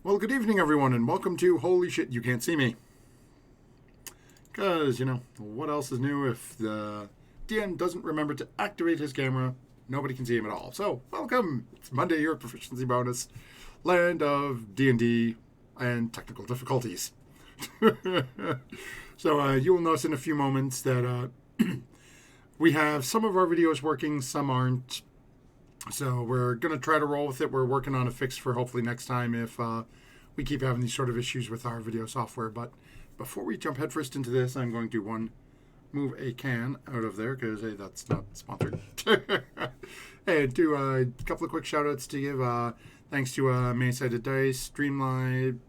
Well, good evening, everyone, and welcome to Holy Shit, You Can't See Me. Because, what else is new if the DM doesn't remember to activate his camera? Nobody can see him at all. So, welcome. It's Monday here at Proficiency Bonus, land of D&D and technical difficulties. So, you will notice in a few moments that we have some of our videos working, some aren't. So we're going to try to roll with it. We're working on a fix for hopefully next time if we keep having these sort of issues with our video software. But before we jump headfirst into this, I'm going to, move a can out of there because, hey, that's not sponsored. And do a couple of quick shout-outs to give. Thanks to Mayside Dice, Streamlabs,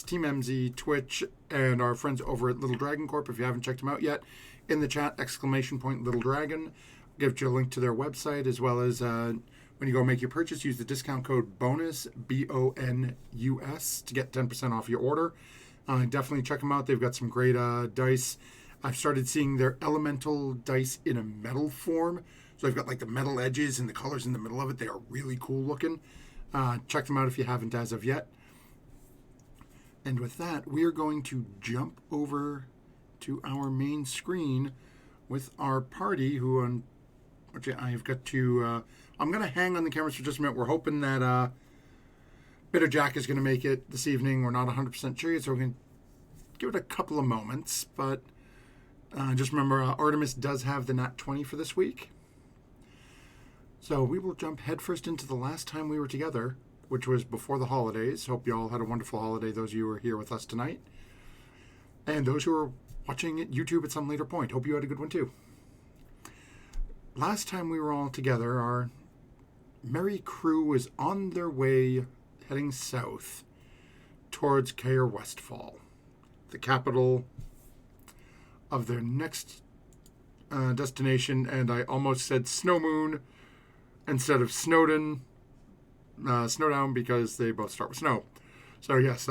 Team MZ, Twitch, and our friends over at Little Dragon Corp. If you haven't checked them out yet, in the chat, ! Little Dragon. Give you a link to their website, as well as when you go make your purchase, use the discount code BONUS, BONUS, to get 10% off your order. Definitely check them out. They've got some great dice. I've started seeing their elemental dice in a metal form. So they've got like the metal edges and the colors in the middle of it. They are really cool looking. Check them out if you haven't as of yet. And with that, we are going to jump over to our main screen with our party, who which I've got to, I'm going to hang on the cameras for just a minute. We're hoping that Bitter Jack is going to make it this evening. We're not 100% sure yet, so we're going to give it a couple of moments. But just remember, Artemis does have the Nat 20 for this week. So we will jump headfirst into the last time we were together, which was before the holidays. Hope you all had a wonderful holiday, those of you who are here with us tonight. And those who are watching at YouTube at some later point, hope you had a good one too. Last time we were all together, our merry crew was on their way heading south towards Caer, Westphal, the capital of their next destination, and I almost said Snowmoon instead of Snowdown because they both start with snow. So yes,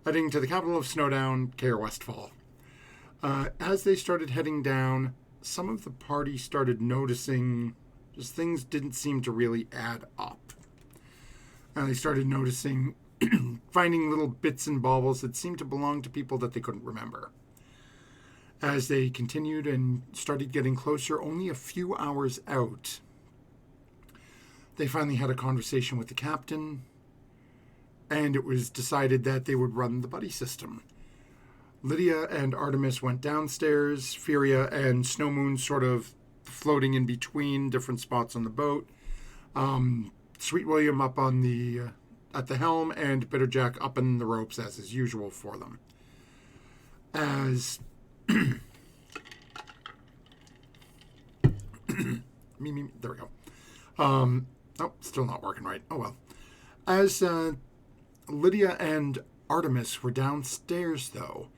heading to the capital of Snowdown, Caer, Westphal. As they started heading down, some of the party started noticing just things didn't seem to really add up. They started noticing, finding little bits and baubles that seemed to belong to people that they couldn't remember. As they continued and started getting closer, only a few hours out, they finally had a conversation with the captain, and it was decided that they would run the buddy system. Lydia and Artemis went downstairs, Furia and Snowmoon sort of floating in between different spots on the boat. Sweet William up on at the helm, and Bitter Jack up in the ropes as is usual for them. As there we go. Still not working right. Oh well. As Lydia and Artemis were downstairs, though,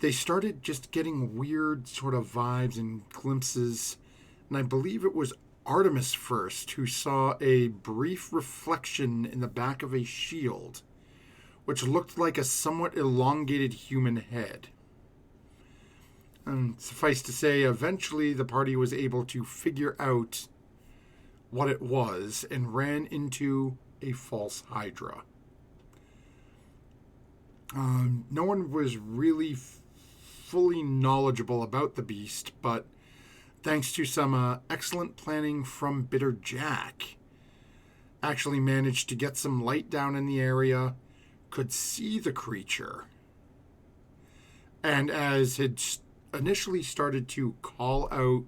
they started just getting weird sort of vibes and glimpses, and I believe it was Artemis first who saw a brief reflection in the back of a shield, which looked like a somewhat elongated human head. And suffice to say, eventually the party was able to figure out what it was and ran into a false Hydra. No one was really fully knowledgeable about the beast, but thanks to some excellent planning from Bitter Jack, actually managed to get some light down in the area, could see the creature, and as had initially started to call out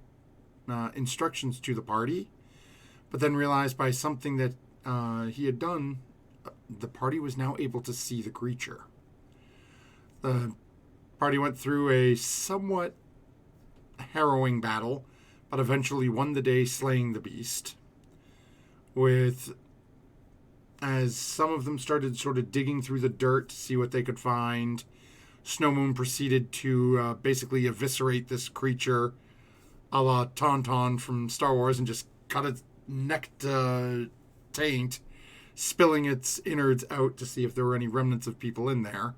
instructions to the party, but then realized by something that he had done, the party was now able to see the creature. The party went through a somewhat harrowing battle, but eventually won the day slaying the beast. As some of them started sort of digging through the dirt to see what they could find, Snowmoon proceeded to basically eviscerate this creature a la Tauntaun from Star Wars and just cut its neck to taint, spilling its innards out to see if there were any remnants of people in there.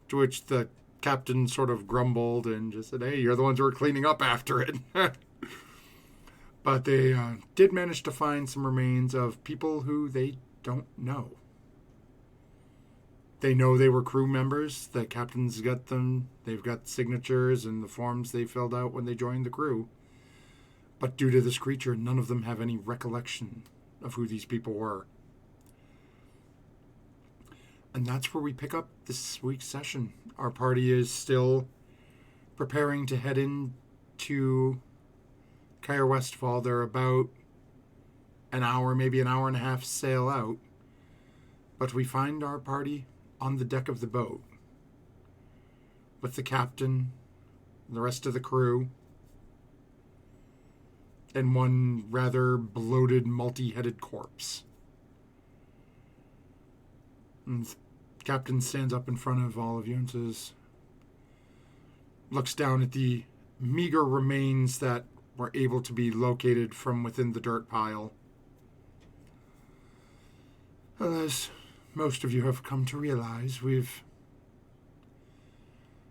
To which the captain sort of grumbled and just said, "Hey, you're the ones who are cleaning up after it." But they did manage to find some remains of people who they don't know. They know they were crew members. The captain's got them. They've got signatures and the forms they filled out when they joined the crew. But due to this creature, none of them have any recollection of who these people were. And that's where we pick up this week's session. Our party is still preparing to head into Caer, Westphal. They're about an hour, maybe an hour and a half sail out. But we find our party on the deck of the boat with the captain, the rest of the crew, and one rather bloated, multi-headed corpse. And the captain stands up in front of all of you and says, looks down at the meager remains that were able to be located from within the dirt pile. Well, as most of you have come to realize, we've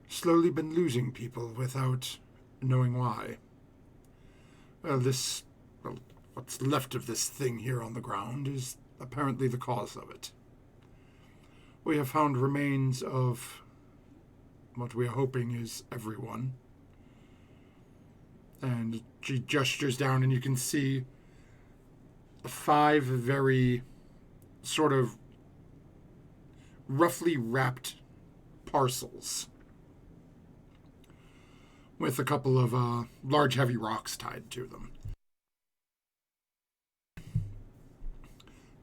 slowly been losing people without knowing why. What's left of this thing here on the ground is apparently the cause of it. We have found remains of what we are hoping is everyone. And she gestures down, and you can see 5 very sort of roughly wrapped parcels with a couple of large heavy rocks tied to them.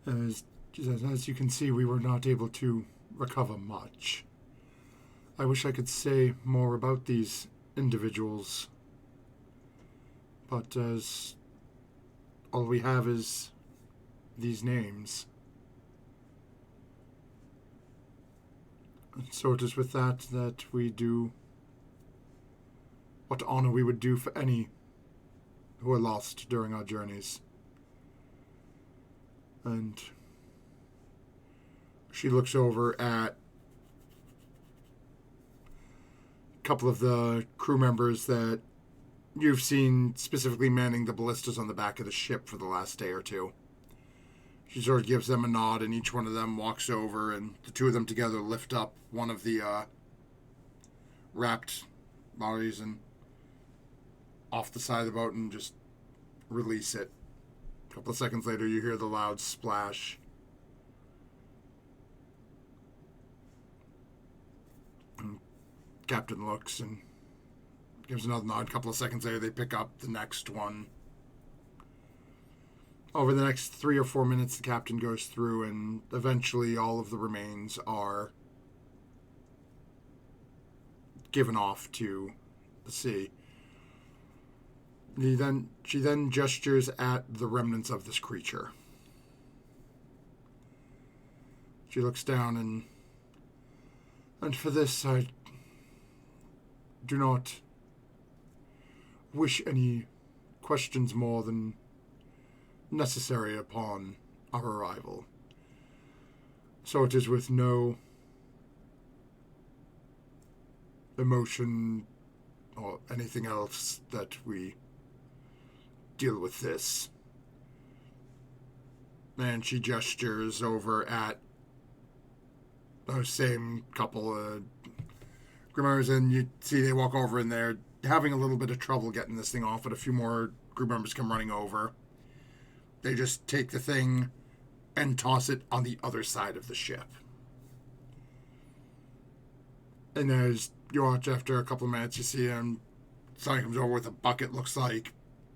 As you can see, we were not able to recover much. I wish I could say more about these individuals, but as all we have is these names. And so it is with that we do what honor we would do for any who are lost during our journeys. And she looks over at a couple of the crew members that you've seen specifically manning the ballistas on the back of the ship for the last day or two. She sort of gives them a nod, and each one of them walks over, and the two of them together lift up one of the wrapped bodies and off the side of the boat and just release it. A couple of seconds later, you hear the loud splash. And Captain looks and gives another nod. A couple of seconds later, they pick up the next one. Over the next 3 or 4 minutes, the captain goes through, and eventually all of the remains are given off to the sea. She then gestures at the remnants of this creature. She looks down and for this I do not wish any questions more than necessary upon our arrival. So it is with no emotion or anything else that we deal with this. And she gestures over at those same couple Grimmers, and you see they walk over, and they're having a little bit of trouble getting this thing off, but a few more group members come running over. They just take the thing and toss it on the other side of the ship. And as you watch, after a couple of minutes, you see him, somebody comes over with a bucket, looks like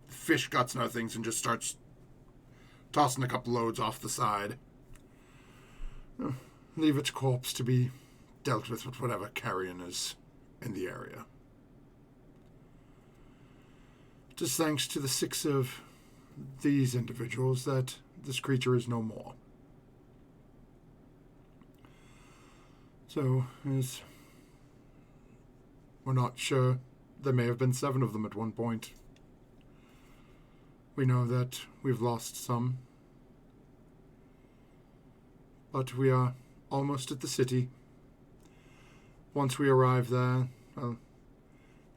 fish guts and other things, and just starts tossing a couple loads off the side. Leave its corpse to be dealt with whatever carrion is in the area. It is thanks to the 6 of these individuals that this creature is no more. So, as we're not sure, there may have been 7 of them at one point. We know that we've lost some, but we are almost at the city. Once we arrive there, well,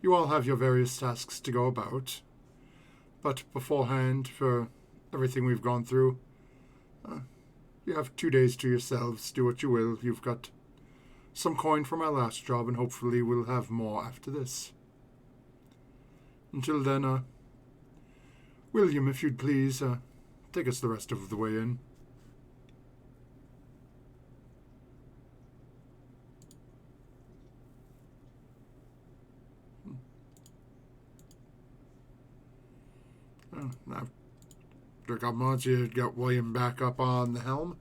you all have your various tasks to go about, But beforehand, for everything we've gone through, you have 2 days to yourselves. Do what you will. You've got some coin from my last job, and hopefully we'll have more after this. Until then, William, if you'd please, take us the rest of the way in. After a couple months, you got William back up on the helm.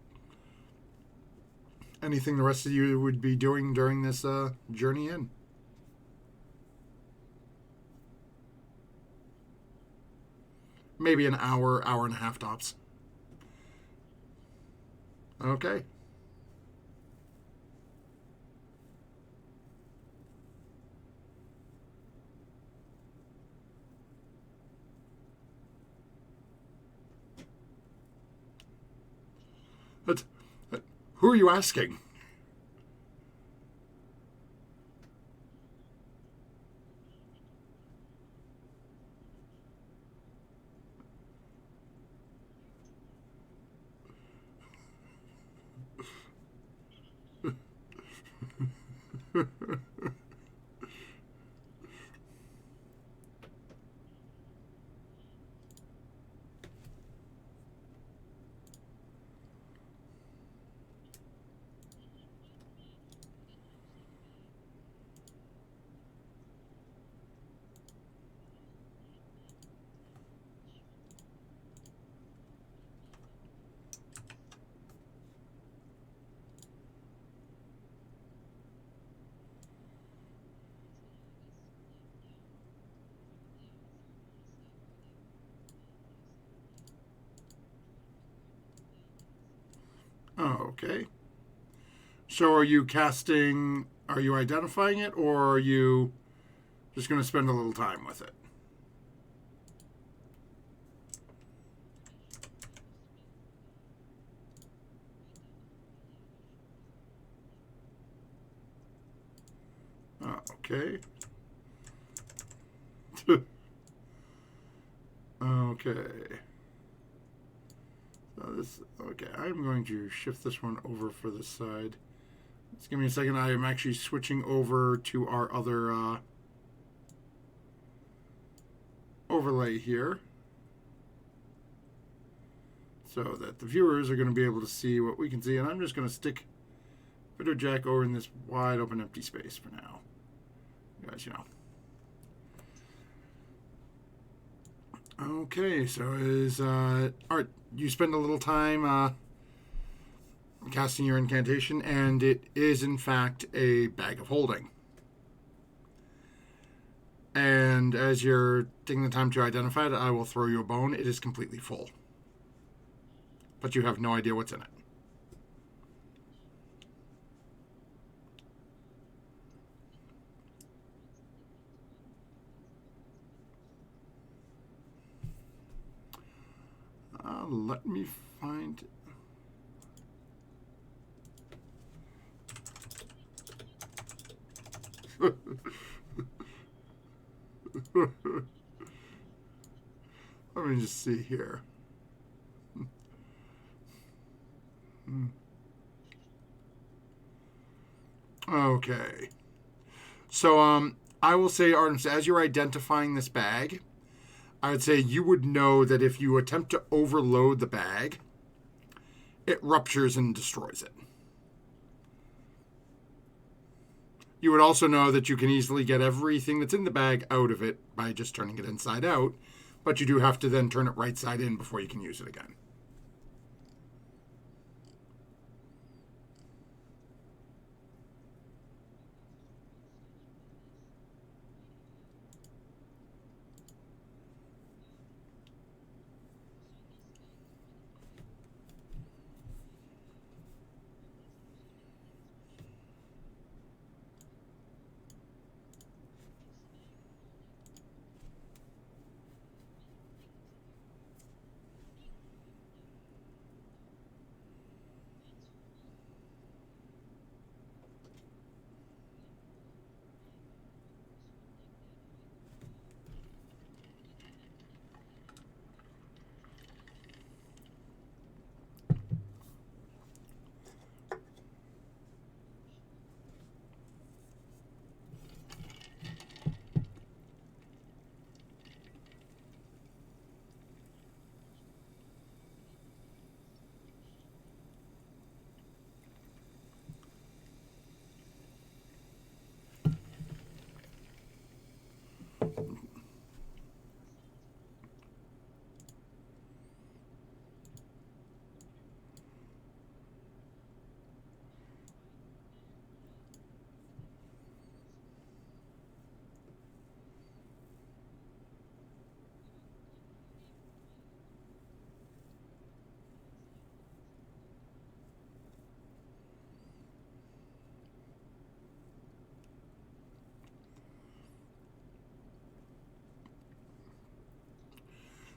Anything the rest of you would be doing during this journey in? Maybe an hour, hour and a half tops. Okay. But, who are you asking? Oh, okay. So are you identifying it, or are you just going to spend a little time with it? Oh, okay. Okay. Okay, I'm going to shift this one over for this side. Just give me a second. I am actually switching over to our other overlay here, so that the viewers are going to be able to see what we can see. And I'm just going to stick Bitter Jack over in this wide open empty space for now. You guys, Okay, so Art, you spend a little time casting your incantation, and it is in fact a bag of holding. And as you're taking the time to identify it, I will throw you a bone. It is completely full, but you have no idea what's in it. Let me find... Let me just see here. Okay. So, I will say, Artemis, as you're identifying this bag, I would say you would know that if you attempt to overload the bag, it ruptures and destroys it. You would also know that you can easily get everything that's in the bag out of it by just turning it inside out, but you do have to then turn it right side in before you can use it again.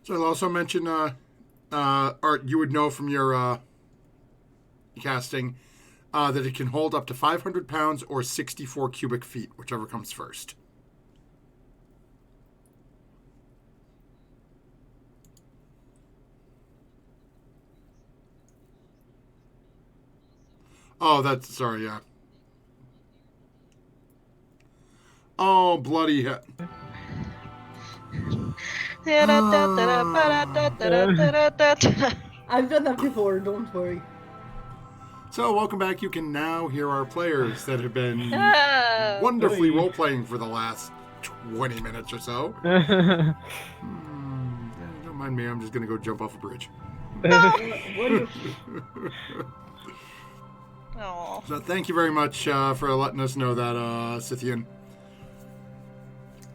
So I'll also mention, Art, you would know from your casting that it can hold up to 500 pounds or 64 cubic feet, whichever comes first. Oh, that's... Sorry, yeah. Oh, bloody hell. I've done that before, don't worry. So, welcome back. You can now hear our players that have been wonderfully role-playing for the last 20 minutes or so. Don't mind me, I'm just going to go jump off a bridge. So thank you very much for letting us know that, Scythian.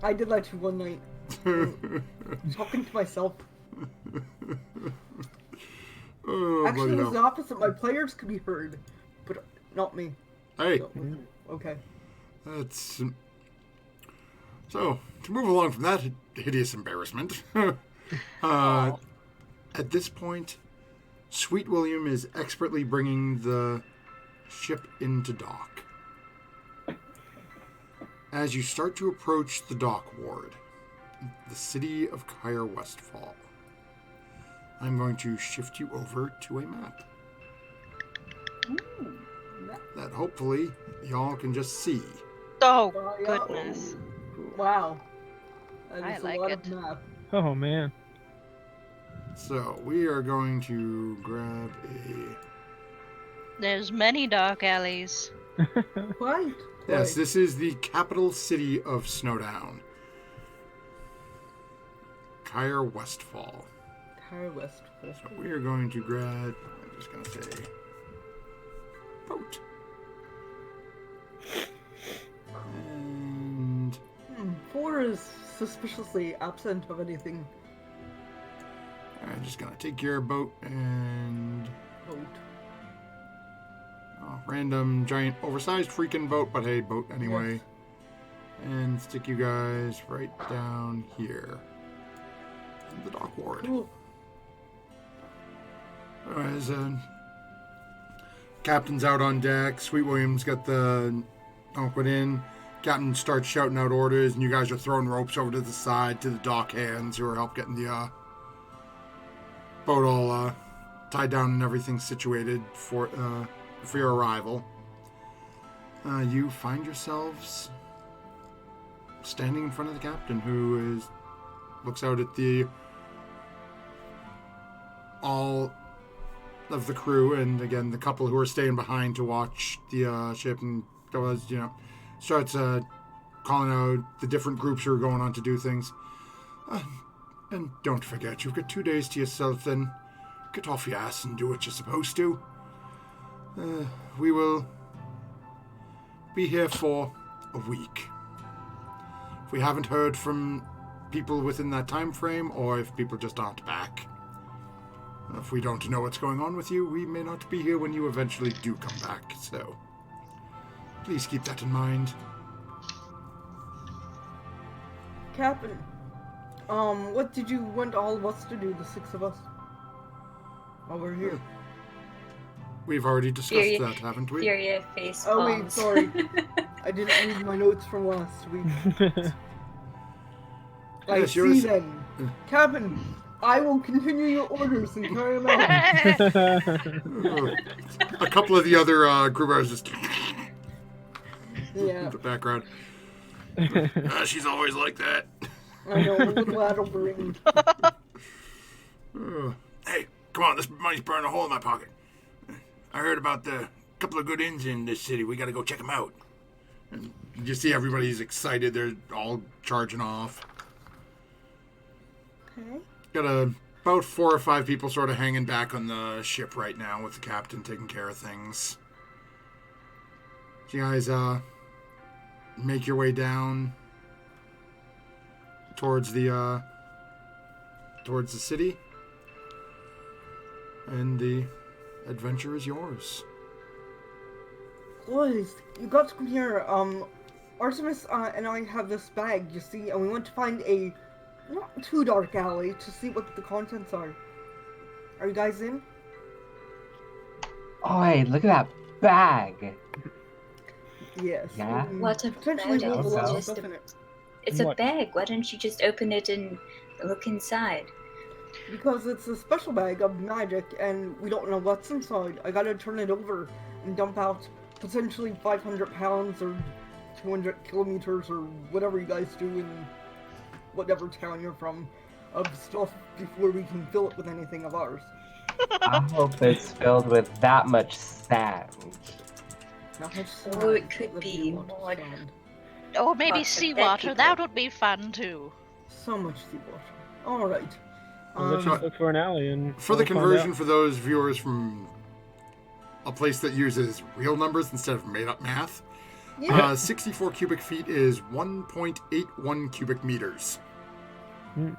I did that too one night. Talking to myself. Oh, actually, it was the opposite. My players could be heard, but not me. Hey. So, okay. That's... So, to move along from that hideous embarrassment, at this point, Sweet William is expertly bringing the ship into dock. As you start to approach the dock ward, the city of Caer, Westphal, I'm going to shift you over to a map. Ooh, that hopefully y'all can just see. Oh, goodness. Wow. I That is like a lot it. of map. Oh, man. So we are going to grab a... There's many dark alleys. Quite. Yes, this is the capital city of Snowdown. Caer, Westphal. Caer, Westphal. So we are going to grab... I'm just going to say... boat. And... 4 is suspiciously absent of anything. I'm just going to take your boat and... Boat. Oh, random, giant, oversized freaking boat, but hey, boat anyway. Yes. And stick you guys right down here. In the dock ward. Cool. As captain's out on deck, Sweet William's got the put in. Captain starts shouting out orders, and you guys are throwing ropes over to the side to the dock hands who are help getting the boat all tied down and everything situated for your arrival. You find yourselves standing in front of the captain, who looks out at the all of the crew, and again the couple who are staying behind to watch the ship, and goes, starts calling out the different groups who are going on to do things. And don't forget, you've got 2 days to yourself, then get off your ass and do what you're supposed to. We will be here for a week. If we haven't heard from people within that time frame, or if people just aren't back, if we don't know what's going on with you, we may not be here when you eventually do come back, so please keep that in mind. Captain, what did you want all of us to do, the 6 of us? While we're here. We've already discussed that, haven't we? Furia face Oh wait, palms. sorry. I didn't read my notes from last week. I Yes, see then. Captain, I will continue your orders and carry them out. A couple of the other crew members just Yeah, in the background. She's always like that. I know, a little addle brained. Hey, come on, this money's burning a hole in my pocket. I heard about the couple of good inns in this city. We gotta go check them out. And you see everybody's excited. They're all charging off. Okay. Got about 4 or 5 people sort of hanging back on the ship right now with the captain taking care of things. So you guys make your way down towards the city, and the adventure is yours. Boys, you got to come here. Artemis and I have this bag, you see, and we want to find a not too dark alley to see what the contents are. Are you guys in? Oh, hey, look at that bag. Yes. Yeah? What Potentially about move a it? lot of Okay. Just stuff in it. It's a What? bag. Why don't you just open it and look inside? Because it's a special bag of magic and we don't know what's inside. I gotta turn it over and dump out potentially 500 pounds or 200 kilometers or whatever you guys do in whatever town you're from of stuff before we can fill it with anything of ours. I hope it's filled with that much sand. Not much Oh, sand, it could but be a lot of more. sand. Or maybe Lots of dead seawater. people. That would be fun too. So much seawater. Alright. Well, let's just look for an alley and For the we'll find conversion out. for those viewers from a place that uses real numbers instead of made-up math, Yeah. 64 cubic feet is 1.81 cubic meters. Hmm.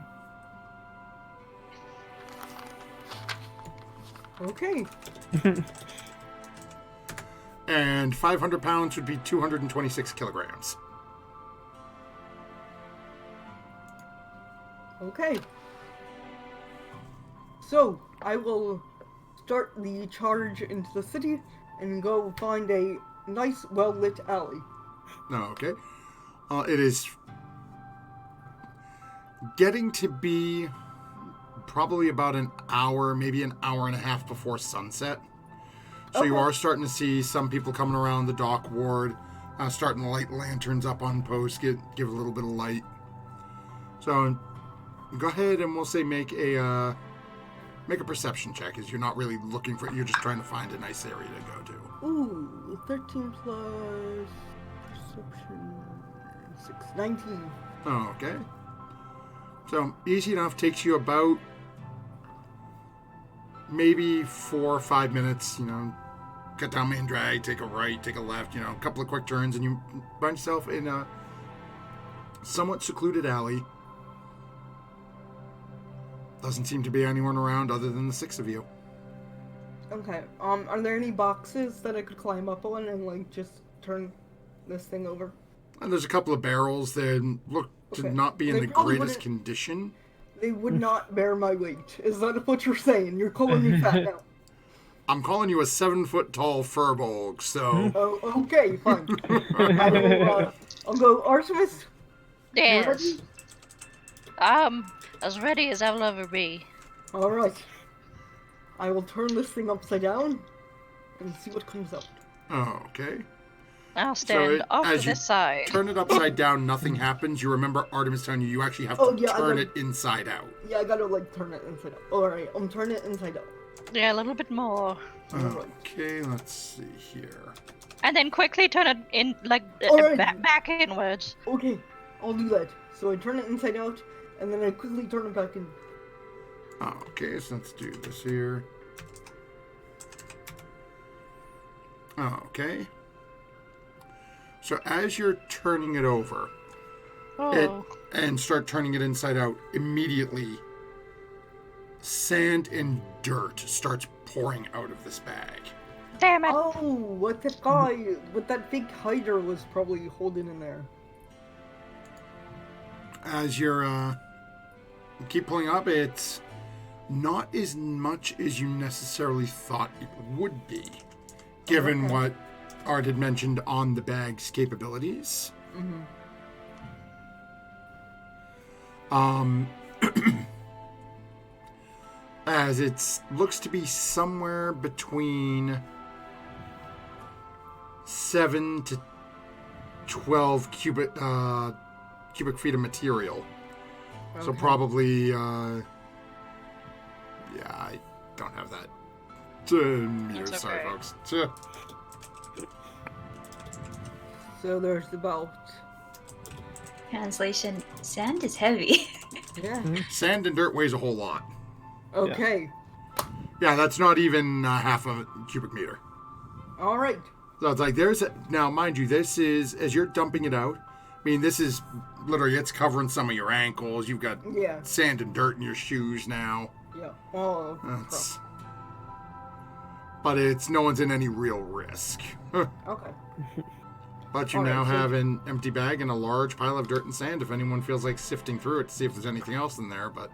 Okay. And 500 pounds would be 226 kilograms. Okay. So, I will start the charge into the city and go find a nice, well-lit alley. Okay. It is getting to be probably about an hour, maybe an hour and a half before sunset. So you Okay. are starting to see some people coming around the dock ward, starting to light lanterns up on posts, give a little bit of light. So go ahead and we'll say make a perception check, as you're not really looking for it. You're just trying to find a nice area to go to. Ooh, 13 plus perception 6, 19. Okay. So easy enough. Takes you about maybe 4 or 5 minutes. Cut down main drag, take a right, take a left. A couple of quick turns, and you find yourself in a somewhat secluded alley. Doesn't seem to be anyone around other than the 6 of you. Okay, are there any boxes that I could climb up on and, just turn this thing over? And there's a couple of barrels that look to Okay. not be in They the probably greatest wouldn't- condition. They would not bear my weight. Is that what you're saying? You're calling me fat now. I'm calling you a 7-foot tall furbolg, so Oh, okay, fine. I'll go Artemis. You Yes. ready? As ready as I'll ever be. Alright. I will turn this thing upside down and see what comes out. okay. I'll stand off to as you the side. turn it upside down, nothing happens. You remember Artemis telling you actually have to Oh, yeah, I turn know. it inside out. Yeah, I gotta turn it inside out. Alright, I'm turning it inside out. Yeah, a little bit more. Okay, let's see here. And then quickly turn it in, Alright. back inwards. Okay, I'll do that. So I turn it inside out, and then I quickly turn it back in. Okay, so let's do this here. Okay. So as you're turning it over, Oh. and start turning it inside out, immediately sand and dirt starts pouring out of this bag. Damn it. Oh, what that guy, what that big hider was probably holding in there. As you're keep pulling up, it's not as much as you necessarily thought it would be, given Okay. what Art had mentioned on the bag's capabilities. Mm-hmm. As it looks to be somewhere between 7 to 12 cubic feet of material. So Okay. probably, yeah, I don't have that meters. That's Sorry, okay. folks. So there's about, Translation: sand is heavy. yeah. Sand and dirt weighs a whole lot. Okay. Yeah, that's not even half a cubic meter. All right. So it's like now, mind you, this is, as you're dumping it out, I mean, this is literally, it's covering some of your ankles. You've got Yeah. sand and dirt in your shoes now. Yeah. Oh. That's, but no one's in any real risk. Okay. But you All right, now so- have an empty bag and a large pile of dirt and sand if anyone feels like sifting through it to see if there's anything else in there, but...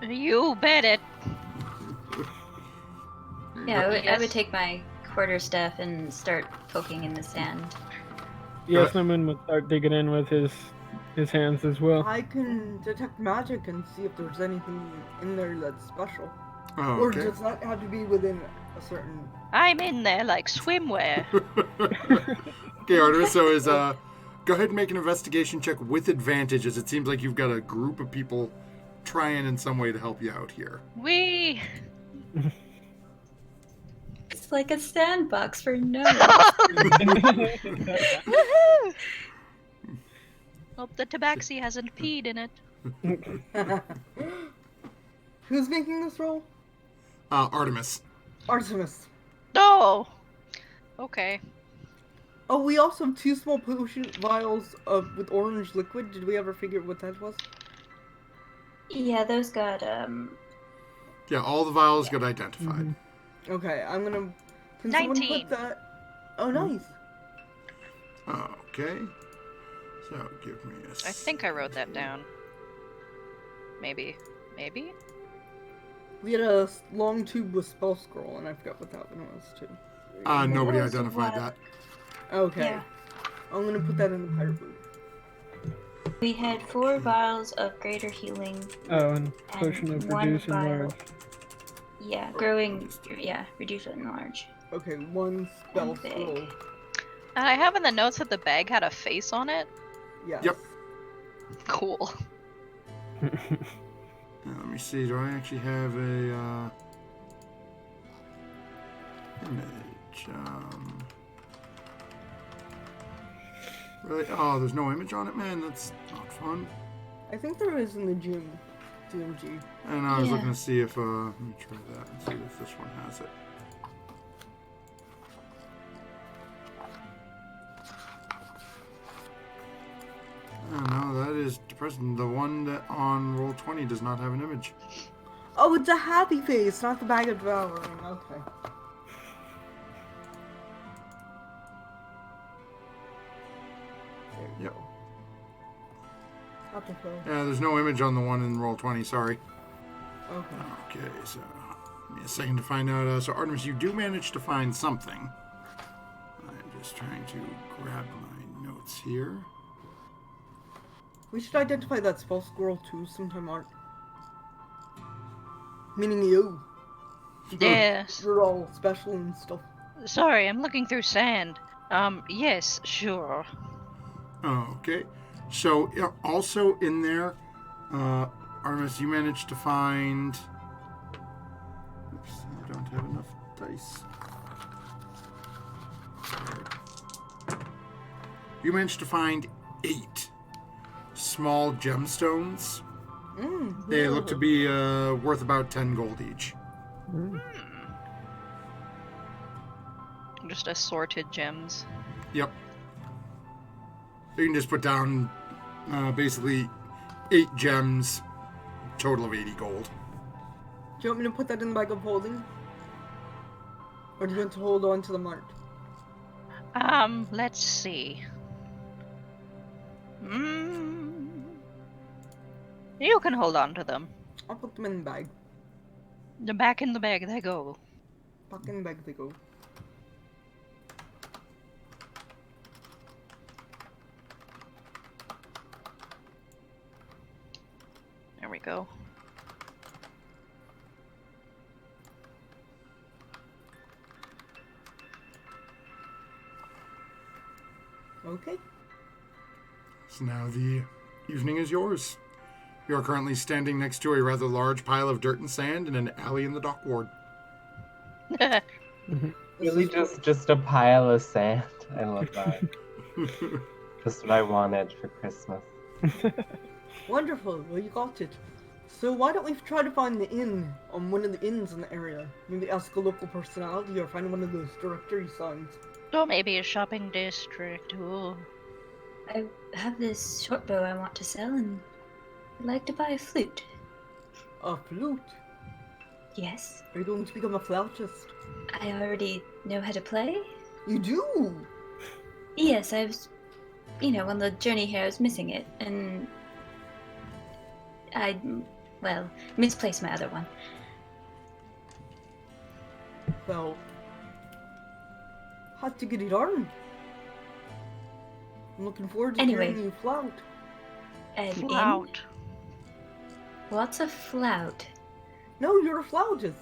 You bet it. Yeah, I Yes. would take my quarterstaff and start poking in the sand. Yeah, Snowmoon would start digging in with his hands as well. I can detect magic and see if there's anything in there that's special. Oh, Or okay. does that have to be within a certain... I'm in there like swimwear. Okay, Artemis, so go ahead and make an investigation check with advantage, as it seems like you've got a group of people trying in some way to help you out here. We. It's like a sandbox for no. Woohoo! Hope the tabaxi hasn't peed in it. Who's making this roll? Artemis. Artemis. Oh. Okay. Oh, we also have 2 small potion vials with orange liquid. Did we ever figure out what that was? Yeah, those got Yeah, all the vials got identified. Okay, I'm gonna... Can 19. someone put that... Oh, nice. Okay. So, give me a... I think I wrote that down. Maybe. Maybe? We had a long tube with spell scroll, and I forgot what that one was, too. Nobody What was identified what? that. Okay. Yeah. I'm gonna put that in the pirate boot. We had 4 vials of greater healing. Oh, and potion of one reduce and vial. large. Yeah, growing. Yeah, reduce and enlarge. Okay, 1 spell One big. scroll. I have in the notes that the bag had a face on it. Yes. Yep. Cool. Now, let me see, do I actually have a, image? Really? Oh, there's no image on it, man? That's not fun. I think there is in the gym. DMG. And I was Yeah. looking to see if, let me try that and see if this one has it. Oh, no, that is depressing. The one that on Roll20 does not have an image. Oh, it's a happy face, not the bag of devouring. Okay. There you Yep. go. Apropos. Yeah, there's no image on the one in Roll20, sorry. Okay. Okay, so give me a second to find out. So Artemis, you do manage to find something. I'm just trying to grab my notes here. We should identify that spell scroll too sometime, Art. Meaning you. Yes. You're all special and stuff. Sorry, I'm looking through sand. Yes, sure. Okay, so yeah, also in there, Artemis, you managed to find. Oops, I don't have enough dice. You managed to find 8 small gemstones. They look to be worth about 10 gold each. Just assorted gems. Yep. You can just put down basically 8 gems, total of 80 gold. Do you want me to put that in the bag of holding? Or do you want to hold on to the mark? Let's see. You can hold on to them. I'll put them in the bag. They're back in the bag they go. Back in the bag they go. There we go. Okay. So now the evening is yours. You are currently standing next to a rather large pile of dirt and sand in an alley in the dock ward. Really just a pile of sand. I love that. Just what I wanted for Christmas. Wonderful. Well, you got it. So why don't we try to find the inn on one of the inns in the area? Maybe ask a local personality or find one of those directory signs. Or maybe a shopping district. Ooh. I have this short bow I want to sell, and I'd like to buy a flute. A flute? Yes, Are you going to become a flautist? I already know how to play. You do? Yes, I've on the journey here, I was missing it, and I, misplaced my other one. Well, had to get it on. I'm looking forward to Anyway. hearing you flout. An inn? Flout. What's a flout? No, you're a flautist,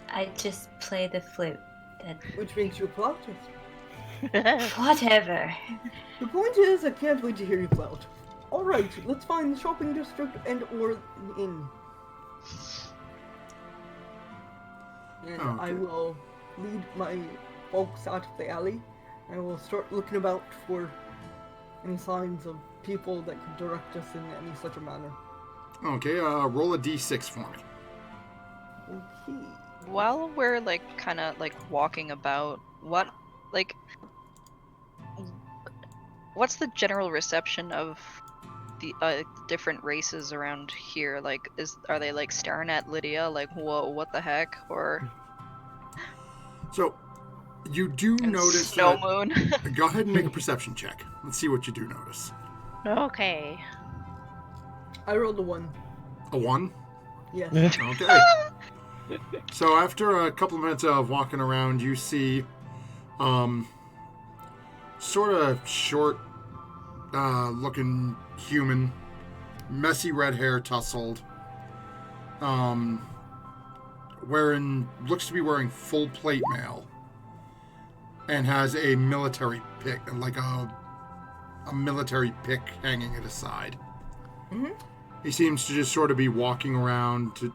I just play the flute. which makes you a flautist. Whatever. The point is, I can't wait to hear you flout. Alright, let's find the shopping district and or the inn. And I Okay. will lead my folks out of the alley. I will start looking about for any signs of people that could direct us in any such a manner. Okay, roll a d6 for me. Okay. While we're kind of walking about, what's the general reception of the different races around here? Are they staring at Lydia like, whoa, what the heck? Or So, you do and notice Snow that... Moon? Go ahead and make a perception check. Let's see what you do notice. Okay. I rolled a 1. A 1? Yes. Okay. So after a couple of minutes of walking around, you see sort of short looking human, messy red hair tousled, looks to be wearing full plate mail, and has a military pick, like a military pick hanging at his side. Mm-hmm. He seems to just sort of be walking around.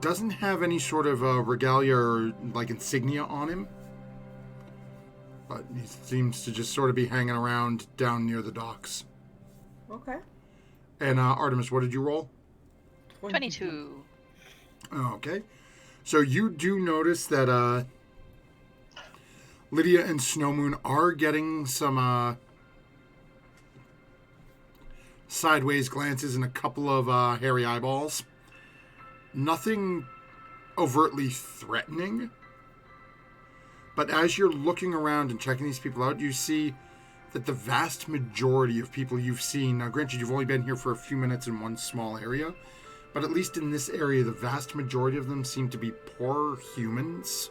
Doesn't have any sort of regalia or insignia on him, but he seems to just sort of be hanging around down near the docks. Okay. And Artemis, what did you roll? 22. Okay. So you do notice that Lydia and Snowmoon are getting some sideways glances and a couple of hairy eyeballs. Nothing overtly threatening. But as you're looking around and checking these people out, you see that the vast majority of people you've seen, now granted you've only been here for a few minutes in one small area, but at least in this area, the vast majority of them seem to be poor humans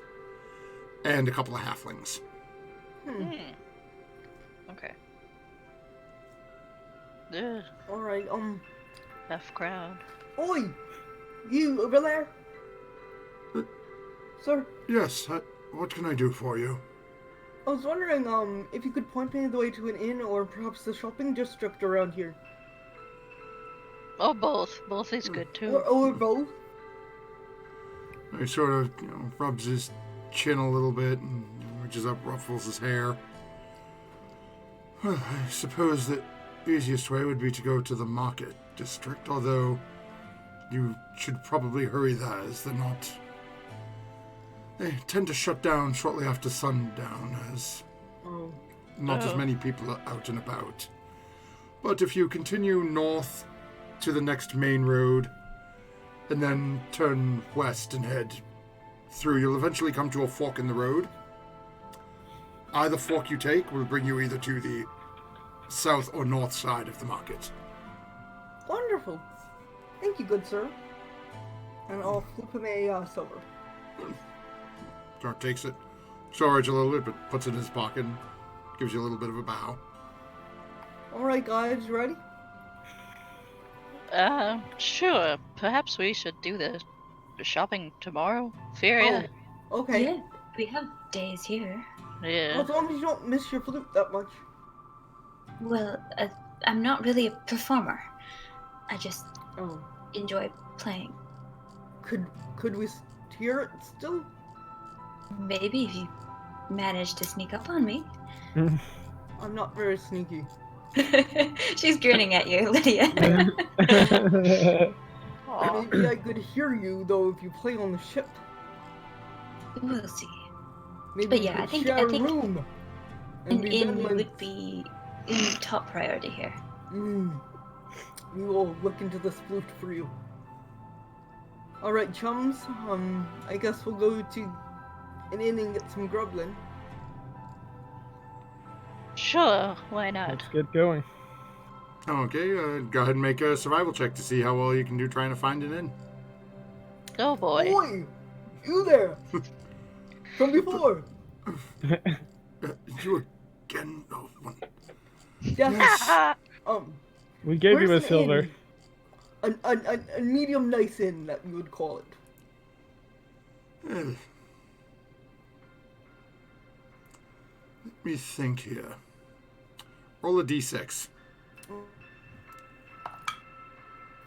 and a couple of halflings. Okay. Ugh, Alright, F crowd. Oi! You over there? Sir, Yes, what can I do for you? I was wondering, if you could point me the way to an inn or perhaps the shopping district around here. Oh, both. Both is good too. Or both. He sort of rubs his chin a little bit and reaches up, ruffles his hair. Well, I suppose the easiest way would be to go to the market district, although you should probably hurry that, as they tend to shut down shortly after sundown, as not as many people are out and about. But if you continue north to the next main road, and then turn west and head through, you'll eventually come to a fork in the road. Either fork you take will bring you either to the south or north side of the market. Wonderful. Thank you, good sir. And I'll flip him a silver. Dart takes it, storage a little bit, but puts it in his pocket and gives you a little bit of a bow. Alright guys, you ready? Sure. Perhaps we should do the shopping tomorrow. Feria. Okay. Yeah, we have days here. Yeah. As long as you don't miss your flute that much. Well, I'm not really a performer. I just Oh. enjoy playing. Could we hear it still? Maybe if you manage to sneak up on me. I'm not very sneaky. She's grinning at you, Lydia. Aw. Maybe I could hear you though if you play on the ship. We'll see. Maybe But we yeah, could I think- share I a think room. An be inn bedmates. would be in top priority here. We will look into this flute for you. Alright, chums. I guess we'll go to an inn and get some grub then. Sure, why not? Let's get going. Okay, go ahead and make a survival check to see how well you can do trying to find an inn. Oh boy. Boy, you there? From before. You again? Oh, one. Yes. We gave you a Where's an silver. inn? A medium nice inn that you would call it. Let me think here. Roll a d6.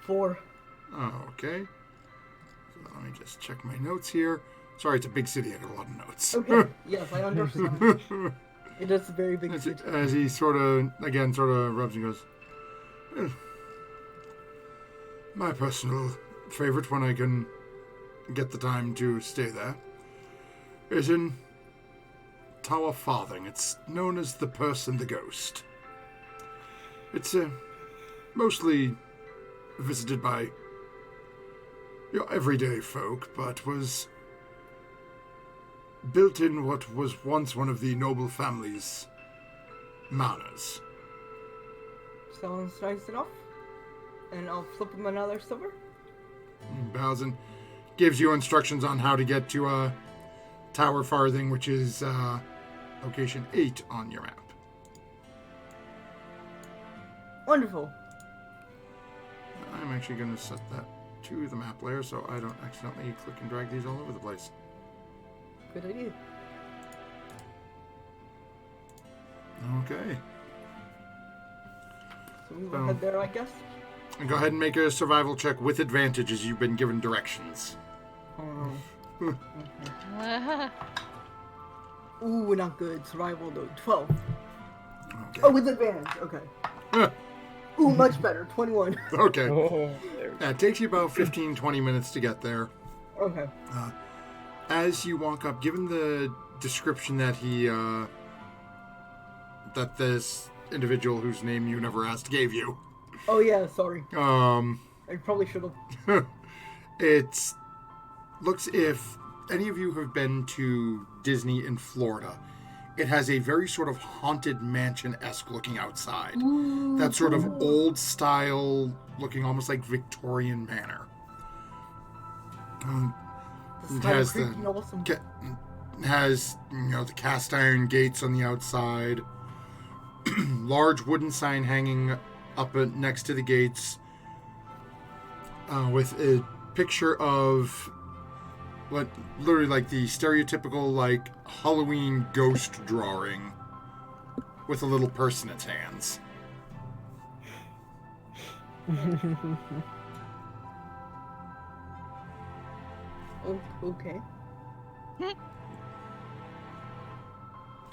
4. Oh, okay. So let me just check my notes here. Sorry, it's a big city. I got a lot of notes. Okay. Yes, I understand. It is a very big city. As he sort of rubs and goes, "Eh, my personal favorite when I can get the time to stay there is in Tower Farthing. It's known as the Purse and the Ghost. It's mostly visited by your everyday folk, but was built in what was once one of the noble family's manors. Sounds nice enough. And I'll flip him another silver. Bows and gives you instructions on how to get to Tower Farthing, which is location 8 on your map. Wonderful. I'm actually going to set that to the map layer so I don't accidentally click and drag these all over the place. Good idea. Okay. So we will head there, I guess. And go ahead and make a survival check with advantage as you've been given directions. Oh. Ooh, not good. Survival though. 12. Okay. Oh, with advantage. Okay. Ooh, much better. 21. Okay. Oh, there we go. It takes you about 15-20 minutes to get there. Okay. As you walk up, given the description that that this individual whose name you never asked gave you, Oh yeah, sorry. I probably should have. It's looks if any of you have been to Disney in Florida, it has a very sort of haunted mansion-esque looking outside. That sort of old style looking, almost like Victorian manor. It has has the cast iron gates on the outside, large wooden sign hanging up next to the gates, with a picture of what literally like the stereotypical like Halloween ghost drawing with a little purse in its hands. Okay.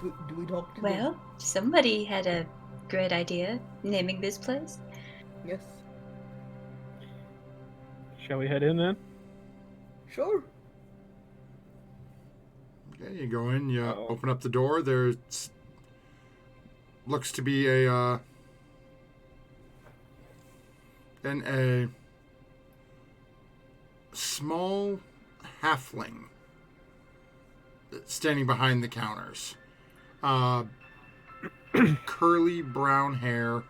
do we talk to Well, somebody had a great idea naming this place. them? Yes. Shall we head in then? Sure. Okay, you go in, you open up the door. There's looks to be a small halfling standing behind the counters. Curly brown hair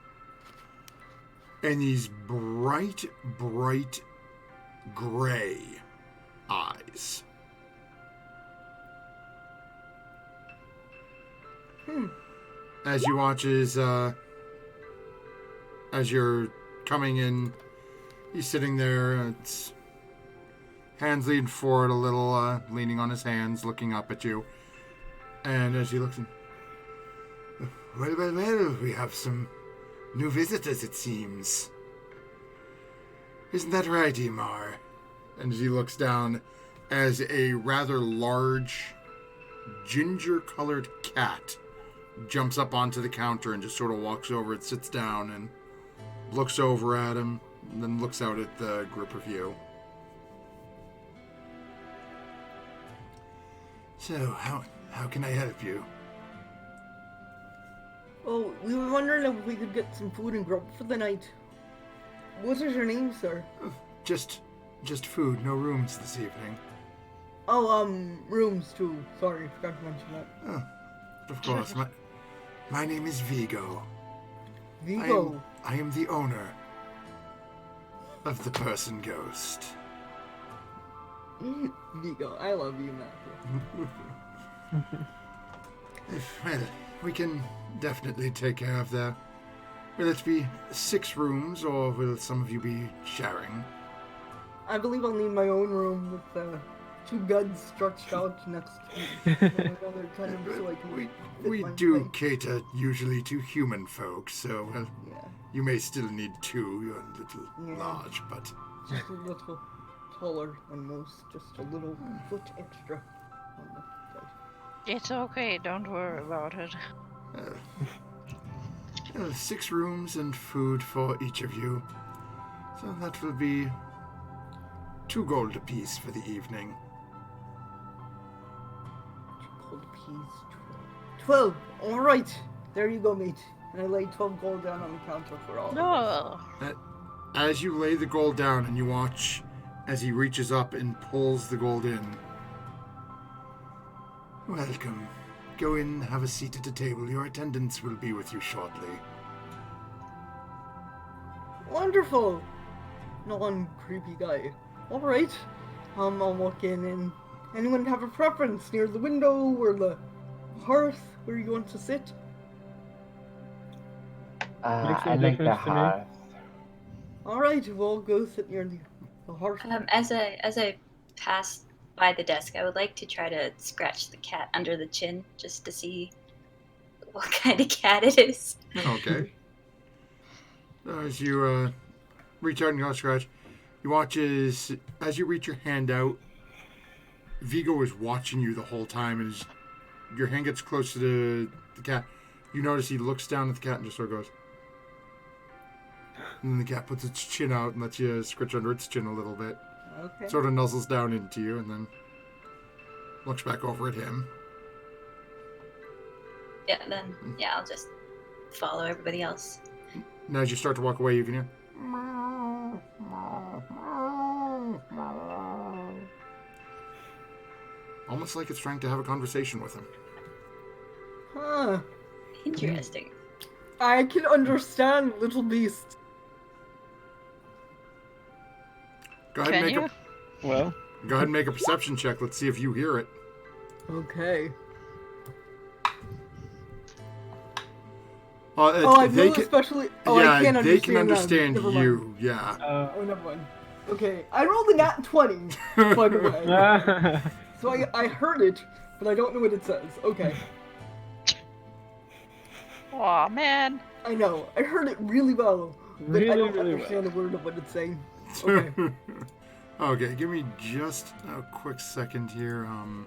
and these bright gray eyes. As you watch as you're coming in, he's sitting there. It's hands leaned forward a little, leaning on his hands, looking up at you. And as he looks in, well, we have some new visitors, it seems. Isn't that right, Imar? And as he looks down, as a rather large, ginger-colored cat jumps up onto the counter and just sort of walks over and sits down and looks over at him, and then looks out at the group of you. So, how can I help you? Oh, we were wondering if we could get some food and grub for the night. What is your name, sir? Just food, no rooms this evening. Oh, rooms too. Sorry, forgot to mention that. Oh, of course. My name is Vigo. Vigo. I am the owner of the Person Ghost. Vigo, I love you, Matthew. Well, we can definitely take care of that. Will it be 6 rooms, or will some of you be sharing? I believe I'll need my own room with 2 beds stretched out next to another kind of so I can fit We my do height. cater usually to human folk, so well, Yeah, you may still need 2. You're a little Yeah. large, but just a little taller than most, just a little foot extra on the bed. It's okay, don't worry about it. 6 rooms and food for each of you. So that will be 2 gold apiece for the evening. Gold piece, 12. Alright, there you go, mate. And I laid 12 gold down on the counter for all of us. No. As you lay the gold down and you watch as he reaches up and pulls the gold in. Welcome. Go in, have a seat at the table. Your attendants will be with you shortly. Wonderful! Non-creepy guy. Alright. I'll walk in and... Anyone have a preference? Near the window or the hearth where you want to sit? Makes no I like the difference to me. hearth. Alright, we'll go sit near the hearth. As I pass by the desk, I would like to try to scratch the cat under the chin just to see what kind of cat it is. Okay. As you reach out and go scratch, you watch as you reach your hand out, Vigo is watching you the whole time, and as your hand gets close to the cat, you notice he looks down at the cat and just sort of goes. And then the cat puts its chin out and lets you scratch under its chin a little bit. Okay. Sort of nuzzles down into you and then looks back over at him. Yeah, then I'll just follow everybody else. And as you start to walk away, you can hear. Almost like it's trying to have a conversation with him. Huh. Interesting. I can understand little beast. Go ahead and Can make you? Well, go ahead and make a perception check. Let's see if you hear it. Okay. They know can, especially... yeah, I can't understand they can understand them. Never mind. you. Yeah. Oh, never mind. Okay, I rolled a nat 20, by the way. So I heard it, but I don't know what it says. Okay. Aw, man. I know. I heard it really well, but I don't Really understand a word of what it's saying. Okay. Okay, give me just a quick second here. I'm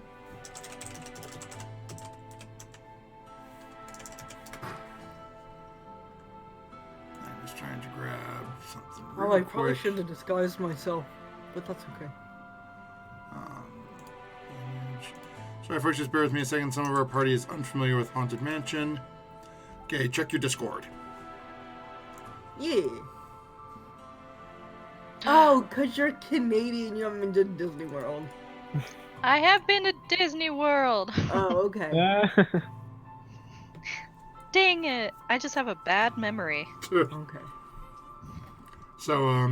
just trying to grab something Well, real I probably quick. should have disguised myself, but that's okay. Image. Sorry, folks, just bear with me a second. Some of our party is unfamiliar with Haunted Mansion. Okay, check your Discord. Yeah. Oh, because you're Canadian, you haven't been to Disney World. I have been to Disney World. Oh, okay. Dang it. I just have a bad memory. Okay. So,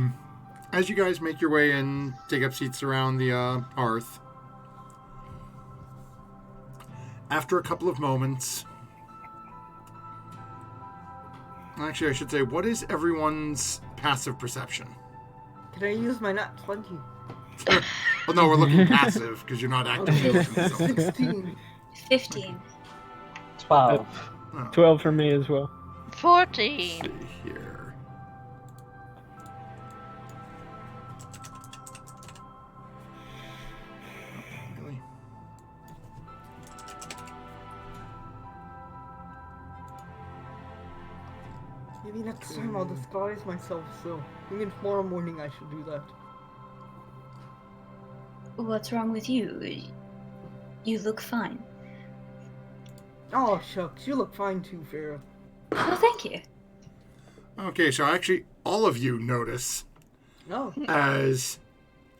as you guys make your way in, take up seats around the hearth, after a couple of moments, actually, I should say, what is everyone's passive perception? Can I use my nat 20? Well, no, we're looking passive because you're not actively looking. So. 16. 15. 12. 12 for me as well. 14. Let's see here. Really? Maybe next time I'll disguise myself, so maybe tomorrow morning I should do that. What's wrong with you? You look fine. Oh, shucks, you look fine too, Farrah. Oh, thank you. Okay, so actually, all of you notice No. as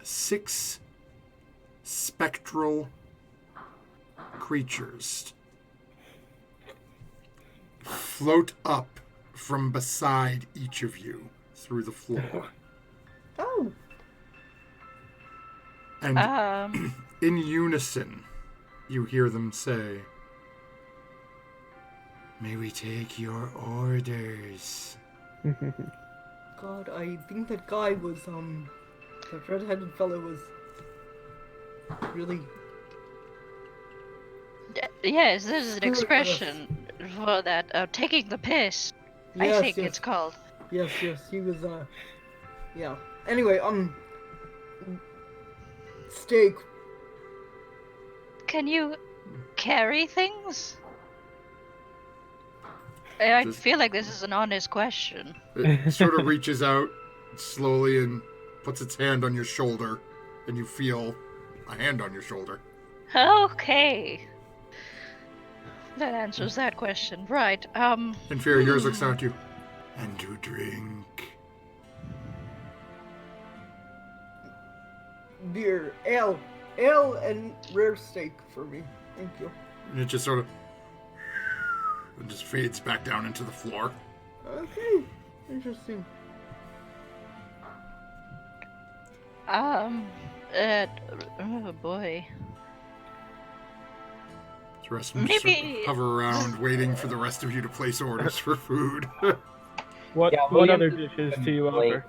6 spectral creatures float up from beside each of you through the floor. Oh, And Um, in unison, you hear them say, "May we take your orders?" God, I think that guy was, that red-headed fellow was really... yes, this is an Screw it, expression for that, taking the piss. I Yes, think yes. it's called. Yes, he was, yeah. Anyway, steak. Can you carry things? I Just- feel like this is an honest question. It sort of reaches out slowly and puts its hand on your shoulder, and you feel a hand on your shoulder. Okay. That answers that question. Right, And Fear, yours looks out at you. And to drink. Beer, ale, and rare steak for me. Thank you. And it just sort of and just fades back down into the floor. Okay, interesting. oh boy. The rest of them just sort of Maybe- hover around, waiting for the rest of you to place orders for food. What Yeah, what William other just dishes been do you late. offer?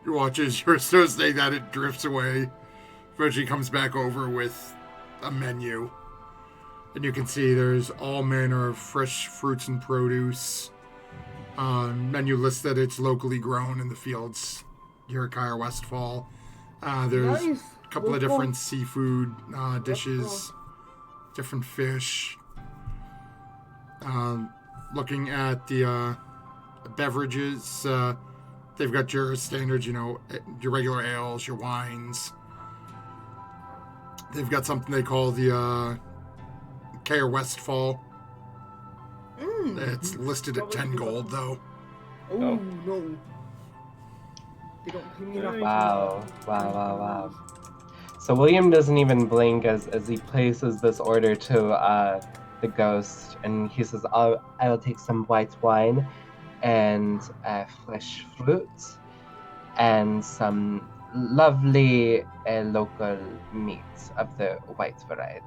You watch as you're so saying that it drifts away. Eventually comes back over with a menu. And you can see there's all manner of fresh fruits and produce. Menu lists that it's locally grown in the fields here at Caer, Westphal. There's Nice. a couple of Local. different seafood dishes, different fish. Looking at the beverages, they've got your standards, your regular ales, your wines. They've got something they call the Caer Westphal. It's listed at 10 gold, though. Oh, no. They don't pay me enough. Wow. So William doesn't even blink as he places this order to the ghost, and he says, I will take some white wine and fresh fruit and some lovely local meat of the white variety.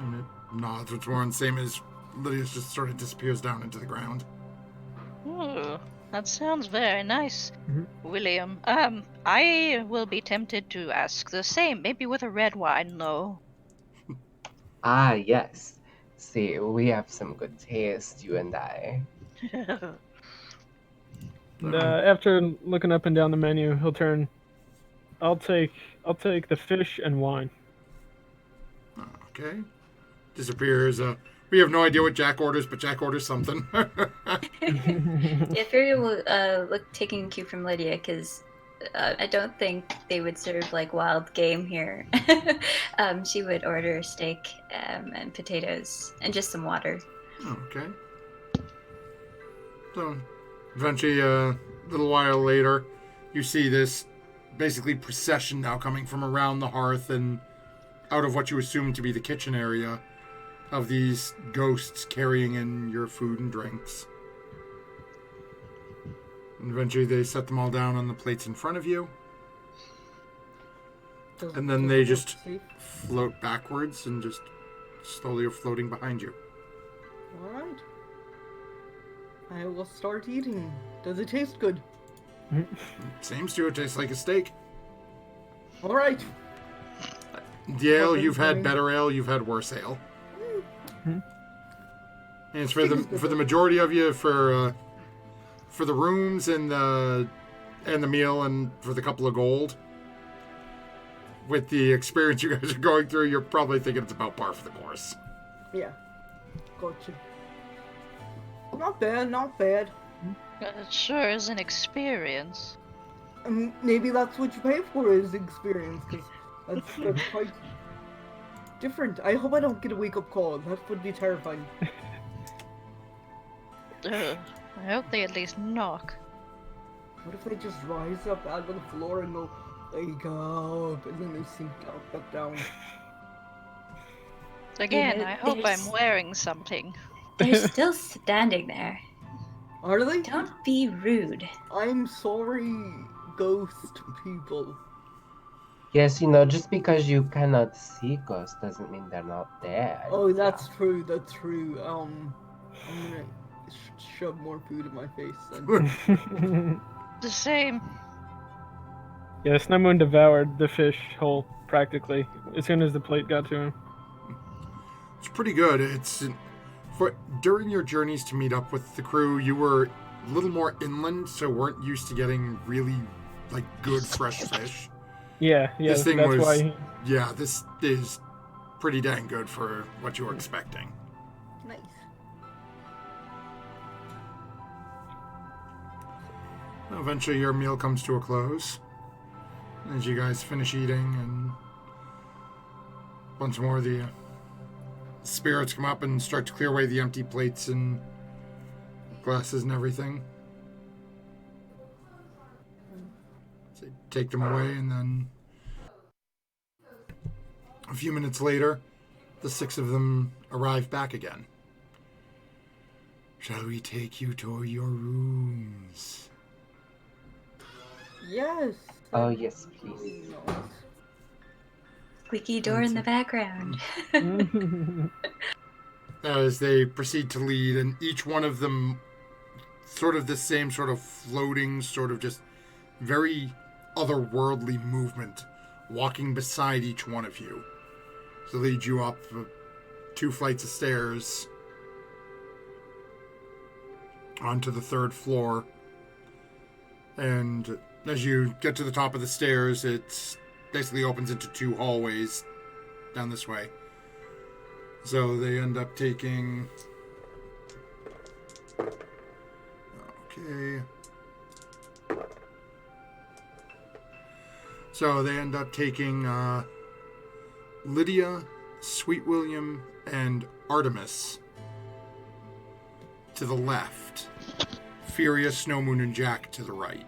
And it nods once more, and same as Lydia's just sort of disappears down into the ground. Ooh, that sounds very nice, Mhm. William. I will be tempted to ask the same, maybe with a red wine, though. Ah, yes. See, we have some good taste, you and I. And, after looking up and down the menu, he'll turn. I'll take the fish and wine. Okay. Disappears. We have no idea what Jack orders, but Jack orders something. Yeah, Fury will taking cue from Lydia, because I don't think they would serve like wild game here. She would order steak and potatoes and just some water. Okay. So, eventually, a little while later, you see this basically procession now coming from around the hearth and out of what you assume to be the kitchen area of these ghosts carrying in your food and drinks. And eventually, they set them all down on the plates in front of you, and then they just float backwards and just slowly are floating behind you. Alright. I will start eating. Does it taste good? Seems to. It tastes like a steak. Alright. The ale, Okay, you've had fine. better ale, you've had worse ale. Mhm. And it's for the majority of you for the rooms and the meal and for the couple of gold. With the experience you guys are going through, you're probably thinking it's about par for the course. Yeah. Gotcha. Not bad, not bad. It sure is an experience. Maybe that's what you pay for is experience, because that's quite different. I hope I don't get a wake-up call. That would be terrifying. Ugh, I hope they at least knock. What if they just rise up out of the floor and go, wake up, and then they sink out back down? Again, know, I hope I'm there's- wearing something. They're still standing there. Are they? Don't be rude. I'm sorry, ghost people. Yes, just because you cannot see ghosts doesn't mean they're not there. Oh, that's true. That's true. I'm gonna shove more food in my face then. The same. Yeah, Snow Moon devoured the fish whole practically as soon as the plate got to him. It's pretty good. It's during your journeys to meet up with the crew, you were a little more inland, so weren't used to getting really good fresh fish. Yeah, This thing that's was- why. Yeah, this is pretty dang good for what you were expecting. Nice. Eventually, your meal comes to a close as you guys finish eating, and once more the spirits come up and start to clear away the empty plates and glasses and everything. So they take them away, and then a few minutes later, the 6 of them arrive back again. Shall we take you to your rooms? Yes. Oh, yes, please. Nice. Squeaky door in the background. As they proceed to lead, and each one of them sort of the same sort of floating, sort of just very otherworldly movement, walking beside each one of you. To lead you up 2 flights of stairs onto the 3rd floor. And as you get to the top of the stairs, it basically opens into 2 hallways down this way. So they end up taking... Okay. So they end up taking Lydia, Sweet William, and Artemis to the left. Furia, Snow Moon, and Jack to the right.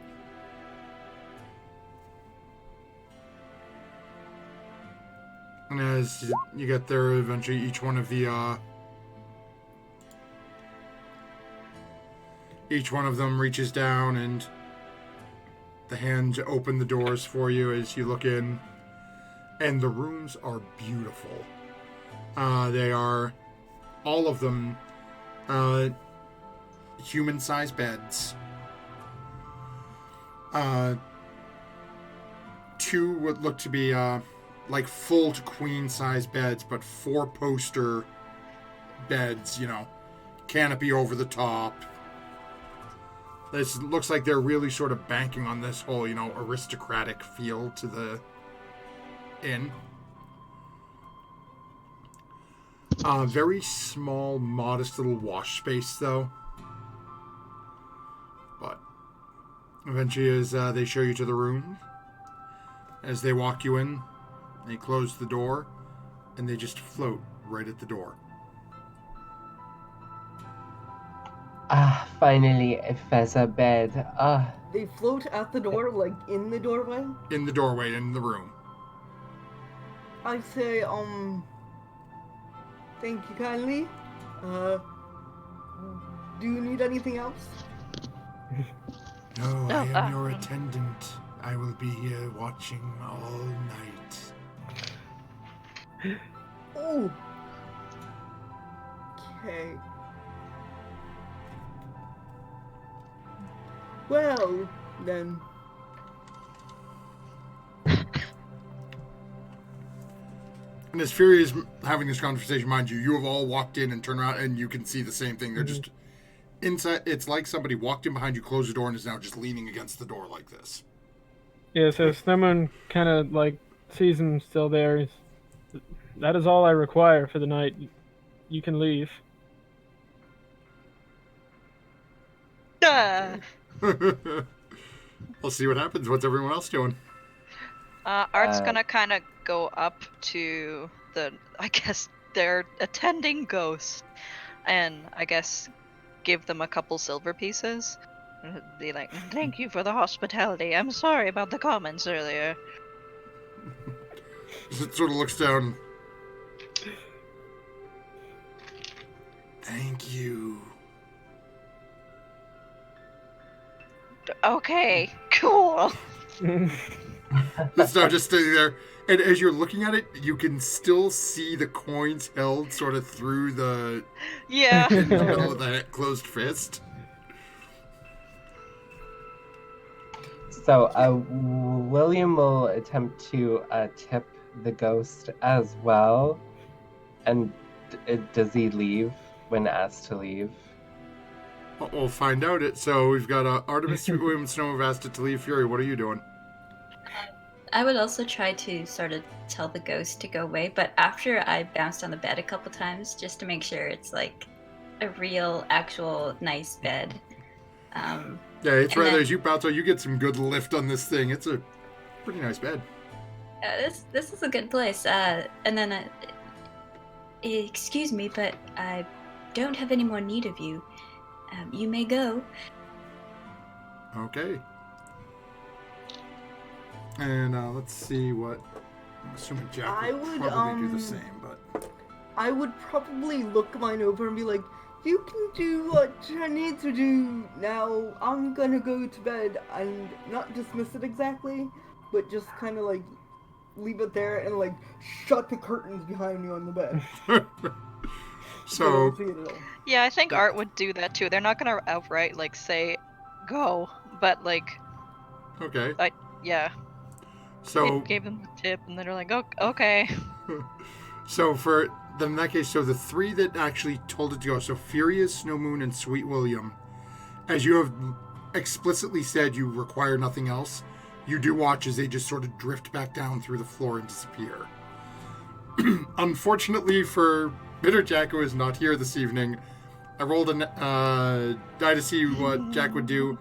And as you get there, eventually each one of them reaches down, and the hands open the doors for you as you look in. And the rooms are beautiful. They are, all of them, human-sized beds. 2 would look to be full to queen-size beds, but 4-poster beds, canopy over the top. This looks like they're really sort of banking on this whole, aristocratic feel to the inn. Very small, modest little wash space, though. But eventually, as they show you to the room, as they walk you in, they close the door, and they just float right at the door. Ah, finally, a feather bed. Ah, They float at the door, like in the doorway. In the doorway, in the room. I say, thank you kindly. Do you need anything else? No, I am your attendant. I will be here watching all night. Oh. Okay. Well, then. And as Fury is having this conversation, mind you, you have all walked in and turned around, and you can see the same thing. They're just inside. It's like somebody walked in behind you, closed the door, and is now just leaning against the door like this. Yeah, so Snowmoon kind of sees him still there. That is all I require for the night. You can leave. We'll see what happens. What's everyone else doing? Art's gonna kind of go up to I guess they're attending ghosts, and I guess give them a couple silver pieces. Be like, thank you for the hospitality. I'm sorry about the comments earlier. It sort of looks down. Thank you. Okay, cool. It's not just standing there. And as you're looking at it, you can still see the coins held sort of through the Yeah. in the middle of the closed fist. So, William will attempt to tip the ghost as well. And does he leave when asked to leave? We'll find out it. So we've got Artemis, Sweet William, Snow, Vasta, to leave Fury. What are you doing? I would also try to sort of tell the ghost to go away, but after I bounced on the bed a couple times just to make sure it's like a real, actual, nice bed. Yeah, it's and right there. then- As you bounce out, you get some good lift on this thing. It's a pretty nice bed. This is a good place. And then, excuse me, but I don't have any more need of you. You may go. Okay. And let's see what. I'm assuming Jack I would would, probably do the same, but I would probably look mine over and be like, you can do what I need to do now. I'm gonna go to bed, and not dismiss it exactly, but just kind of like leave it there and like shut the curtains behind you on the bed. so don't see it at all. Yeah, I think Art would do that too. They're not gonna outright like say go, but like okay. yeah. So Gave them the tip and they're like, okay. So in that case, so the three that actually told it to go, so Furious, Snow Moon, and Sweet William, as you have explicitly said you require nothing else, you do watch as they just sort of drift back down through the floor and disappear. Unfortunately for Bitter Jack, who is not here this evening, I rolled a die to see what Jack would do,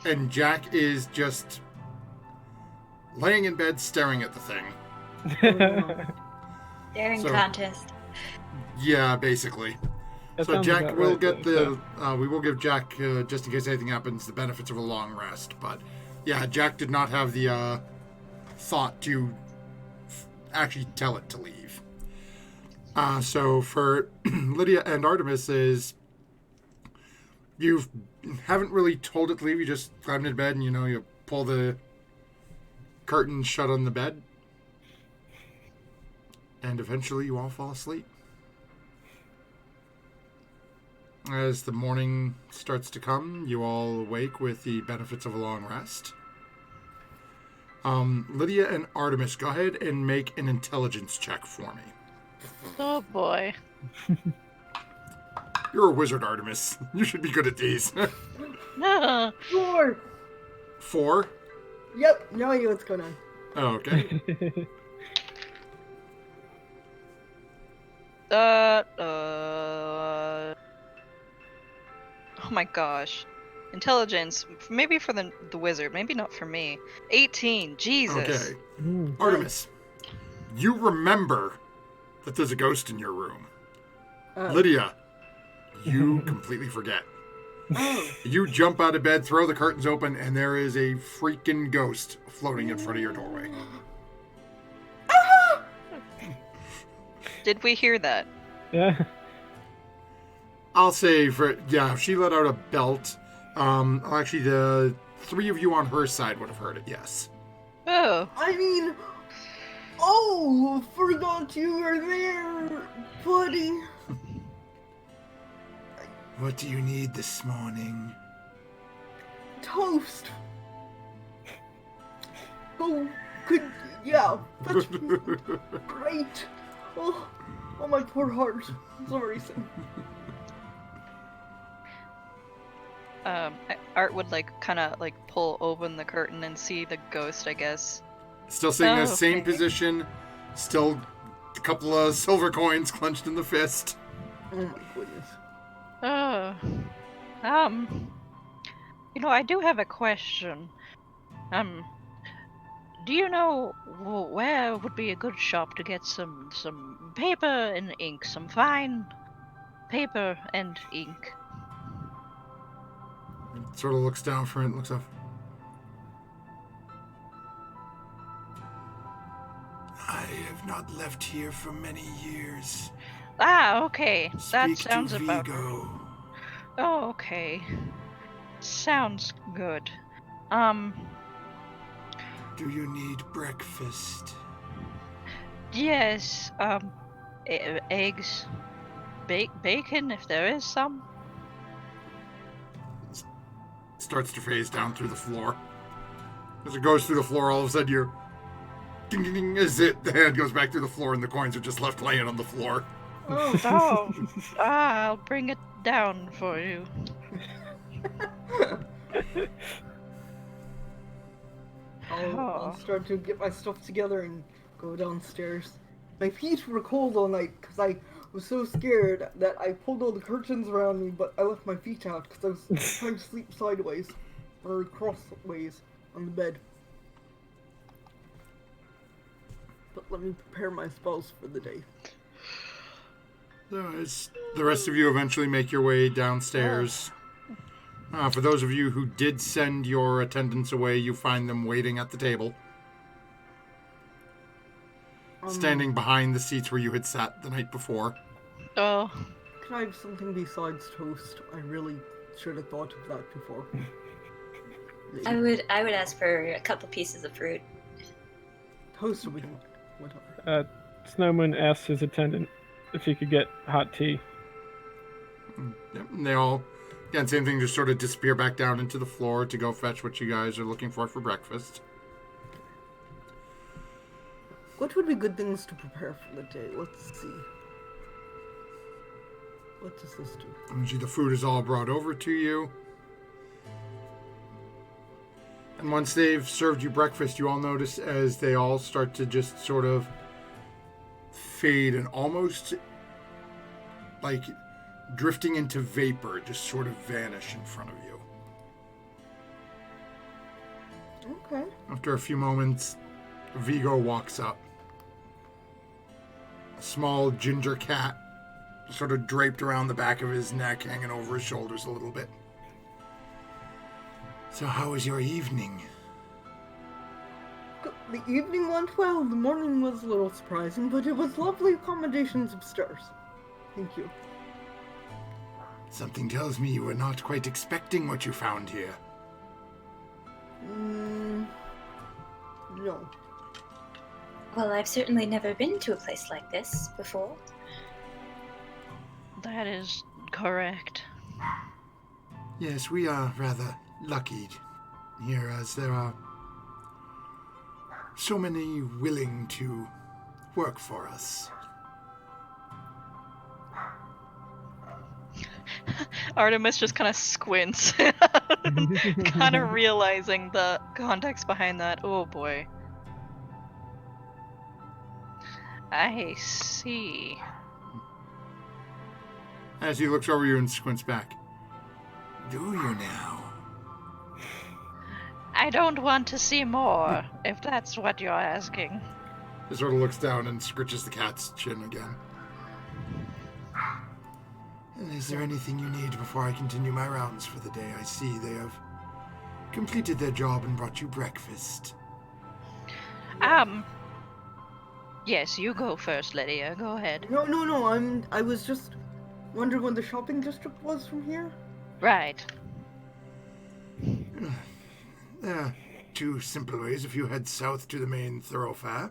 and Jack is just laying in bed staring at the thing. Daring So- contest. Yeah, basically. That So sounds Jack about will right, get though, we will give Jack, just in case anything happens, the benefits of a long rest. But yeah, Jack did not have the thought to actually tell it to leave. So for Lydia and Artemis is, you haven't really told it to leave. You just climbed into bed and you pull the curtain shut on the bed. And eventually you all fall asleep. As the morning starts to come, you all awake with the benefits of a long rest. Lydia and Artemis, go ahead and make an intelligence check for me. Oh boy. You're a wizard, Artemis. You should be good at these. No. 4. 4? Yep, no idea what's going on. Oh, okay. Oh my gosh. Intelligence, maybe for the wizard, maybe not for me. 18, Jesus. Okay. Mm. Artemis, you remember that there's a ghost in your room. Oh. Lydia, you completely forget. Oh. You jump out of bed, throw the curtains open, and there is a freaking ghost floating in front of your doorway. Did we hear that? Yeah. I'll say she let out a belt. Actually, the three of you on her side would have heard it, yes. Oh. I mean, forgot you were there, buddy. What do you need this morning? Toast. That's great. Oh, my poor heart. Sorry. Art would kind of pull open the curtain and see the ghost, I guess. Still sitting in the same Okay. position. Still a couple of silver coins clenched in the fist. Oh my goodness. Oh. I do have a question. Do you know where would be a good shop to get some paper and ink, some fine paper and ink? Sort of looks down for it, looks up. I have not left here for many years. Ah, okay. That Speak sounds to about. Vigo. Oh, okay. Sounds good. Do you need breakfast? Yes. Eggs, bacon, if there is some. Starts to phase down through the floor. As it goes through the floor, all of a sudden you're ding ding ding. As the hand goes back through the floor, and the coins are just left laying on the floor. Oh. Oh, I'll bring it down for you. I'll start to get my stuff together and go downstairs. My feet were cold all night because I was so scared that I pulled all the curtains around me, but I left my feet out because I was trying to sleep sideways or crossways on the bed. But let me prepare my spells for the day. So the rest of you eventually make your way downstairs. For those of you who did send your attendants away, you find them waiting at the table. Standing behind the seats where you had sat the night before. Oh. Can I have something besides toast? I really should have thought of that before. I would ask for a couple pieces of fruit. Toast would be whatever. Snowmoon asks his attendant if he could get hot tea. Yep, and they all, again, same thing, just sort of disappear back down into the floor to go fetch what you guys are looking for breakfast. What would be good things to prepare for the day? Let's see. What does this do? The food is all brought over to you. And once they've served you breakfast, you all notice as they all start to just sort of fade and almost like drifting into vapor, just sort of vanish in front of you. Okay. After a few moments, Vigo walks up. A small ginger cat, sort of draped around the back of his neck, hanging over his shoulders a little bit. So how was your evening? The evening went well. The morning was a little surprising, but it was lovely accommodations upstairs. Thank you. Something tells me you were not quite expecting what you found here. No. Well, I've certainly never been to a place like this before. That is correct. Yes, we are rather lucky here, as there are so many willing to work for us. Artemis just kind of squints, kind of realizing the context behind that. Oh boy. I see. As he looks over you and squints back. Do you now? I don't want to see more, if that's what you're asking. He sort of looks down and scritches the cat's chin again. Is there anything you need before I continue my rounds for the day? I see they have completed their job and brought you breakfast. Yes, you go first, Lydia. Go ahead. No. I was just wondering when the shopping district was from here. Right. There are two simple ways. If you head south to the main thoroughfare,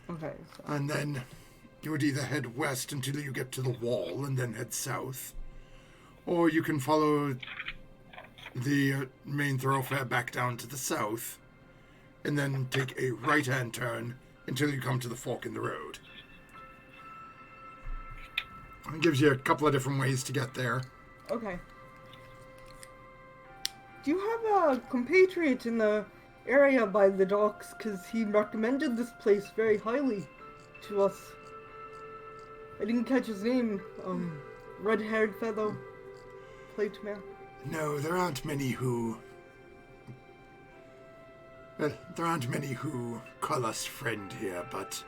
Okay. So. and then you would either head west until you get to the wall and then head south, or you can follow the main thoroughfare back down to the south and then take a right-hand turn until you come to the fork in the road. It gives you a couple of different ways to get there. Okay. Do you have a compatriot in the area by the docks? Because he recommended this place very highly to us. I didn't catch his name. Red-haired fellow. Plate man. No, there aren't many who... Well, there aren't many who call us friend here, but...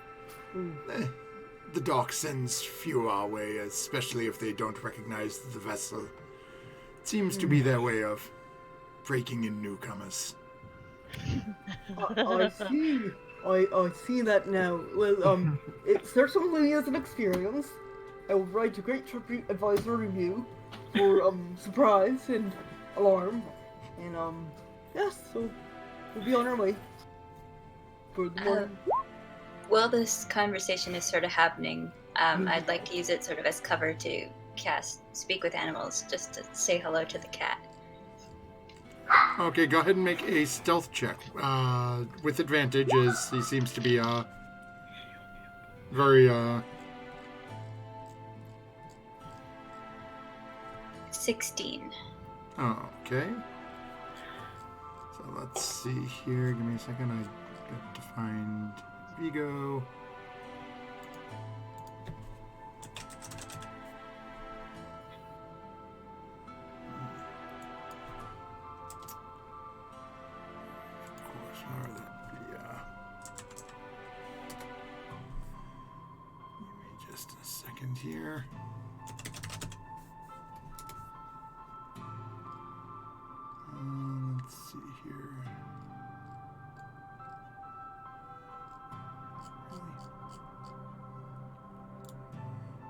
the dock sends few our way, especially if they don't recognize the vessel. It seems to be their way of breaking in newcomers. I see. I see that now. Well, it certainly is an experience. I will write a great TripAdvisor review for surprise and alarm, and yes, so we'll be on our way for the morning. While this conversation is sort of happening, I'd like to use it sort of as cover to cast Speak with Animals, just to say hello to the cat. Okay, go ahead and make a stealth check with advantage, as he seems to be very 16. Okay. So let's see here. Give me a second. I got to find Vigo. Of course, where would that be? Give me just a second here. Let's see here.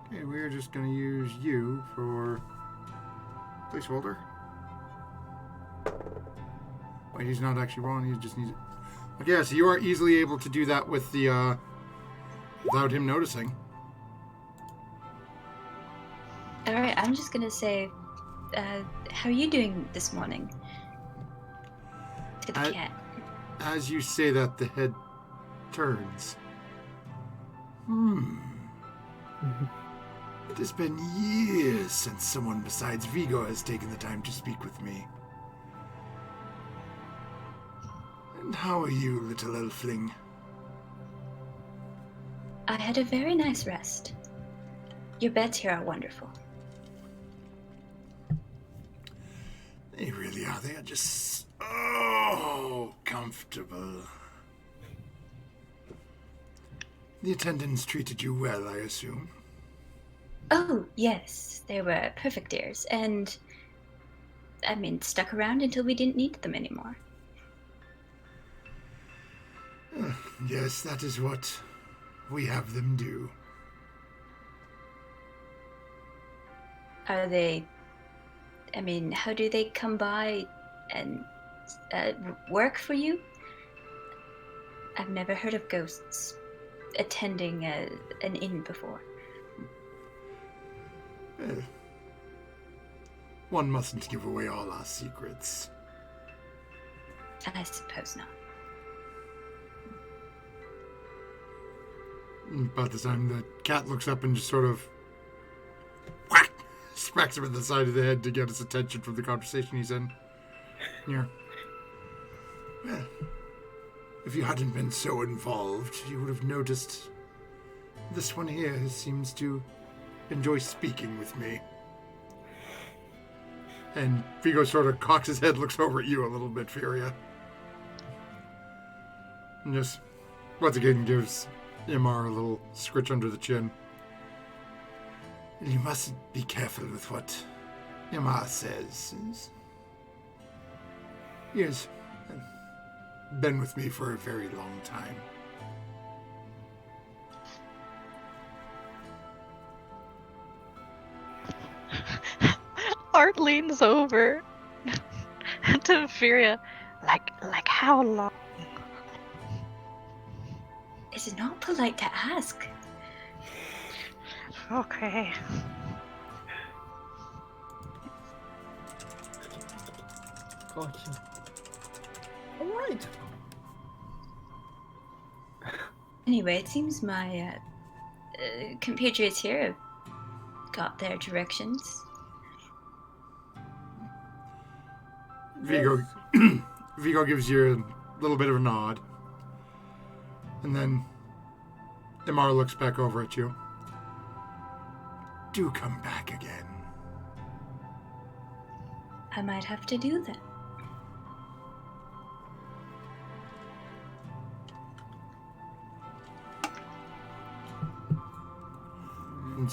Okay, we're just going to use you for placeholder. Wait, he's not actually wrong. He just needs it. Okay, so you are easily able to do that with the without him noticing. All right, I'm just gonna say, how are you doing this morning? To the cat. As you say that, the head turns. It has been years since someone besides Vigo has taken the time to speak with me. And how are you, little elfling? I had a very nice rest. Your beds here are wonderful. They really are. They are just so comfortable. The attendants treated you well, I assume. Oh, yes, they were perfect dears, and, stuck around until we didn't need them anymore. Yes, that is what we have them do. Are they, how do they come by and work for you? I've never heard of ghosts attending an inn before. Well, one mustn't give away all our secrets. I suppose not. About the time the cat looks up and just sort of whack, smacks him in the side of the head to get his attention from the conversation he's in. Yeah. Well, if you hadn't been so involved, you would have noticed this one here seems to enjoy speaking with me. And Vigo sort of cocks his head, looks over at you a little bit, Furia. And just, once again, gives Imar a little scritch under the chin. You must be careful with what Imar says. He has been with me for a very long time. Art leans over to Furia. Like how long? Is it not polite to ask? Okay. Gotcha. Alright. Anyway, it seems my compatriots here have got their directions. Vigo, Vigo gives you a little bit of a nod. And then Imar looks back over at you. Do come back again. I might have to do that.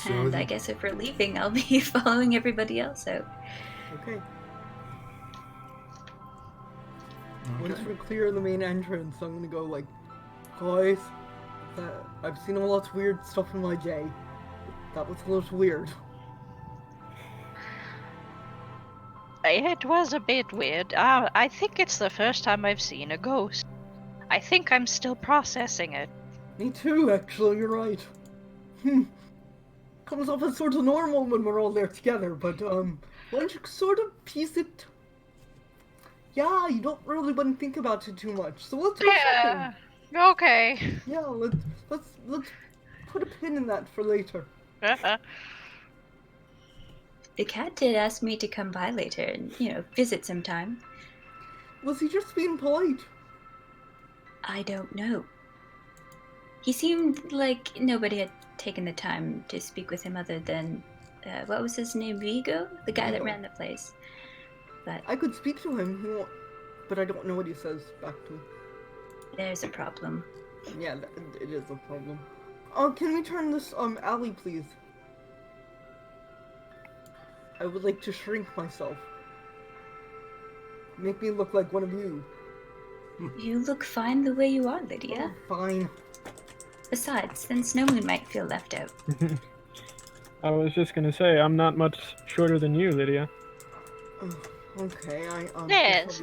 And I guess if we're leaving, I'll be following everybody else out. Okay. Once we're clear of the main entrance, I'm gonna go like, guys, I've seen a lot of weird stuff in my day. That was a little weird. It was a bit weird. I think it's the first time I've seen a ghost. I think I'm still processing it. Me too, actually, you're right. Comes off as sort of normal when we're all there together, but, once you sort of piece it... Yeah, you don't really want to think about it too much, so let's go shopping. Okay. Yeah, let's put a pin in that for later. The cat did ask me to come by later and, visit sometime. Was he just being polite? I don't know. He seemed like nobody had taken the time to speak with him other than, what was his name, Vigo? The guy that ran the place. But I could speak to him, he won't, but I don't know what he says back to me. there's a problem. Yeah, it is a problem. Oh, can we turn this, alley, please? I would like to shrink myself. Make me look like one of you. You look fine the way you are, Lydia. Oh, fine. Besides, then Snowmoon might feel left out. I was just gonna say, I'm not much shorter than you, Lydia. Okay, Yes.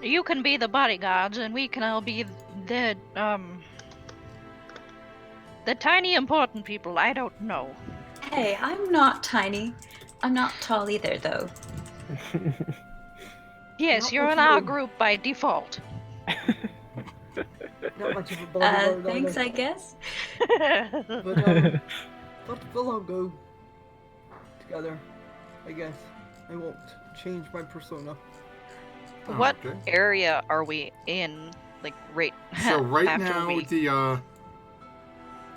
You can be the bodyguards, and we can all be the tiny important people. I don't know. Hey, I'm not tiny. I'm not tall either, though. Yes, Not you're in much our room. group by default. Not much of a bodyguard, Thanks, either. I guess. But we'll all go together, I guess. I won't change my persona. What Okay. area are we in? Like, right So right after now we... the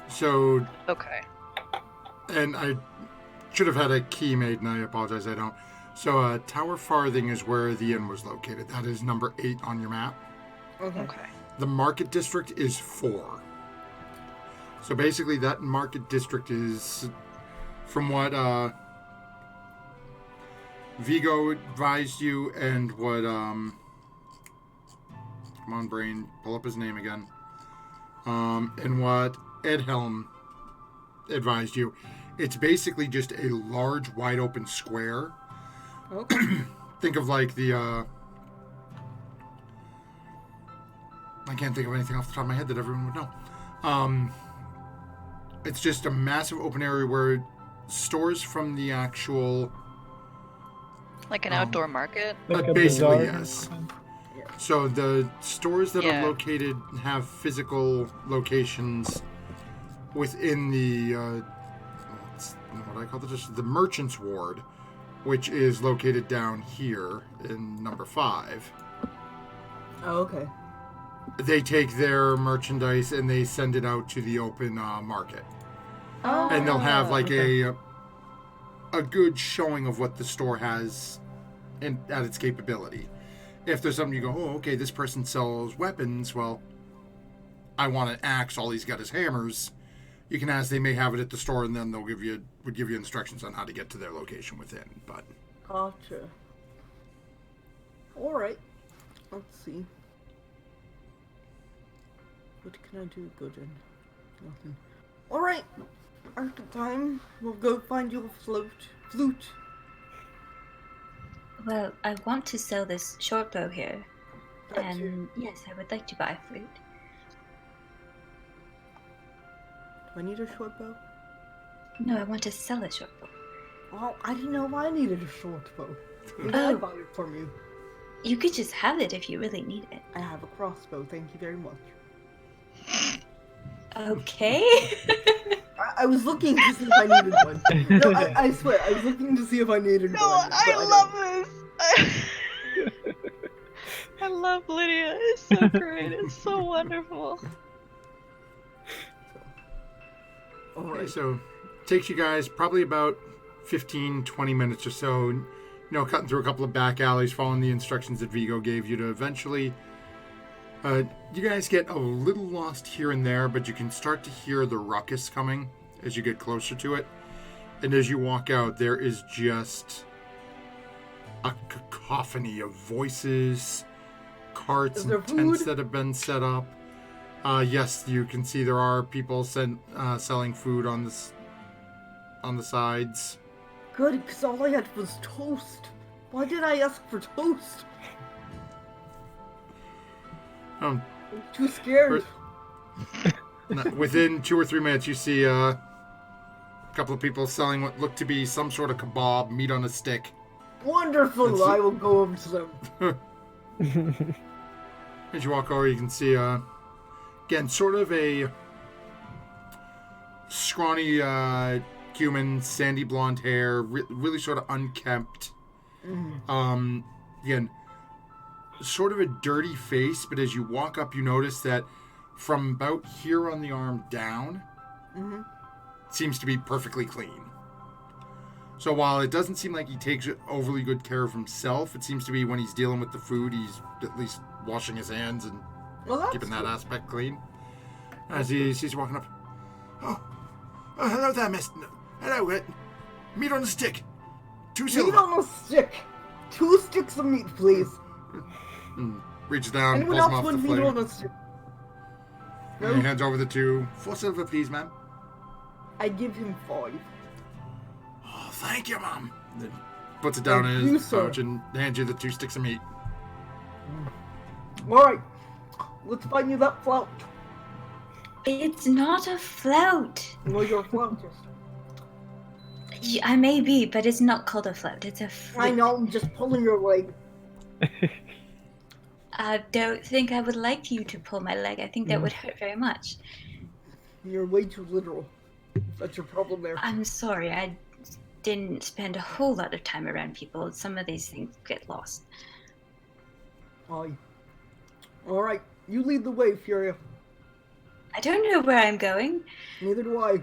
so Okay. and I should have had a key made, and I apologize, I don't. So Tower Farthing is where the inn was located. That is number 8 on your map. Okay. Okay. The market district is 4. So basically that market district is, from what Vigo advised you and what come on brain, pull up his name again. And what Edhelm advised you. It's basically just a large wide open square. Okay. Think of like the I can't think of anything off the top of my head that everyone would know. It's just a massive open area where stores from the actual... Like an outdoor market? Like a basically, bazaar. yes. So the stores that Yeah. are located have physical locations within the, what do I call it? The Merchant's Ward, which is located down here in number 5. Oh, okay. They take their merchandise and they send it out to the open market. Oh. And they'll have like okay. a good showing of what the store has at its capability. If there's something you go, oh, okay, this person sells weapons, well, I want an axe, all he's got is hammers. You can ask, they may have it at the store, and then they'll would give you instructions on how to get to their location within. But Gotcha. Alright. Let's see. What can I do good in? Nothing. Alright. After time, we'll go find you a flute. Well, I want to sell this short bow here. Gotcha. And yes, I would like to buy a flute. Do I need a short bow? No, I want to sell a short bow. Well, I didn't know if I needed a short bow. You gotta buy it from you. You could just have it if you really need it. I have a crossbow, thank you very much. Okay. I was looking to see if I needed one. No, I swear, I was looking to see if I needed one. but I don't. this! I love Lydia. It's so great. It's so wonderful. okay, Alright. so it takes you guys probably about 15-20 minutes or so, you know, cutting through a couple of back alleys, following the instructions that Vigo gave you to eventually... you guys get a little lost here and there, but you can start to hear the ruckus coming as you get closer to it. And as you walk out, there is just a cacophony of voices, carts Is there and tents food? that have been set up. Yes, you can see there are people selling food on this on the sides. Good, because all I had was toast. Why did I ask for toast? Um, I'm too scared. Within 2 or 3 minutes, you see a couple of people selling what looked to be some sort of kebab, meat on a stick. Wonderful! That's- I will go over to them. As you walk over, you can see, again, sort of a scrawny human, sandy blonde hair, really sort of unkempt. Again, sort of a dirty face, but as you walk up, you notice that from about here on the arm down, it seems to be perfectly clean. So while it doesn't seem like he takes overly good care of himself, it seems to be when he's dealing with the food, he's at least washing his hands and Well, that's keeping that good. aspect clean. As he's walking up. Oh, hello there, miss. Hello, meat on a stick. 2 silver. Meat on a stick. 2 sticks of meat, please. Reaches down, Anyone pulls them else off the want meat on flame. a stick? And he hands over the 2. 4 silver, please, ma'am. I give him 5. Oh, thank you, ma'am. Then puts it down Thank in you, his sir. pouch and hands you the 2 sticks of meat. Alright, let's find you that flout. It's not a float. Well, you're a flautist. I may be, but it's not called a float. It's a flute. I know, I'm just pulling your leg. I don't think I would like you to pull my leg. I think that would hurt very much. You're way too literal. That's your problem there. I'm sorry. I didn't spend a whole lot of time around people. Some of these things get lost. Aye. Alright, you lead the way, Furia. I don't know where I'm going. Neither do I.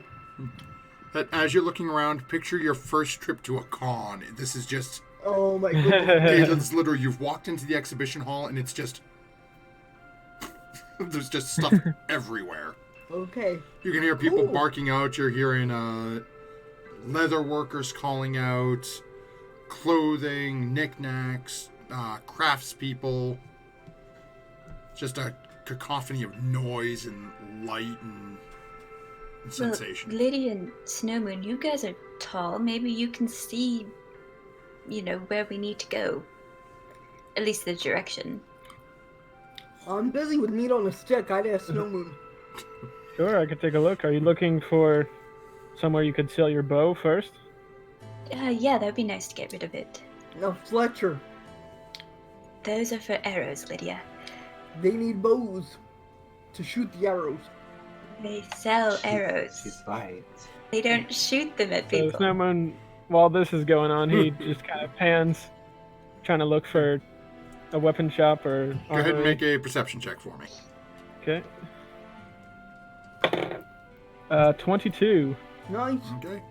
That as you're looking around, picture your first trip to a con. This is just... Oh my goodness. It's literally, you've walked into the exhibition hall and it's just... There's just stuff everywhere. Okay. You can hear people Cool. barking out. You're hearing leather workers calling out, clothing, knickknacks, craftspeople. Just a cacophony of noise and light and sensation. Well, Lady and Snowmoon, you guys are tall. Maybe you can see, where we need to go. At least the direction. I'm busy with meat on a stick. I'd ask Snowmoon. Sure, I could take a look. Are you looking for somewhere you could sell your bow first? Yeah, that'd be nice to get rid of it. Now, Fletcher, Those are for arrows, Lydia. they need bows to shoot the arrows. They sell arrows. She's right. They don't shoot them at So people. Snowmoon, while this is going on, he just kind of pans, trying to look for a weapon shop or Go ahead and armory. make a perception check for me. Okay. 22. Nice. Okay.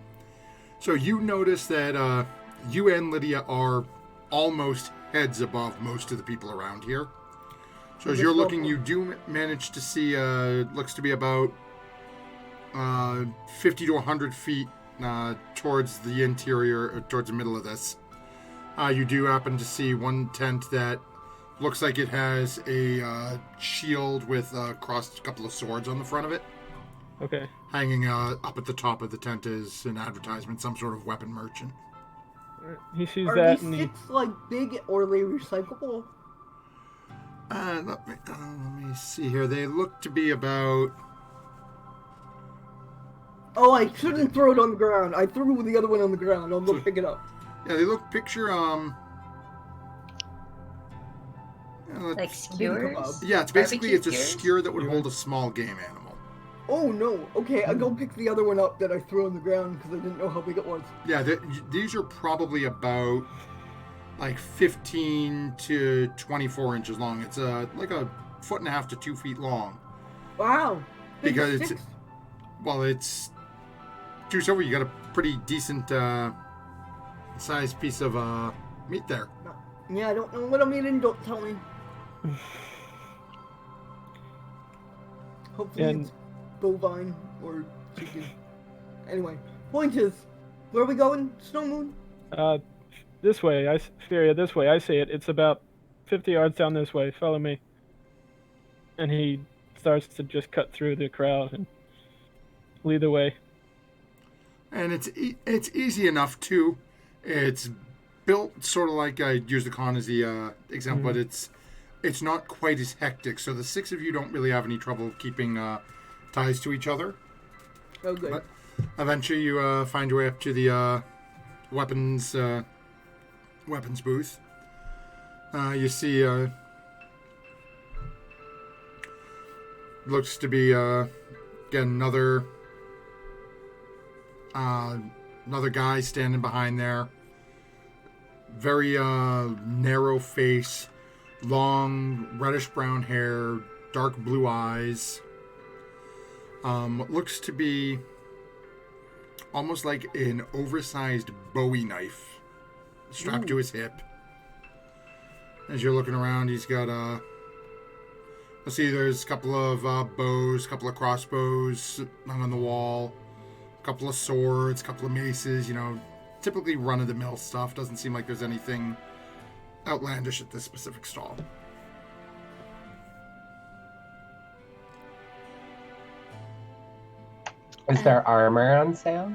So you notice that you and Lydia are almost heads above most of the people around here. So as you're looking, you do manage to see, looks to be about 50 to 100 feet towards the interior, towards the middle of this. You do happen to see one tent that looks like it has a shield with a couple of swords on the front of it. Okay. Hanging up at the top of the tent is an advertisement, some sort of weapon merchant. Alright, he sees Are that these and he... sticks like big or are they recyclable? Let me see here. They look to be about... Oh, I shouldn't throw it on the ground. I threw the other one on the ground. I'll go pick it up. Yeah, they look picture Like skewers? yeah, it's basically Barbecue it's a skewers? skewer that would hold a small game animal. Oh no. Okay, I go pick the other one up that I threw on the ground because I didn't know how big it was. Yeah, these are probably about like 15 to 24 inches long. It's like a 1.5 to 2 feet long. Wow. Big Because it's- sticks. Well, it's 2 silver. You got a pretty decent sized piece of meat there. Yeah, I don't know what I'm eating. Don't tell me. Hopefully And- it's bovine or chicken. Anyway, point is, where are we going? Snowmoon? This way, Furia, this way. I see it. It's about 50 yards down this way. Follow me. And he starts to just cut through the crowd and lead the way. And it's easy enough too. It's built sort of like, I use the con as the example, but it's not quite as hectic. So the 6 of you don't really have any trouble keeping ties to each other. Oh, good. But eventually you find your way up to the weapons booth. You see looks to be again another guy standing behind there. Very narrow face, long reddish brown hair, dark blue eyes. What looks to be almost like an oversized Bowie knife strapped to his hip. As you're looking around, he's got let's see, there's a couple of bows, a couple of crossbows hung on the wall, a couple of swords, a couple of maces, typically run-of-the-mill stuff. Doesn't seem like there's anything outlandish at this specific stall. Is there armor on sale?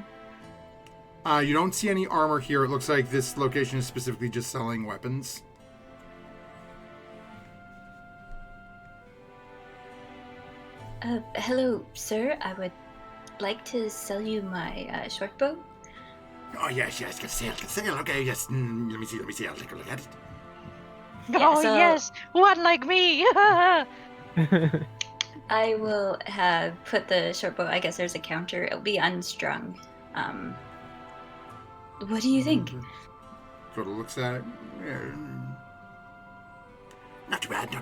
You don't see any armor here. It looks like this location is specifically just selling weapons. Hello, sir. I would like to sell you my short bow. Oh, yes, good sale. Okay, yes. Let me see. I'll take a look at it. Yes, one like me. I will put the short bow. I guess there's a counter. It'll be unstrung. What do you think? Sort of looks at it. Not too bad.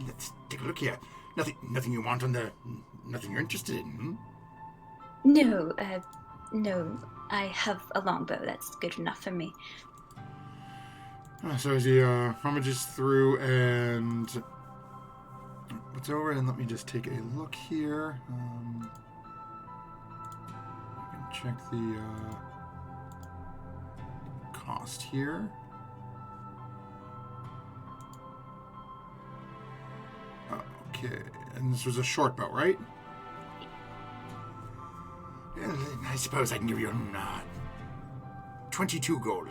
Let's take a look here. Nothing you want nothing you're interested in, No, no. I have a longbow. That's good enough for me. So as he rummages through and what's over, and let me just take a look here. I can check the cost here. Okay, and this was a short bow, right? I suppose I can give you 22 gold.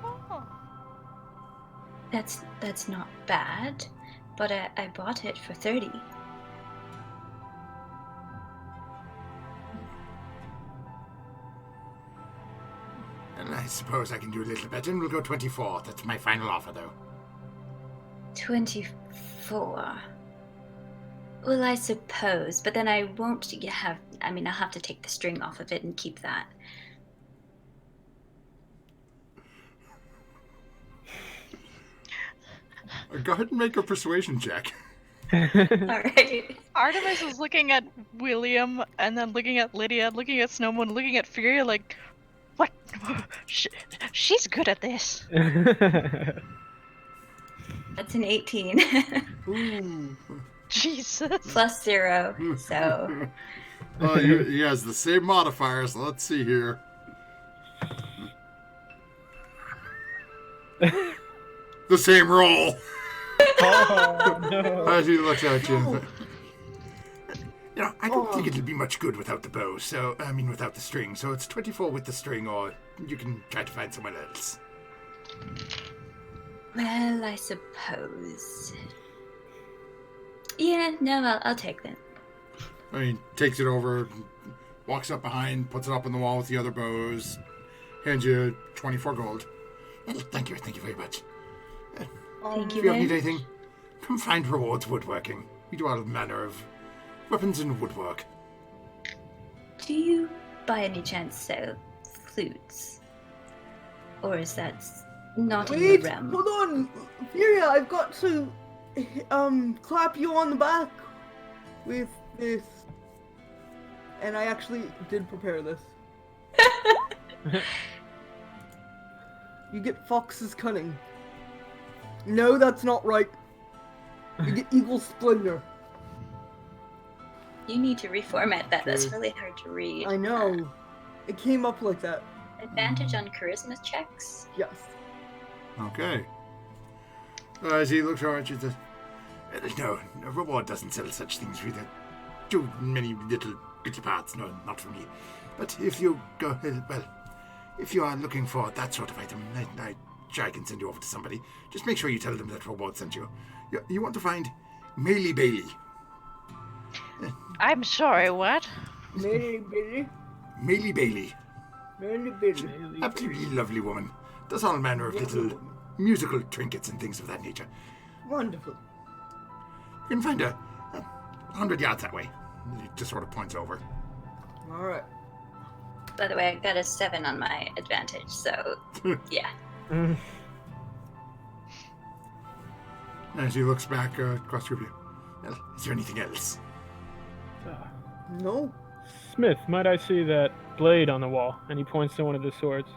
Oh. That's not bad, but I bought it for 30. And I suppose I can do a little better, and we'll go 24. That's my final offer, though. 24. Well, I suppose, but then I won't have. I'll have to take the string off of it and keep that. Go ahead and make a persuasion check. All right. Artemis is looking at William, and then looking at Lydia, looking at Snowman, looking at Fury, like, what? She's good at this. That's an 18. Ooh. Jesus. Plus 0, so... Oh, he has the same modifier, so let's see here. The same roll. Oh, no. As he looks at you. I don't think it'll be much good without the bow, without the string. So it's 24 with the string, or you can try to find someone else. Well, I suppose. Yeah, no, I'll take that. Takes it over, walks up behind, puts it up on the wall with the other bows, hands you 24 gold. Thank you very much. Thank you, If you man. need anything, come find Rewards Woodworking. We do all manner of weapons and woodwork. Do you, by any chance, sell flutes? Or is that not in your Wait, realm? hold on. Furia, I've got to clap you on the back with this. And I actually did prepare this. You get Fox's Cunning. No, that's not right. You get Eagle Splendor. You need to reformat that. That's really hard to read. I know. It came up like that. Advantage on charisma checks? Yes. Okay. As he looks around at you, says, no, Reward doesn't sell such things. We do many little parts. No, not for me. But if you go, well, if you are looking for that sort of item, I can send you over to somebody. Just make sure you tell them that Robot sent you. You want to find Mealy Bailey. I'm sorry, what? Mary Billy. Mealy Bailey. Mary Billy. Absolutely lovely woman. Does all manner of little musical trinkets and things of that nature. Wonderful. You can find her 100 yards that way. He just sort of points over. Alright. By the way, I got a 7 on my advantage, so yeah. As he looks back across the review. Well, is there anything else? No. Smith, might I see that blade on the wall? And he points to one of the swords.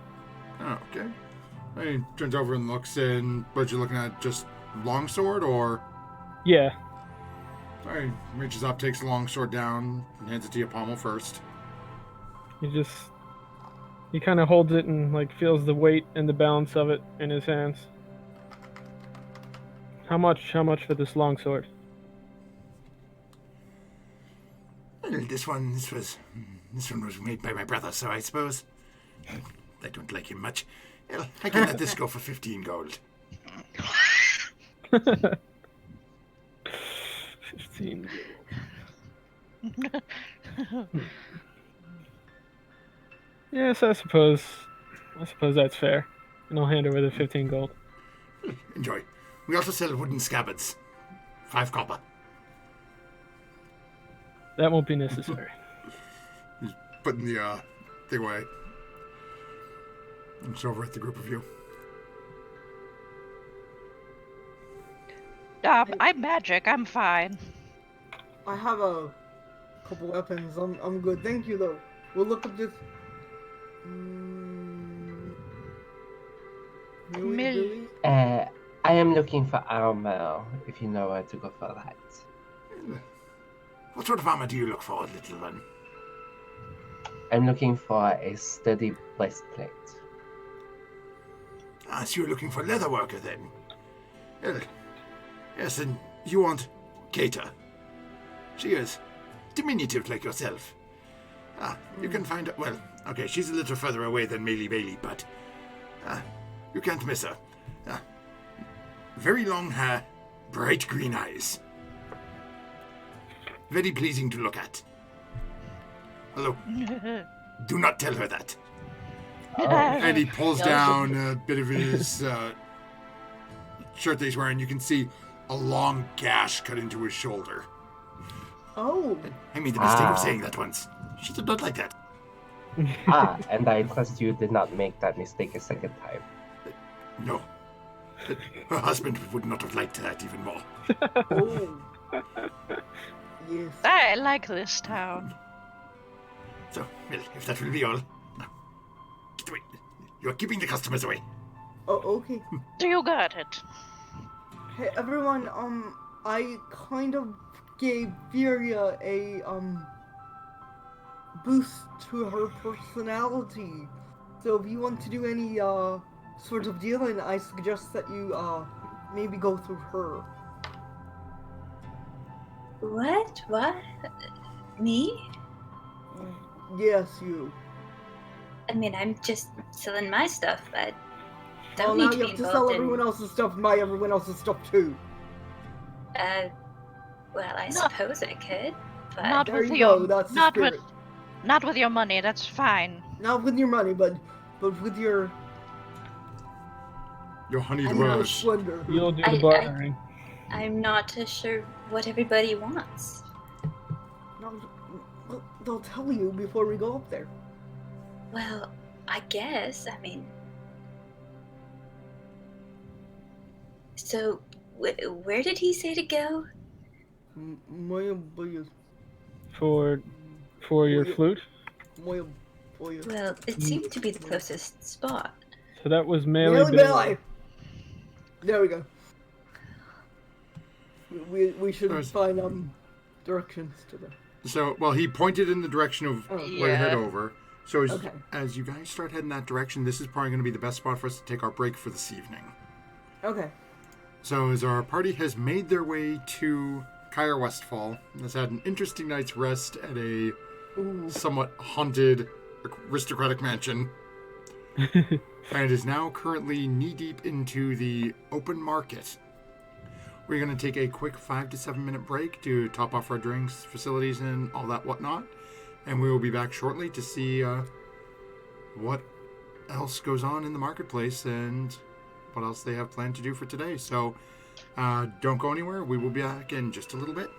Oh, okay. He turns over and looks, and what you're looking at, just longsword, or? Yeah. He reaches up, takes the longsword down, and hands it to you, pommel first. He kind of holds it and like feels the weight and the balance of it in his hands. How much for this longsword? Well, this one was made by my brother, so I suppose I don't like him much. Well, I can let this go for 15 gold. 15 gold. Yes, I suppose that's fair. And I'll hand over the 15 gold. Enjoy. We also sell wooden scabbards. 5 copper. That won't be necessary. He's putting the thing away. And it's over at the group of you. I'm magic. I'm fine. I have a couple weapons. I'm good. Thank you, though. We'll look up this. Billy? I am looking for armor, if you know where to go for that. What sort of armor do you look for, little one? I'm looking for a sturdy breastplate. So you're looking for leather worker, then? Well, yes, and you want Cater. She is diminutive like yourself. You can find her. Well, okay, she's a little further away than Mealy Bailey, but you can't miss her. Very long hair, bright green eyes. Very pleasing to look at. Hello. Do not tell her that. And he pulls down a bit of his shirt that he's wearing. You can see a long gash cut into his shoulder. Oh. I made the mistake of saying that once. She did not like that. And I trust you did not make that mistake a second time. No. Her husband would not have liked that even more. Oh. Yes. I like this town. So, well, if that will be all. Get away. You're keeping the customers away. Oh, okay. You got it. Hey, everyone, I kind of gave Furia a, boost to her personality. So if you want to do any, sort of dealing, I suggest that you, maybe go through her. What? Me? Yes, you. I mean, I'm just selling my stuff. I Well, don't now need to you be have to involved sell in. everyone else's stuff and buy everyone else's stuff too. Well, I No. suppose I could, but Not There with you your, go, that's the not with, spirit. not with your money. That's fine. Not with your money, but with your Your honeyed animal words. splendor. You'll do I- the bartering. I'm not sure what everybody wants. No, they'll tell you before we go up there. Well, I guess. I mean, so where did he say to go? Moya boya, For your flute. moya boya. Well, it seemed to be the closest spot. So that was Melee Melee Bailey. Bailey. There we go. We should There's- find directions to them. So, well, he pointed in the direction of Oh. where to head Yeah. over. So Okay. as you guys start heading that direction, this is probably going to be the best spot for us to take our break for this evening. Okay. So as our party has made their way to Caer, Westphal, has had an interesting night's rest at a Ooh. somewhat haunted aristocratic mansion. And is now currently knee-deep into the open market. We're going to take a quick 5 to 7 minute break to top off our drinks, facilities, and all that whatnot. And we will be back shortly to see what else goes on in the marketplace and what else they have planned to do for today. So don't go anywhere. We will be back in just a little bit.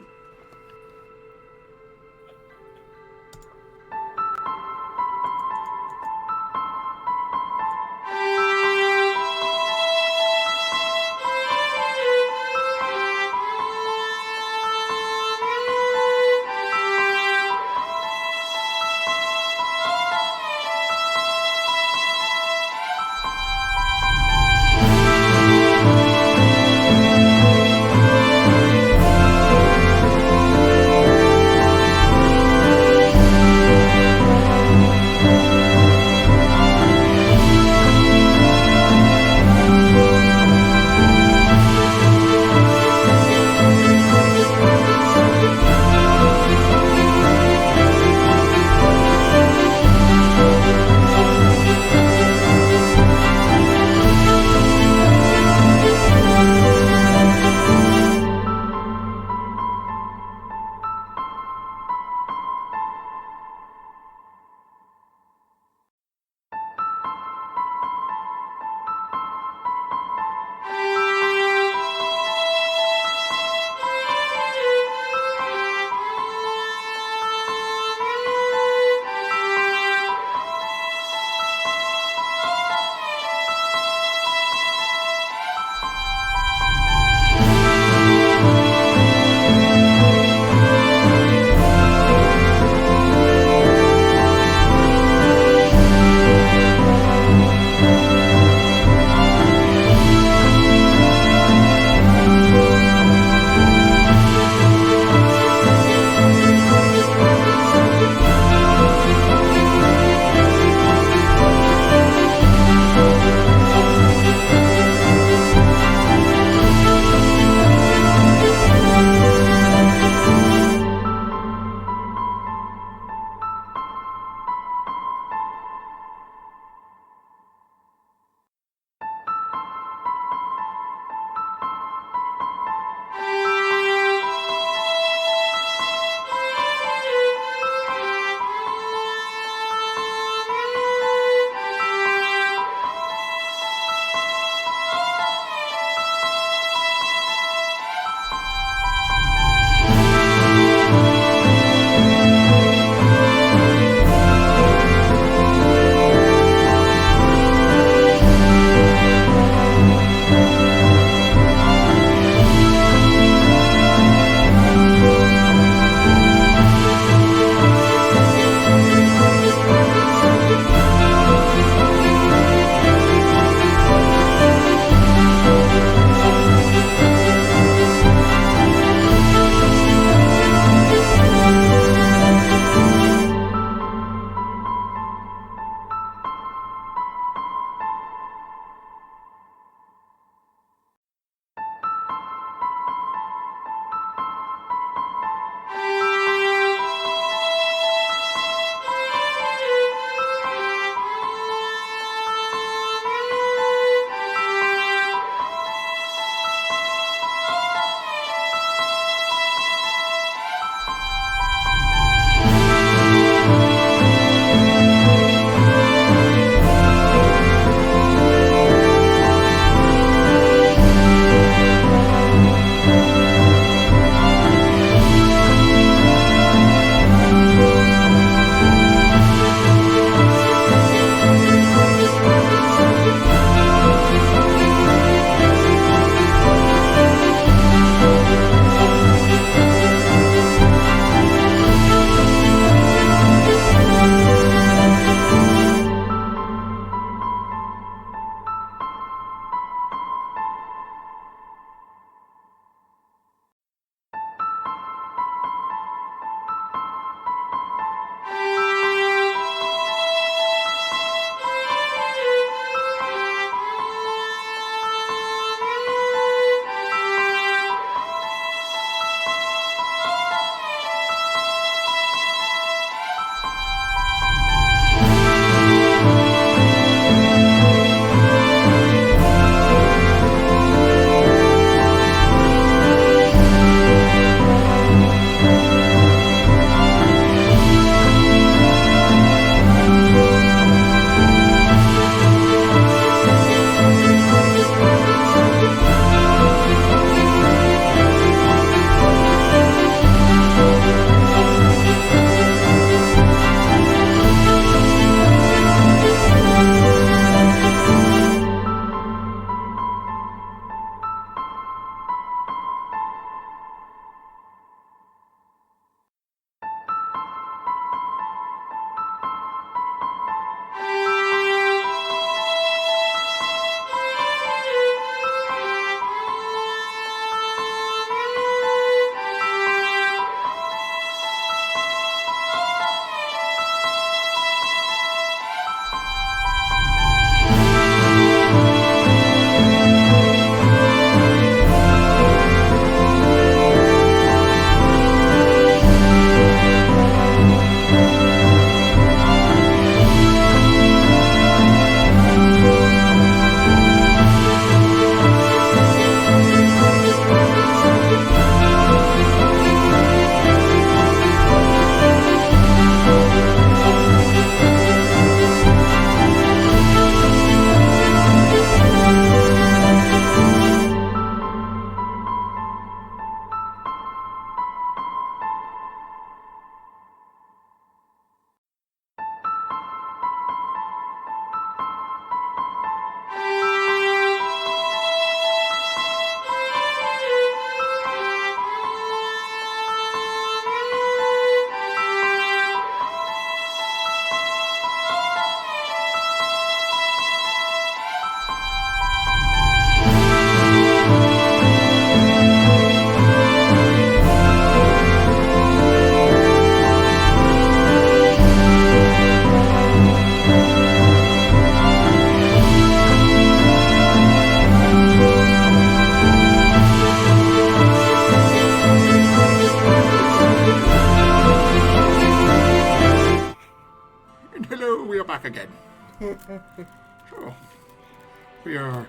We are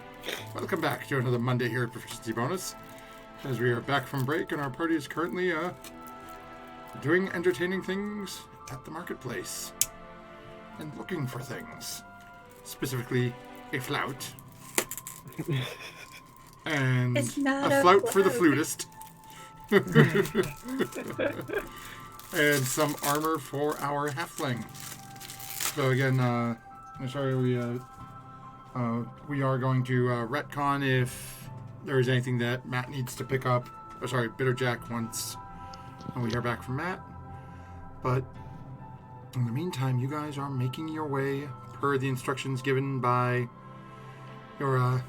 welcome back to another Monday here at Proficiency Bonus, as we are back from break and our party is currently doing entertaining things at the marketplace and looking for things, specifically a flout and It's not a a flout for the flout. flutist and some armor for our halfling. So again, I'm sorry we are going to retcon if there is anything that Matt needs to pick up. Oh, sorry, Bitterjack once when we hear back from Matt. But in the meantime, you guys are making your way per the instructions given by your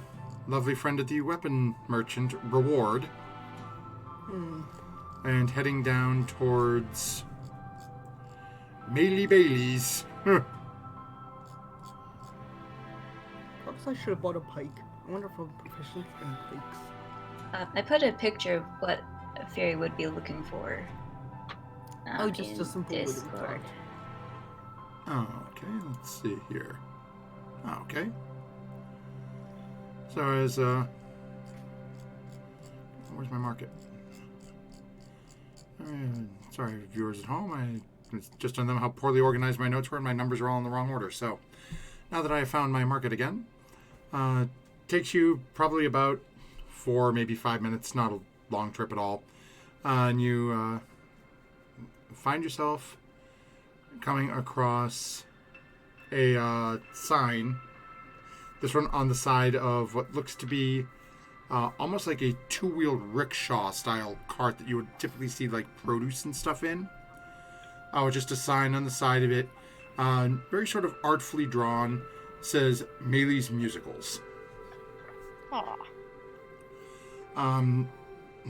lovely friend at the weapon merchant, Reward, and heading down towards Mealy Bailey's. Perhaps I should have bought a pike. I wonder if I'm proficient in pikes. I put a picture of what a fairy would be looking for. Just in a simple wooden Discord. card. Oh, okay, let's see here. Oh, okay. So as where's my market? Sorry, viewers at home. I just on them how poorly organized my notes were, and my numbers are all in the wrong order. So now that I have found my market again, takes you probably about 4, maybe 5 minutes. Not a long trip at all, and you find yourself coming across a sign. This one on the side of what looks to be almost like a two-wheeled rickshaw-style cart that you would typically see like produce and stuff in. Just a sign on the side of it, very sort of artfully drawn, says Mealy's Musicals. Aw.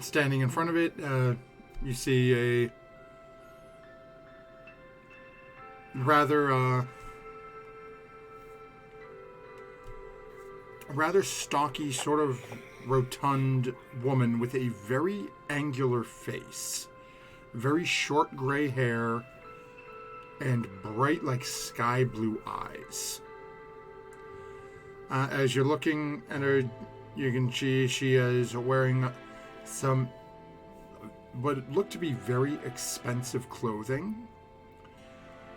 Standing in front of it, you see a rather stocky, sort of rotund woman with a very angular face, very short gray hair, and bright, like sky blue eyes. As you're looking at her, you can see she is wearing some what look to be very expensive clothing,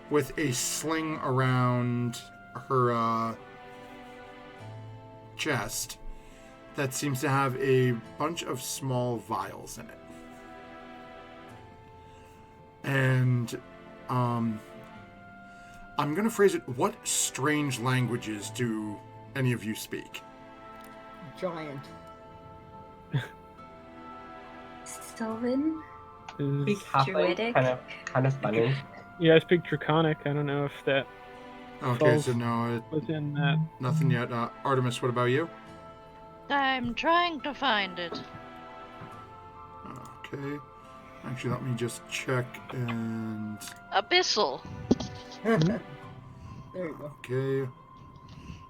with a sling around her chest that seems to have a bunch of small vials in it. And I'm going to phrase it, what strange languages do any of you speak? Giant. Sylvan? Speak halfling, Druidic? kind of funny. Yeah, I speak Draconic. I don't know if that Okay, falls so no, within that. nothing yet. Artemis, what about you? I'm trying to find it. Okay. Actually, let me just check and... Abyssal. There you go. Okay.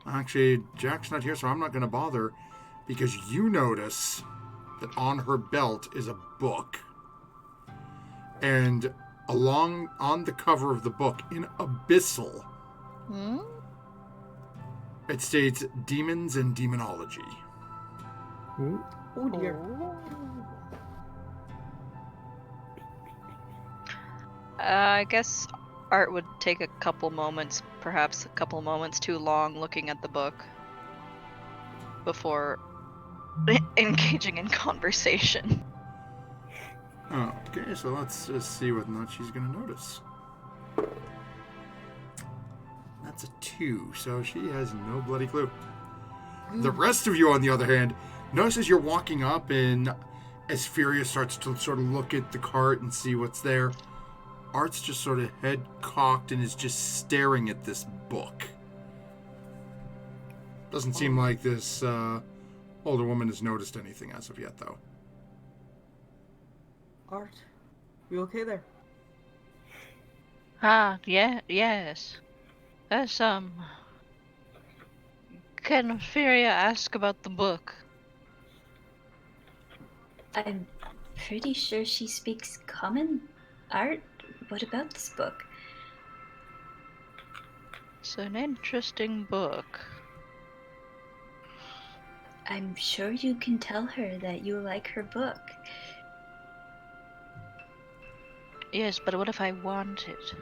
Actually, Jack's not here, so I'm not going to bother, because you notice that on her belt is a book. And on the cover of the book, in Abyssal, it states Demons and Demonology. Ooh. Oh dear. I guess Art would take perhaps a couple moments too long looking at the book before engaging in conversation. Okay, so let's just see what not she's going to notice. That's a 2, so she has no bloody clue. The rest of you, on the other hand, notice as you're walking up and as Furia starts to sort of look at the cart and see what's there, Art's just sort of head cocked and is just staring at this book. Doesn't seem like this older woman has noticed anything as of yet, though. Art, you okay there? Yes. That's, can Furia ask about the book? I'm pretty sure she speaks common. Art? What about this book? It's an interesting book. I'm sure you can tell her that you like her book. Yes, but what if I want it?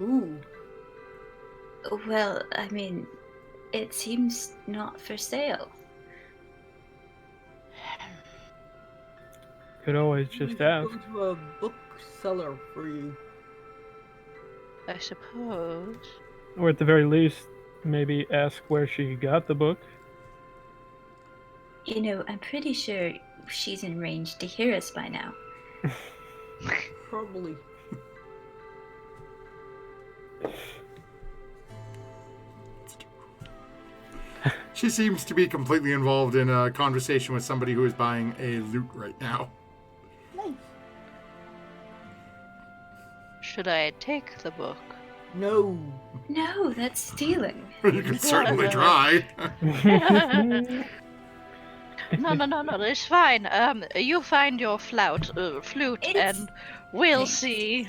Ooh. Well, I mean, it seems not for sale. Could always We just should ask. go to a bookseller for you. I suppose. Or at the very least, maybe ask where she got the book. You know, I'm pretty sure she's in range to hear us by now. Probably. She seems to be completely involved in a conversation with somebody who is buying a lute right now. Nice. Should I take the book? No. No, that's stealing. You can certainly try. No, it's fine. You find your flute, It's- and we'll Thanks. see.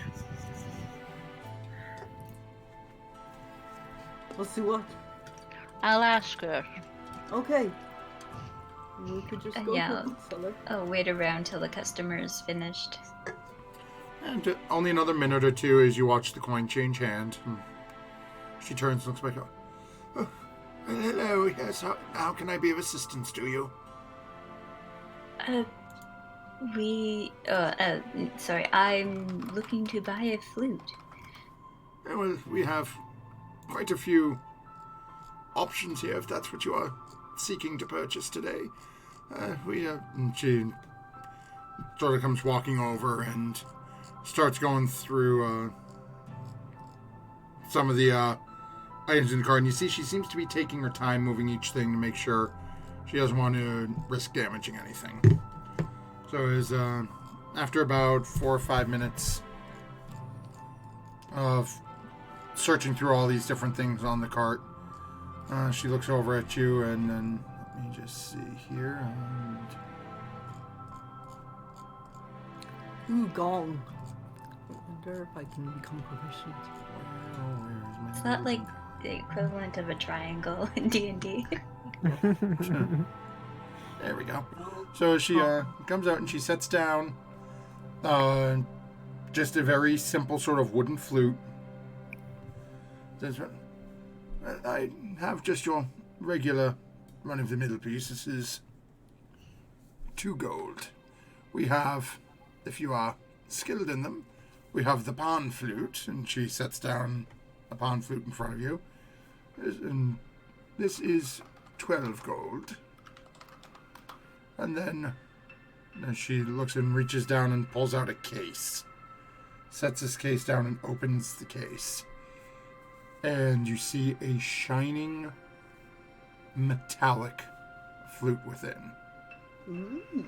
Let's see what. I'll ask her. Okay. We could just go Yeah. to a bookseller. I'll wait around till the customer's finished. And only another minute or two as you watch the coin change hand. She turns and looks back up. Oh, hello, yes, how can I be of assistance to you? Sorry, I'm looking to buy a flute. Well, we have quite a few options here, if that's what you are seeking to purchase today. She sort of comes walking over and starts going through some of the items in the cart, and you see she seems to be taking her time moving each thing to make sure she doesn't want to risk damaging anything. So as after about 4 or 5 minutes of searching through all these different things on the cart, she looks over at you, and then let me just see here. Ooh, gong. I wonder if I can become proficient. It's not like the equivalent of a triangle in D&D. There we go. So she comes out and she sets down just a very simple sort of wooden flute. Says, I have just your regular run-of-the-middle piece. This is 2 gold. We have, if you are skilled in them, we have the pan flute, and she sets down a pan flute in front of you. And this is 12 gold. And then she looks and reaches down and pulls out a case. Sets this case down and opens the case. And you see a shining metallic flute within. Ooh.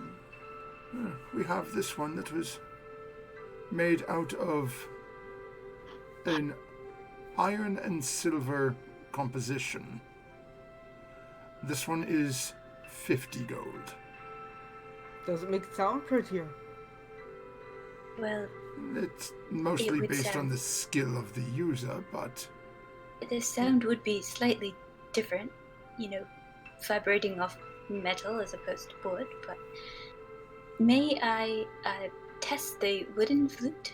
We have this one that was made out of an iron and silver composition. This one is 50 gold. Doesn't make it sound prettier. Well, It's mostly would based on sound- the skill of the user, but the sound would be slightly different, you know, vibrating off metal as opposed to wood, but may I test the wooden flute?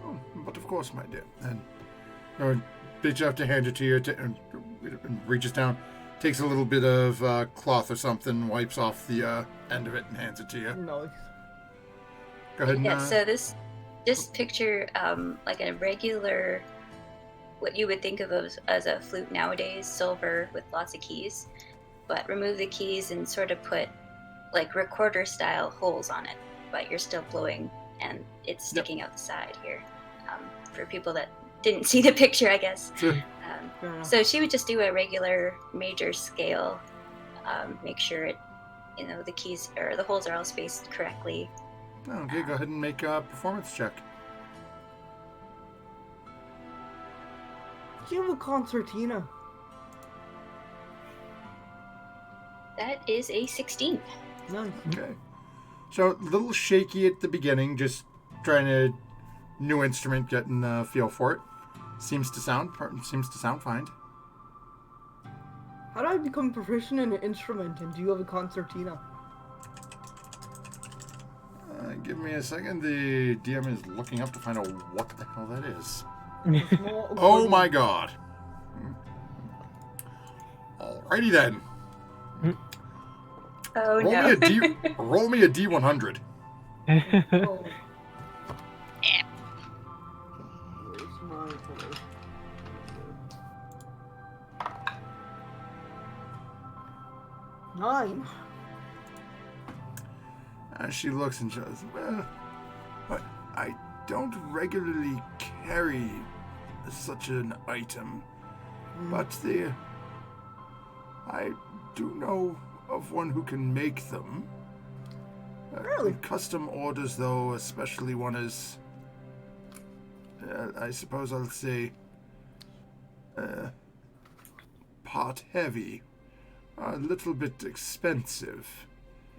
oh, but of course, my dear. And bitch have to hand it to you and reaches down, takes a little bit of cloth or something, wipes off the end of it, and hands it to you. Nice. Go ahead and Yeah, so just picture like a regular, what you would think of as a flute nowadays, silver with lots of keys, but remove the keys and sort of put like recorder style holes on it, but you're still blowing and it's sticking out the side here. For people that didn't see the picture, I guess. Sure. Fair enough. So she would just do a regular major scale, make sure it, you know, the keys or the holes are all spaced correctly. Okay, go ahead and make a performance check. Do you have a concertina? That is a 16. Nice. Okay. So a little shaky at the beginning, just trying to new instrument, getting a feel for it. Seems to sound fine. How do I become proficient in an instrument, and do you have a concertina? Give me a second. The DM is looking up to find out what the hell that is. A small Oh accordion. my god. Alrighty then. Oh Roll no. me a D. Roll me a D100. Oh. Where's my toy? 9. She looks and says, "Well, but I don't regularly carry such an item, but I do know of one who can make them. Really? Custom orders, though, especially one as, I suppose I'll say, part heavy, a little bit expensive.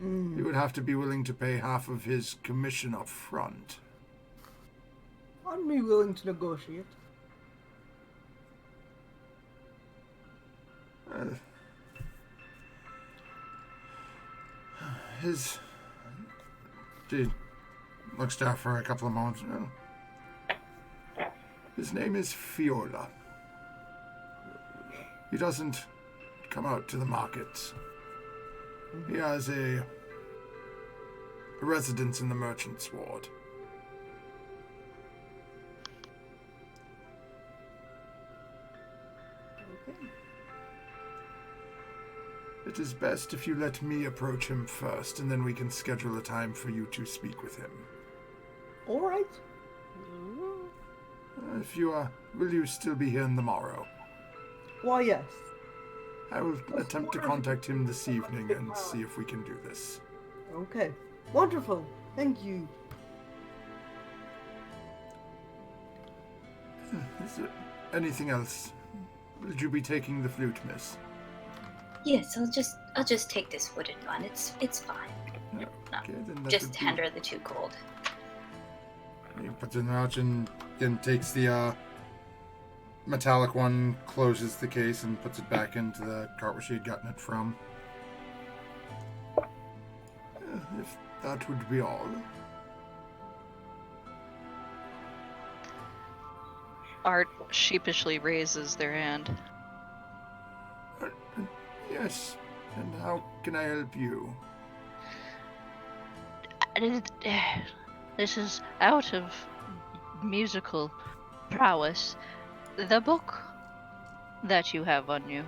He would have to be willing to pay half of his commission up front." I'd be willing to negotiate. She looks down for a couple of moments. His name is Fiola. He doesn't come out to the markets. He has a residence in the Merchant's Ward. Okay. It is best if you let me approach him first, and then we can schedule a time for you to speak with him. All right. If you are, will you still be here in the morrow? Why, yes. I will attempt to contact him this evening and see if we can do this. Okay. Wonderful. Thank you. Is there anything else? Will you be taking the flute, miss? Yes, I'll just take this wooden one. It's fine. No. No, Okay, then that just would be- hand her the 2 gold. He puts it in the pouch and then takes the metallic one, closes the case, and puts it back into the cart where she had gotten it from. If that would be all. Art sheepishly raises their hand. Yes, and how can I help you? This is out of musical prowess. The book that you have on you.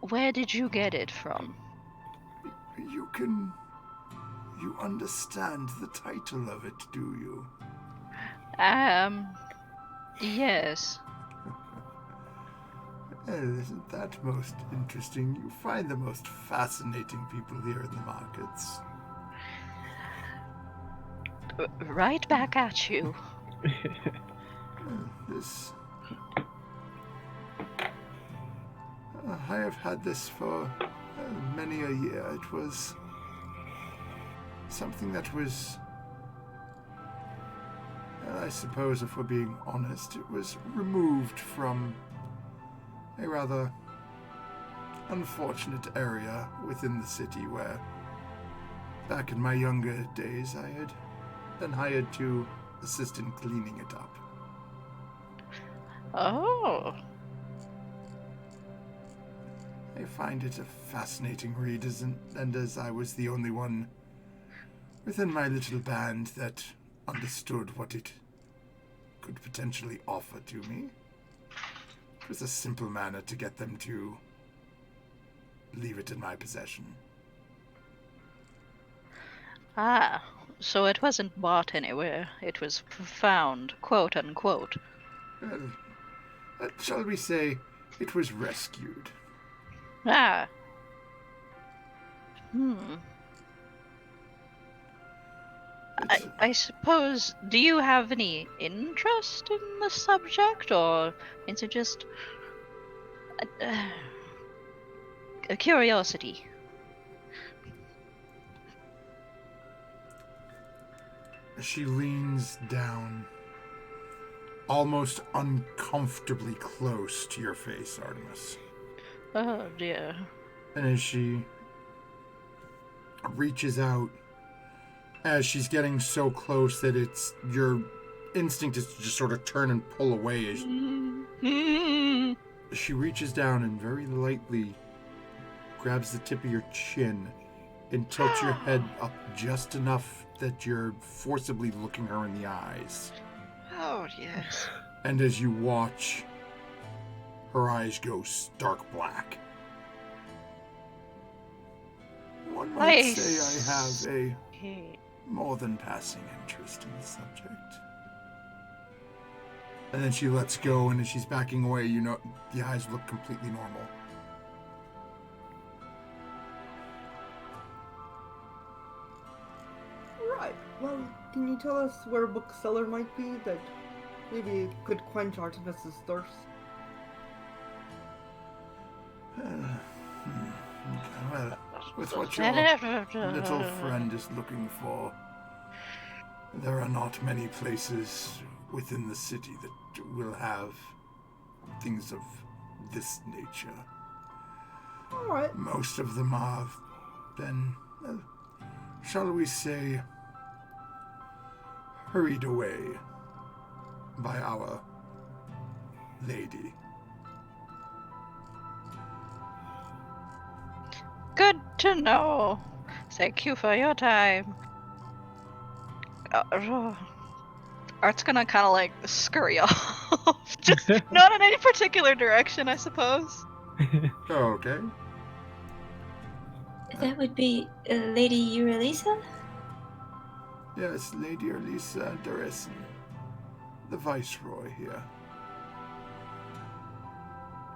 Where did you get it from? You understand the title of it, do you? Yes. Well, isn't that most interesting? You find the most fascinating people here in the markets. Right back at you. This... I have had this for many a year. It was something that was... I suppose, if we're being honest, it was removed from a rather unfortunate area within the city where, back in my younger days, I had been hired to assist in cleaning it up. Oh. I find it a fascinating read, and as I was the only one within my little band that understood what it could potentially offer to me, it was a simple manner to get them to leave it in my possession. Ah, so it wasn't bought anywhere. It was found, quote unquote. Well, shall we say, it was rescued. Ah. I suppose, do you have any interest in the subject, or is it just a curiosity? She leans down almost uncomfortably close to your face, Artemis. Oh dear. And as she reaches out, as she's getting so close that it's your instinct is to just sort of turn and pull away as she reaches down and very lightly grabs the tip of your chin and tilts your head up just enough that you're forcibly looking her in the eyes. Oh yes. And as you watch, her eyes go stark black. One might say I have a more than passing interest in the subject. And then she lets go, and as she's backing away, you know, the eyes look completely normal. Right. Well, can you tell us where a bookseller might be that maybe could quench Artemis's thirst? Well, with what your little friend is looking for, there are not many places within the city that will have things of this nature. Alright. Most of them have been, shall we say, hurried away by our lady. Good to know. Thank you for your time. Art's gonna kind of like scurry off. Just not in any particular direction, I suppose. Okay. That would be Lady Eurelisa? Yes, Lady Elisa Duresin, the Viceroy here.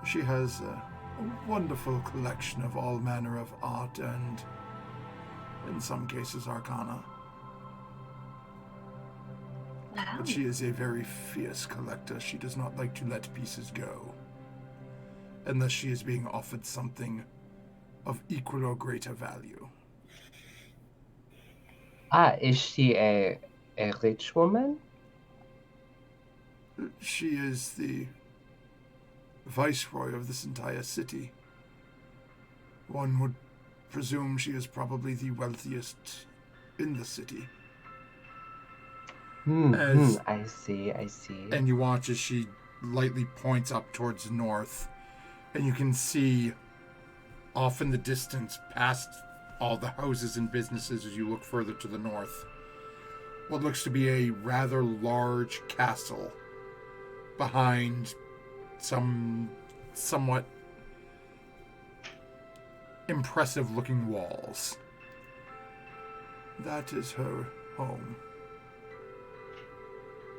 She has a wonderful collection of all manner of art and, in some cases, arcana. Wow. But she is a very fierce collector. She does not like to let pieces go, unless she is being offered something of equal or greater value. Is she a rich woman? She is the Viceroy of this entire city. One would presume she is probably the wealthiest in the city. I see. And you watch as she lightly points up towards the north, and you can see off in the distance, past all the houses and businesses as you look further to the north, what looks to be a rather large castle behind some somewhat impressive looking walls. That is her home.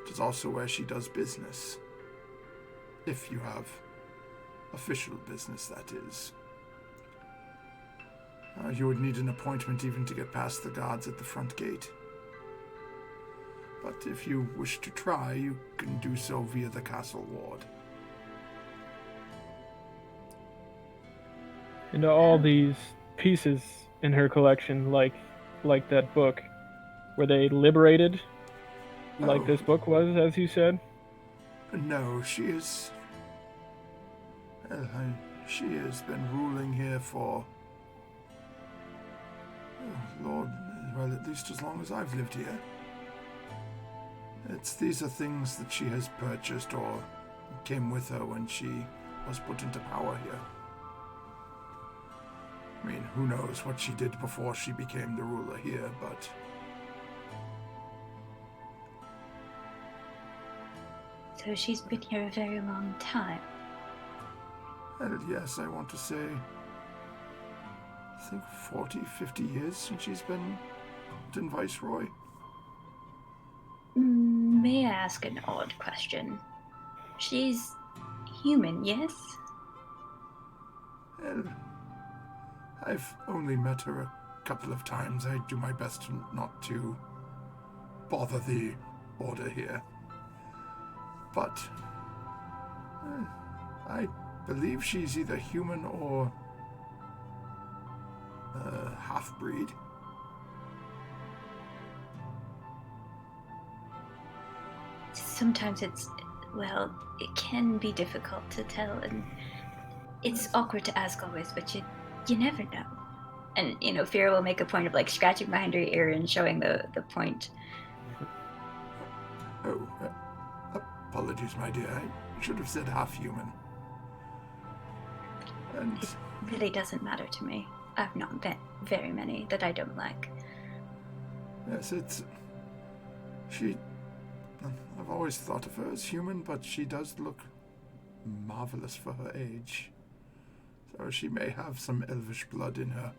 It is also where she does business. If you have official business, that is. You would need an appointment even to get past the guards at the front gate. But if you wish to try, you can do so via the castle ward. And all these pieces in her collection, like that book, were they liberated? Like this book was, as you said? No, she is... she has been ruling here for... Lord, well, at least as long as I've lived here. These are things that she has purchased or came with her when she was put into power here. I mean, who knows what she did before she became the ruler here, but... So she's been here a very long time. And yes, I want to say... I think 40, 50 years since she's been Viceroy. May I ask an odd question? She's human, yes? Well, I've only met her a couple of times. I do my best not to bother the order here. But I believe she's either human or half-breed. Sometimes it's well, it can be difficult to tell, and it's awkward to ask always, but you never know. And, Fear will make a point of, like, scratching behind her ear and showing the point. Oh, apologies, my dear. I should have said half human. And It really doesn't matter to me. I've not met very many that I don't like. yes, I've always thought of her as human, but she does look marvelous for her age. So she may have some elvish blood in her.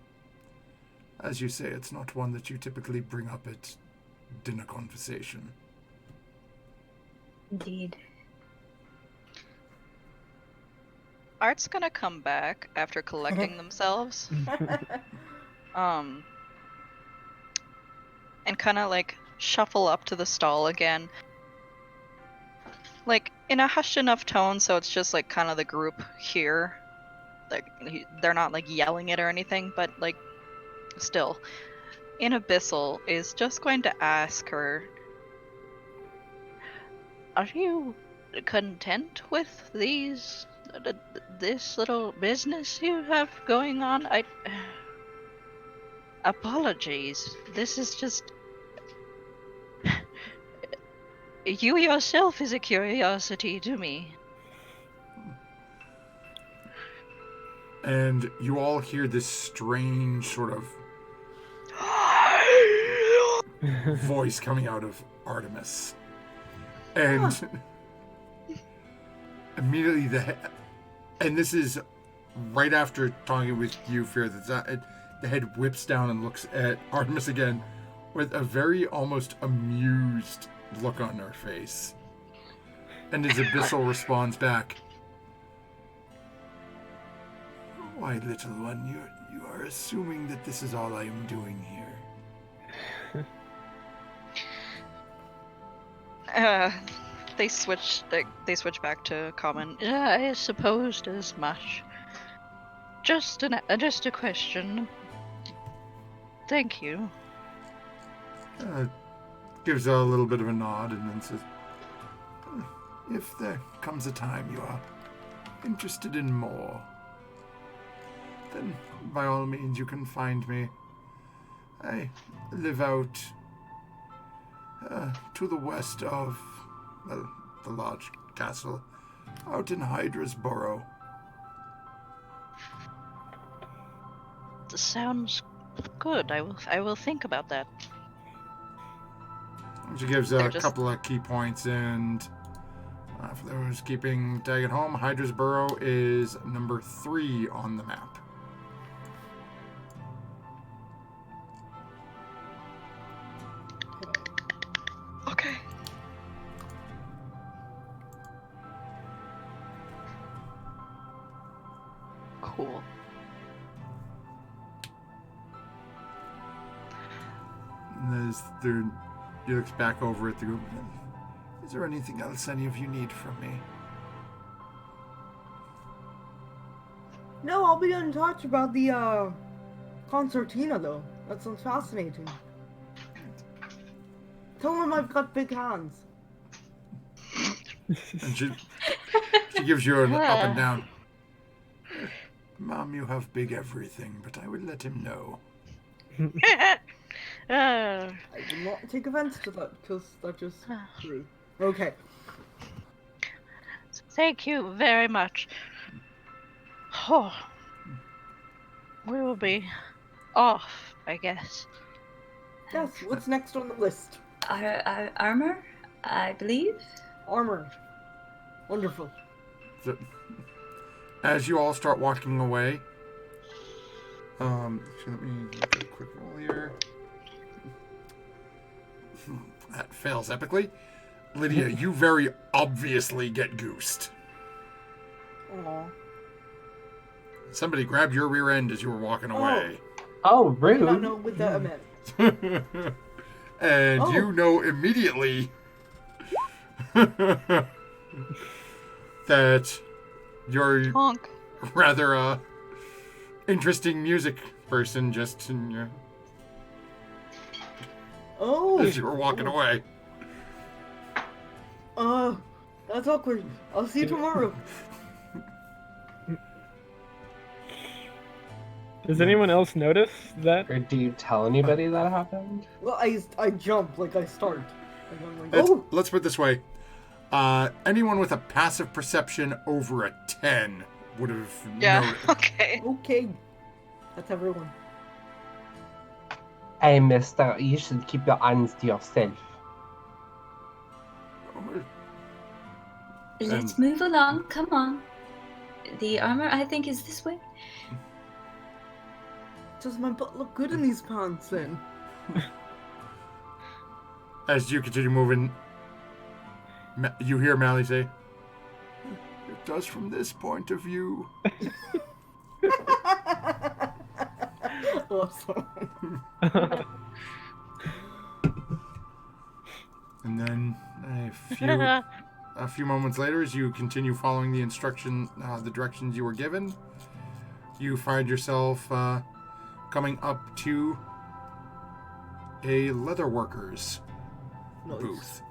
As you say, it's not one that you typically bring up at dinner conversation. Indeed. Art's gonna come back after collecting themselves. And kind of like shuffle up to the stall again. Like in a hushed enough tone so it's just like kind of the group here. Like they're not like yelling it or anything, but like still. In Abyssal is just going to ask her, are you content with this little business you have going on? Apologies. This is just... You yourself is a curiosity to me. And you all hear this strange sort of voice coming out of Artemis. And immediately and this is right after talking with you, Fear, that the head whips down and looks at Artemis again with a very almost amused look on her face. And as Abyssal responds back, why, little one, you are assuming that this is all I am doing here. They switch back to common. I supposed as much. Just a question. Thank you. Gives a little bit of a nod and then says, if there comes a time you are interested in more, then by all means you can find me. I live out to the west of the large castle, out in Hydra's Burrow. Sounds good. I will think about that. She gives a couple of key points, and for those keeping tag at home, Hydra's Burrow is number 3 on the map. Okay. Cool. And he looks back over at the group. Is there anything else any of you need from me? No, I'll be in touch about the concertina though. That sounds fascinating. Tell him I've got big hands. And she gives you an up and down. Mom, you have big everything, but I would let him know. I will not take offense to that, because that's just true. Okay. Thank you very much. Oh, we will be off, I guess. Yes, what's next on the list? Armor, I believe. Armor. Wonderful. So, as you all start walking away, so let me make a quick roll here. That fails epically. Lydia, you very obviously get goosed. Aw. Somebody grabbed your rear end as you were walking away. Oh, I do not rude. know what that meant. And you know immediately that you're Honk. rather interesting music person just in your, Oh. as you were walking away. That's awkward. I'll see you tomorrow. Does anyone else notice that? Or do you tell anybody that happened? Well, I jump, like I start. And I'm like, Let's, oh! let's put it this way. Anyone with a passive perception over a 10 would have Yeah. noticed. Okay. Okay. That's everyone. Hey, mister, you should keep your hands to yourself. Let's move along. Come on. The armor, I think, is this way. Does my butt look good in these pants then? As you continue moving, you hear Mally say, "It does from this point of view." Awesome. And then a few moments later, as you continue following the the directions you were given, you find yourself coming up to a leatherworker's booth.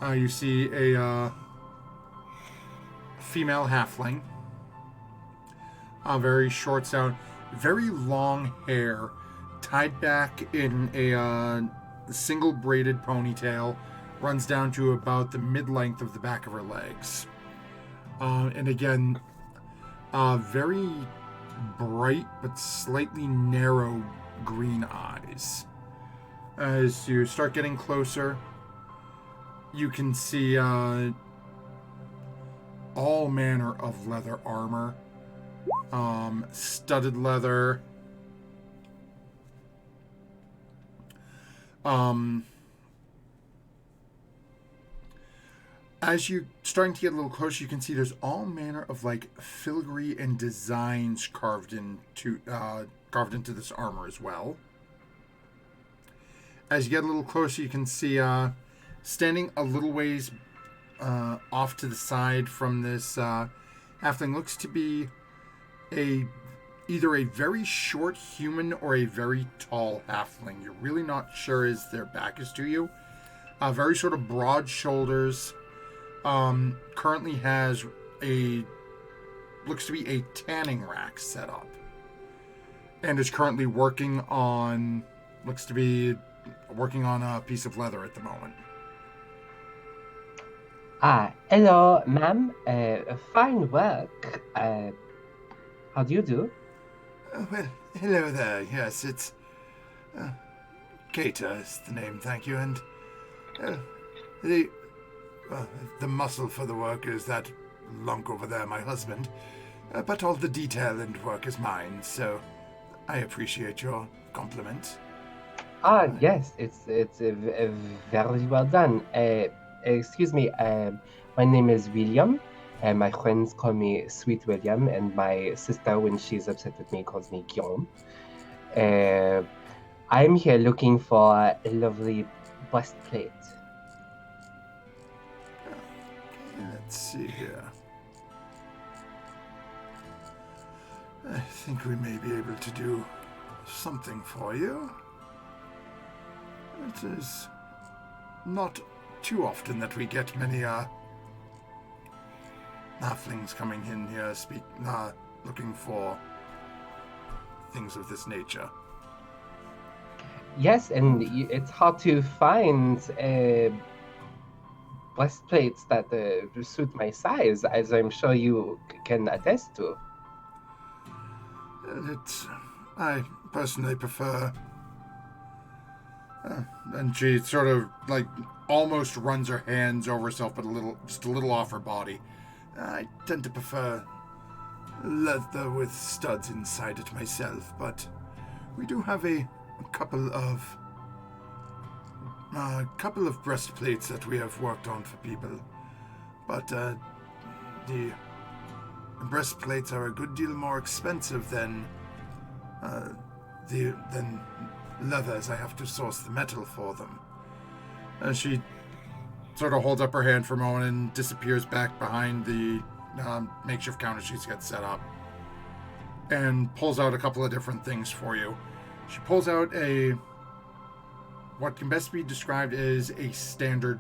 You see a female halfling, very short sound, very long hair, tied back in a single braided ponytail, runs down to about the mid-length of the back of her legs. And again, very bright but slightly narrow green eyes. As you start getting closer, you can see all manner of leather armor, studded leather, as you're starting to get a little closer, you can see there's all manner of like filigree and designs carved into this armor as well. As you get a little closer, you can see standing a little ways off to the side from this halfling looks to be either a very short human or a very tall halfling. You're really not sure as their back is to you. Very sort of broad shoulders. Currently has looks to be a tanning rack set up, and is currently working on a piece of leather at the moment. Hello, ma'am. Fine work. How do you do? Well, hello there. Yes, it's Cater is the name, thank you. And the muscle for the work is that lunk over there, my husband. But all the detail and work is mine, so I appreciate your compliment. Yes, it's very well done. Excuse me, my name is William, and my friends call me Sweet William, and my sister, when she's upset with me, calls me Guillaume. I'm here looking for a lovely breastplate. Let's see here. I think we may be able to do something for you. It is not too often that we get many halflings coming in here looking for things of this nature. Yes, and it's hard to find breastplates that suit my size, as I'm sure you can attest to. I personally prefer... and she sort of, like, almost runs her hands over herself, but just a little off her body. I tend to prefer leather with studs inside it myself, but we do have a couple of breastplates that we have worked on for people. But the breastplates are a good deal more expensive than leathers. I have to source the metal for them. And she sort of holds up her hand for a moment and disappears back behind the makeshift counter she's got set up, and pulls out a couple of different things for you. She pulls out what can best be described as a standard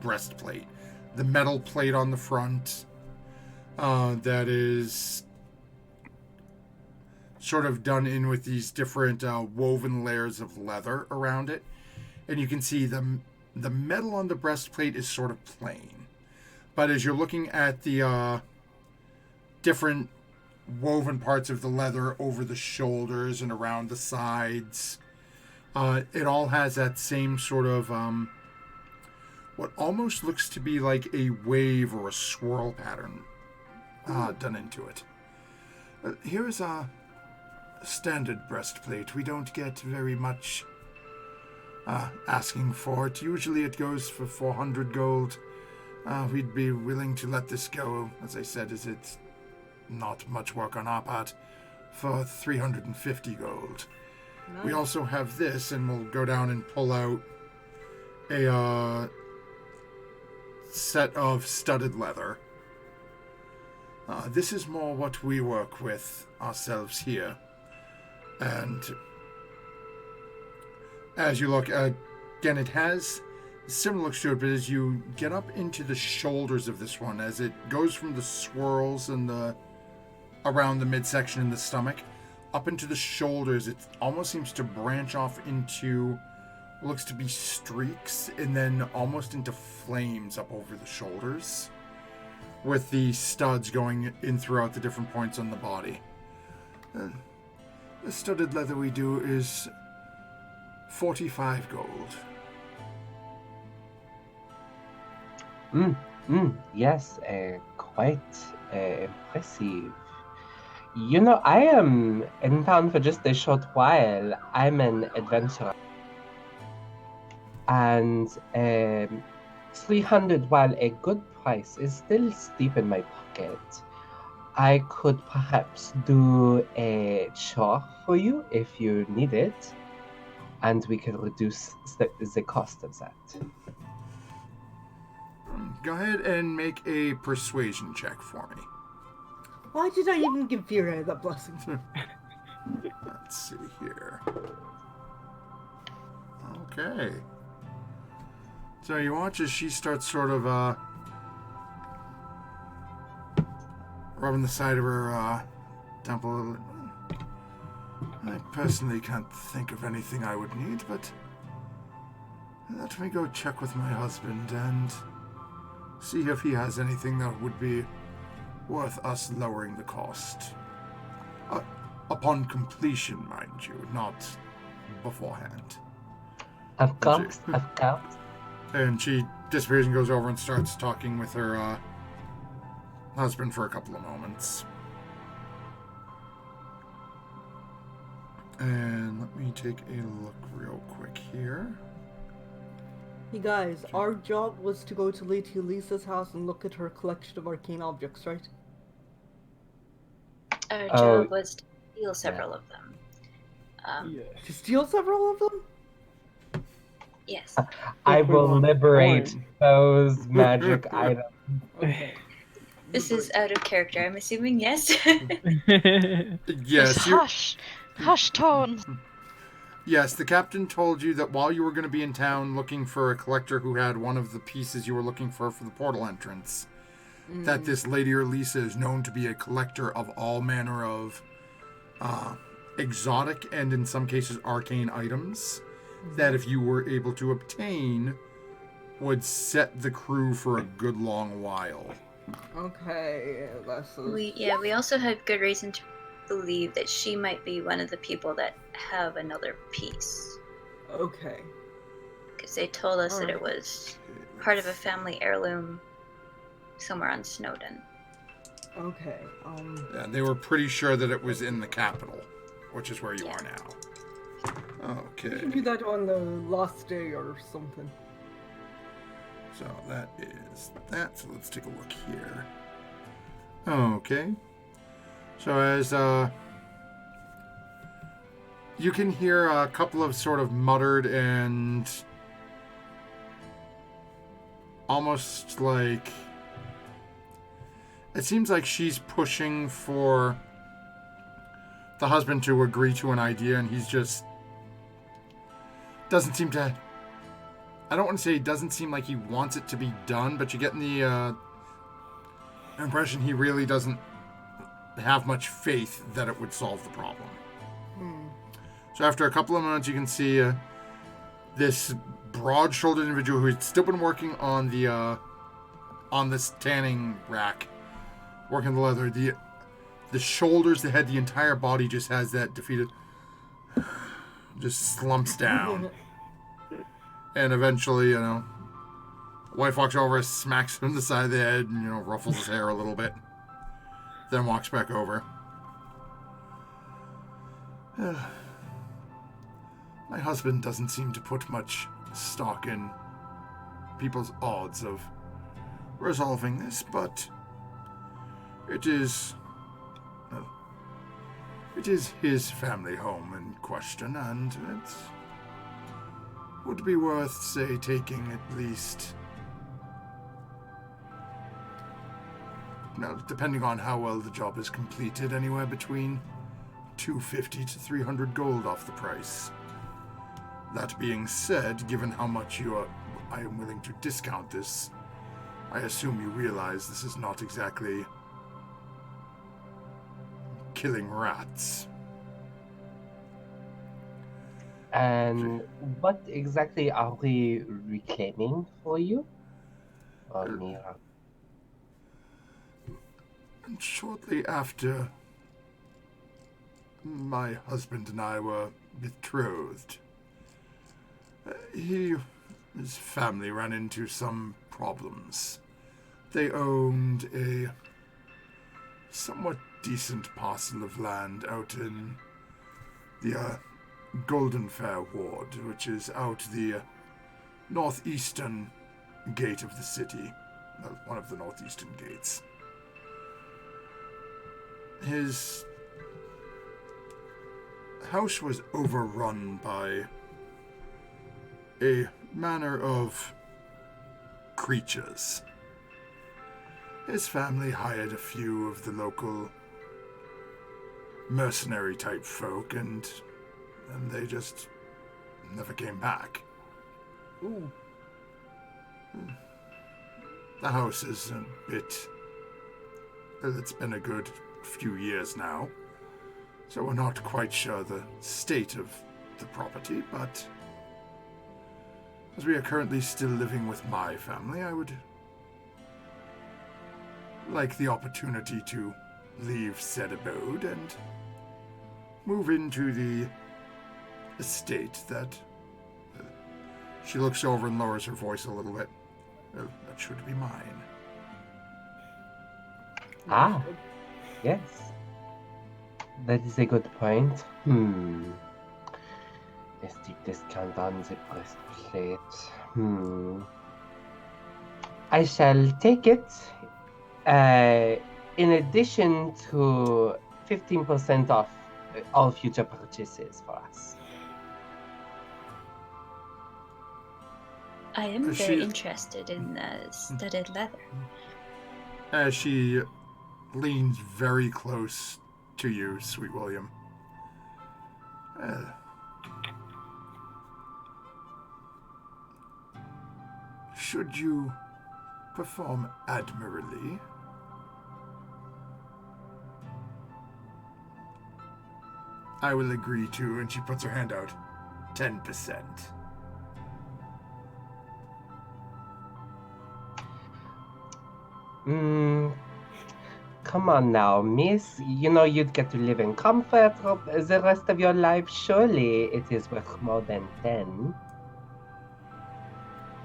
breastplate. the metal plate on the front that is sort of done in with these different woven layers of leather around it. And you can see the metal on the breastplate is sort of plain. But as you're looking at the different woven parts of the leather over the shoulders and around the sides, it all has that same sort of what almost looks to be like a wave or a swirl pattern done into it. Here is a standard breastplate. We don't get very much asking for it. Usually it goes for 400 gold. We'd be willing to let this go, as I said, as it's not much work on our part, for 350 gold. Nice. We also have this, and we'll go down and pull out a set of studded leather. This is more what we work with ourselves here. And as you look, again, it has similar looks to it, but as you get up into the shoulders of this one, as it goes from the swirls and around the midsection and the stomach, up into the shoulders, it almost seems to branch off into what looks to be streaks, and then almost into flames up over the shoulders, with the studs going in throughout the different points on the body. The studded leather we do is 45 gold. Yes, quite impressive. You know, I am in town for just a short while. I'm an adventurer. And 300, while a good price, is still steep in my pocket. I could perhaps do a chore for you if you need it, and we can reduce the cost of that. Go ahead and make a persuasion check for me. Why did I even give Fira that blessing? Let's see here. Okay. So you watch as she starts sort of rubbing the side of her temple a little. I personally can't think of anything I would need, but let me go check with my husband and see if he has anything that would be worth us lowering the cost. Upon completion, mind you, not beforehand. Of course. And she disappears and goes over and starts talking with her husband for a couple of moments. And let me take a look real quick here. Hey guys, our job was to go to Lady Elisa's house and look at her collection of arcane objects, right? Our job was to steal several of them. To steal several of them? Yes. I will liberate those magic items. Okay. This is out of character, I'm assuming, yes? Yes, Hush tone. Yes, the captain told you that while you were going to be in town looking for a collector who had one of the pieces you were looking for the portal entrance, that this Lady Elisa is known to be a collector of all manner of exotic and in some cases arcane items that if you were able to obtain would set the crew for a good long while. Okay, We also had good reason to believe that she might be one of the people that have another piece. Okay. Because they told us that it was part of a family heirloom somewhere on Snowdon. Okay, Yeah, they were pretty sure that it was in the capital, which is where you are now. we Okay. can do that on the last day or something. So that is that. So let's take a look here. Okay. So as you can hear a couple of sort of muttered and almost like it seems like she's pushing for the husband to agree to an idea, and he's just doesn't seem to I don't want to say it doesn't seem like he wants it to be done, but you get the impression he really doesn't have much faith that it would solve the problem. So after a couple of moments, you can see this broad-shouldered individual who had still been working on this tanning rack, working the leather. The shoulders, the head, the entire body just has that defeated, just slumps down. And eventually, wife walks over, smacks him on the side of the head, and, ruffles his hair a little bit. Then walks back over. My husband doesn't seem to put much stock in people's odds of resolving this, but it is his family home in question, and it would be worth, say, taking at least, depending on how well the job is completed, anywhere between 250 to 300 gold off the price. That being said, given how much I am willing to discount this, I assume you realize this is not exactly killing rats. And what exactly are we reclaiming for you? Mira? And shortly after my husband and I were betrothed, his family ran into some problems. They owned a somewhat decent parcel of land out in the Golden Fair Ward, which is out the northeastern gate of the city. One of the northeastern gates. His house was overrun by a manner of creatures. His family hired a few of the local mercenary-type folk, and they just never came back. Ooh. The house is a bit... It's been a good few years now, so we're not quite sure the state of the property, but as we are currently still living with my family, I would like the opportunity to leave said abode and move into the estate that... She looks over and lowers her voice a little bit. That should be mine. Ah, yes. That is a good point. A steep discount on the breastplate. I shall take it. In addition to 15% off all future purchases for us. I am very interested in studded leather. As she leans very close to you, Sweet William. Should you perform admirably, I will agree to, and she puts her hand out, 10%. Come on now, miss. You know you'd get to live in comfort the rest of your life. Surely it is worth more than 10.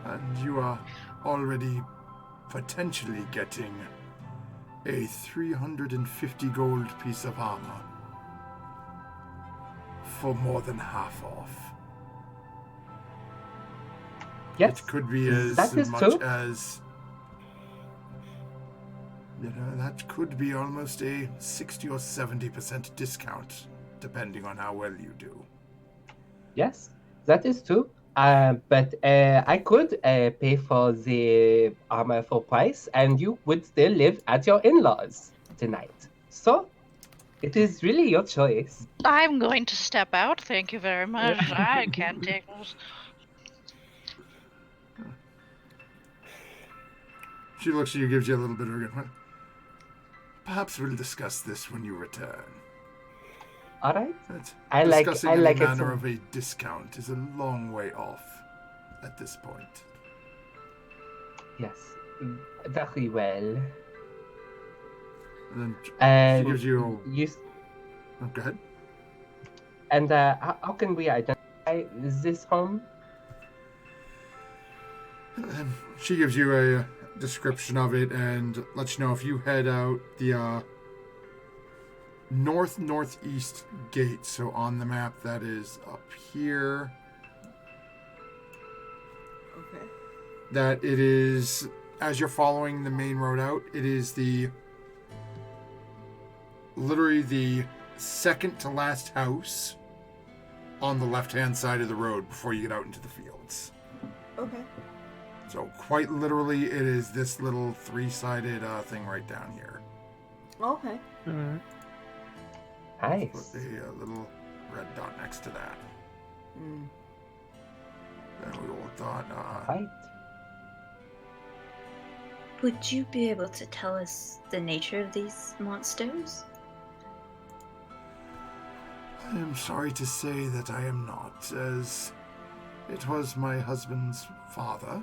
And you are already potentially getting a 350 gold piece of armor for more than half off. Yes, it could be as much true. as... that could be almost a 60 or 70% discount, depending on how well you do. Yes, that is true. But I could pay for the armor full price, and you would still live at your in-laws tonight. So, it is really your choice. I'm going to step out. Thank you very much. I can't take those. She looks at you, gives you a little bit of a grin. Perhaps we'll discuss this when you return. All right. I like any it manner so- of a discount is a long way off at this point. Yes. Very well. And then And she gives you you. oh, go ahead. And how can we identify this home? And she gives you a description of it and lets you know if you head out the northeast gate. So on the map, that is up here. Okay. That it is, as you're following the main road out, it is literally the second to last house on the left-hand side of the road before you get out into the fields. Okay. So quite literally, it is this little three-sided thing right down here. Okay. Alright. Nice. Put a little red dot next to that. Mm. Then we will dot. Right. Would you be able to tell us the nature of these monsters? I am sorry to say that I am not, as it was my husband's father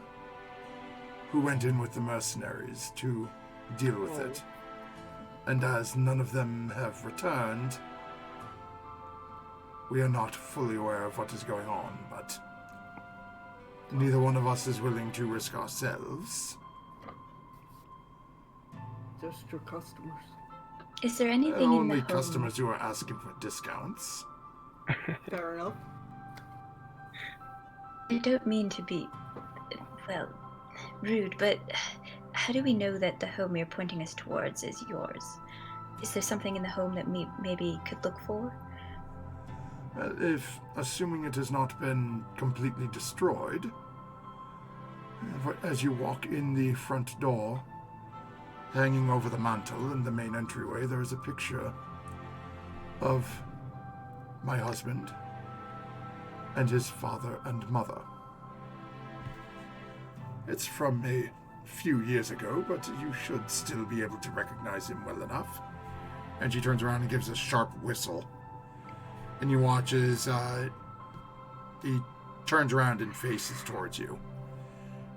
who went in with the mercenaries to deal with it. And as none of them have returned, we are not fully aware of what is going on, but neither one of us is willing to risk ourselves. Just your customers. Is there anything in the Only home? customers who are asking for discounts. Fair enough. I don't mean to be, well, rude, but how do we know that the home you're pointing us towards is yours? Is there something in the home that we maybe could look for? If, assuming it has not been completely destroyed, as you walk in the front door, hanging over the mantel in the main entryway, there is a picture of my husband and his father and mother. It's from a few years ago, but you should still be able to recognize him well enough. And she turns around and gives a sharp whistle. And you watch as he turns around and faces towards you.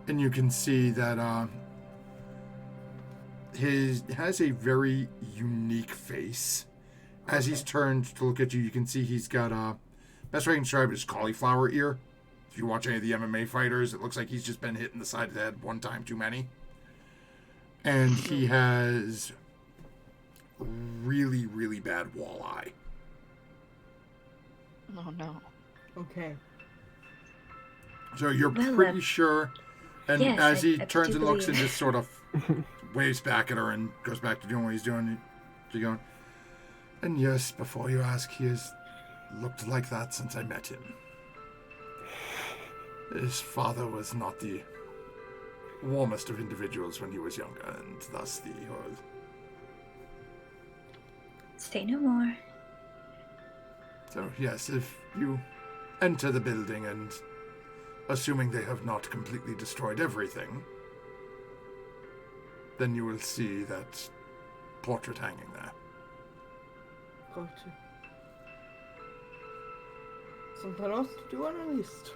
And you can see that he has a very unique face. As he's turned to look at you, you can see he's got best way I can describe it is cauliflower ear. If you watch any of the MMA fighters, it looks like he's just been hit in the side of the head one time too many. And he has really, really bad walleye. Oh no. Okay. So you're Well, pretty sure. And yes, as he I turns do and looks and believe- just sort of waves back at her and goes back to doing what he's doing, she's going, and yes, before you ask, he has looked like that since I met him. His father was not the warmest of individuals when he was younger, and thus the whole... Say no more. So, yes, if you enter the building and, assuming they have not completely destroyed everything, then you will see that portrait hanging there. Gotcha. Something else to do on our list.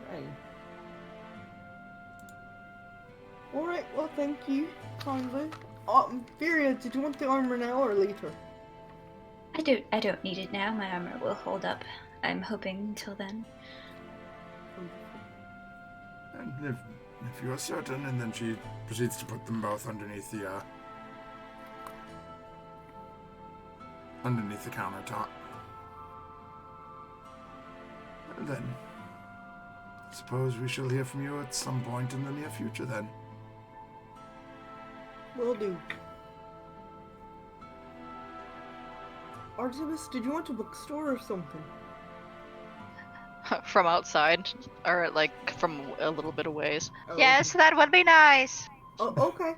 Okay. Alright, well thank you, kindly. Viria, did you want the armor now or later? I don't need it now. My armor will hold up. I'm hoping until then. And if you are certain, and then she proceeds to put them both underneath the countertop. And then, suppose we shall hear from you at some point in the near future then. Will do. Artemis, did you want a bookstore or something? From outside, or like from a little bit of ways. Oh, Yes, that would be nice. Oh, okay.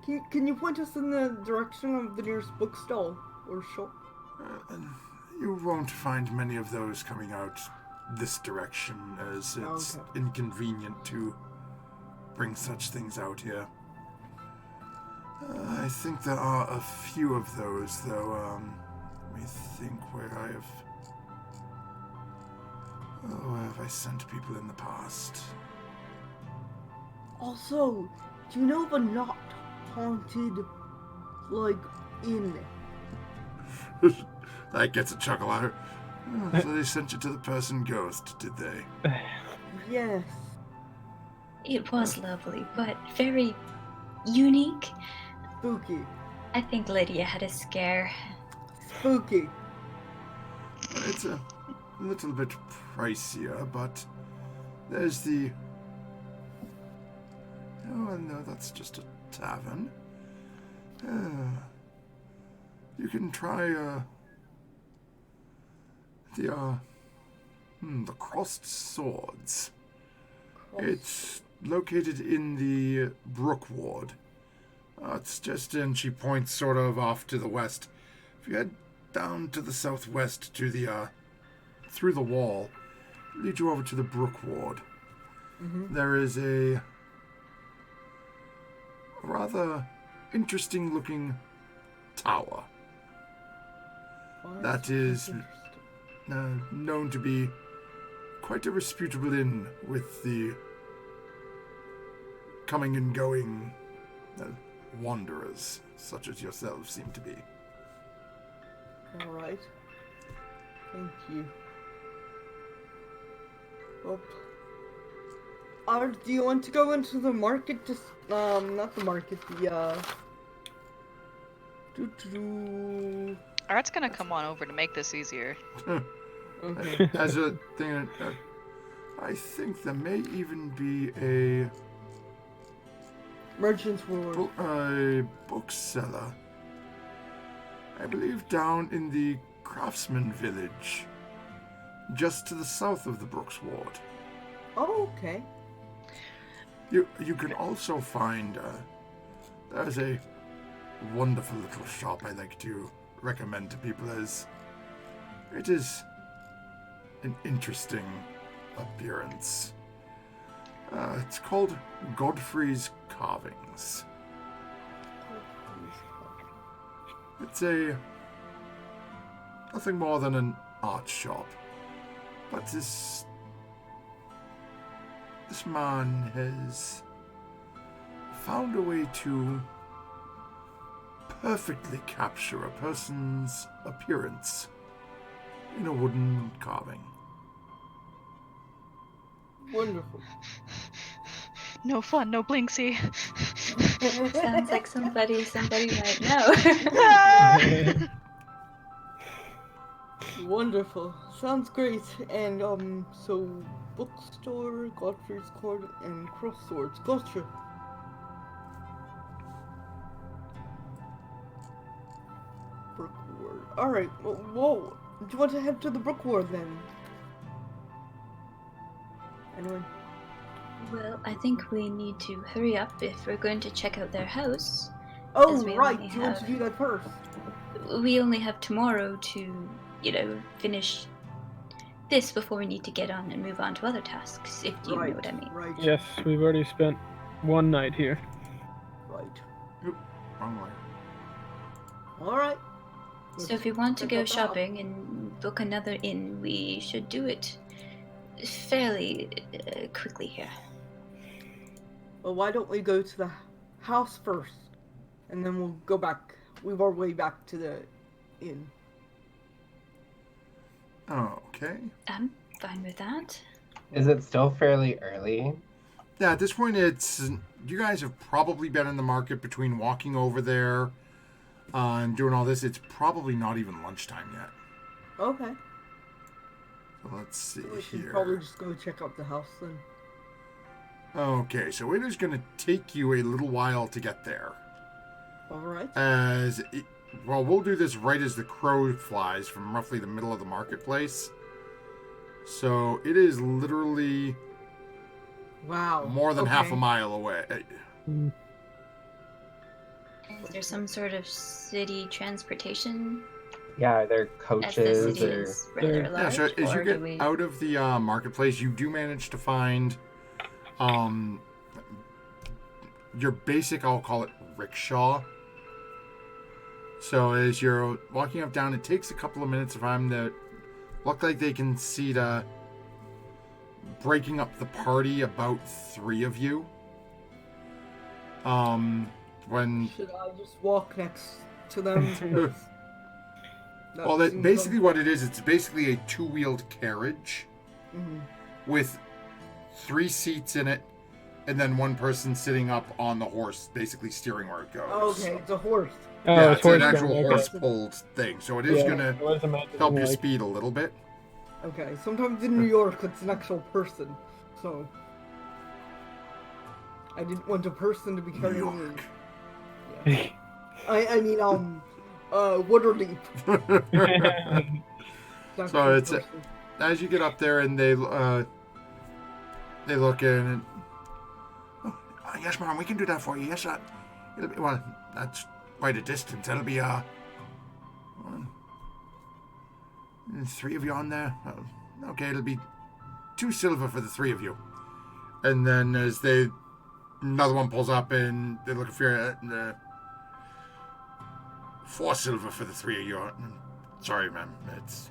Can you point us in the direction of the nearest bookstall or shop? You won't find many of those coming out this direction, as it's Okay. inconvenient to bring such things out here. I think there are a few of those, though. Let me think where I have... Oh, where have I sent people in the past? Also, do you know of a not haunted, like, inn? That gets a chuckle out of her. Oh, so they sent you to the person ghost, did they? Yes. It was lovely, but very unique. Spooky. I think Lydia had a scare. Spooky. It's a little bit pricier, but there's the... Oh, no, that's just a tavern. You can try, the Crossed Swords. It's located in the Brook Ward. It's just in, she points sort of off to the west. If you head down to the southwest to the, through the wall, lead you over to the Brook Ward. Mm-hmm. There is a rather interesting looking tower that is known to be quite a respectable inn with the coming and going wanderers such as yourselves seem to be. All right. Thank you. Well, do you want to go into the market? Just not the market. The Art's gonna come on over to make this easier. Okay. As a thing, I think there may even be a Merchant's Ward. a bookseller. I believe down in the Craftsman Village, just to the south of the Brooks Ward. Oh, okay. You can also find there's a wonderful little shop I like to recommend to people, as it is an interesting appearance. It's called Godfrey's Carvings. It's nothing more than an art shop, but this man has found a way to perfectly capture a person's appearance in a wooden carving. Wonderful. No fun, no Blinksy. Sounds like somebody might know. Wonderful. Sounds great. And so bookstore, Godfrey's Court, and Crosswords. Gotcha. Brookward. All right. Whoa. Do you want to head to the Brookward then? Anyone? Well, I think we need to hurry up if we're going to check out their house. Oh, As we right. only You want to have- do that first? We only have tomorrow to, finish this before we need to get on and move on to other tasks, if you know what I mean. Right. Yes, we've already spent one night here. Right. Wrong way. All right. So if we want to check go out the house. shopping and book another inn, we should do it fairly quickly here. Well, why don't we go to the house first, and then we'll go back. Weave our way back to the inn. Okay. I'm fine with that. Is it still fairly early? Yeah, at this point, it's you guys have probably been in the market between walking over there and doing all this. It's probably not even lunchtime yet. Okay. So let's see We should here. probably just go check out the house then. Okay, so it is going to take you a little while to get there. All right. Well, we'll do this right as the crow flies from roughly the middle of the marketplace. So it is literally Wow. more than half okay. a mile away. Is there some sort of city transportation? Yeah, are there As the coaches city or is rather Yeah, large, so as you or get do we? out of the marketplace, you do manage to find your basic, I'll call it rickshaw. So as you're walking up down, it takes a couple of minutes for them to look like they can see the breaking up the party, about 3 of you. When Should I just walk next to them? Because that well, seems basically what it is, it's basically a 2-wheeled carriage Mhm. with 3 seats in it, and then 1 person sitting up on the horse, basically steering where it goes. Okay, it's a horse. Oh, Yeah, it's it's an horse actual drawn, okay. horse-pulled thing, so it is Yeah, gonna I was imagining, help you like, speed a little bit. Okay, sometimes in New York it's an actual person, so I didn't want a person to be New carrying York. me. I mean, Waterdeep. It's So actual it's person. as you get up there and they look in and yes, ma'am, we can do that for you. Yes, it'll be, well, that's quite a distance. That'll be 3 of you on there. Okay, it'll be 2 silver for the 3 of you. And then as another one pulls up and they're looking for you, 4 silver for the 3 of you. Sorry, ma'am. It's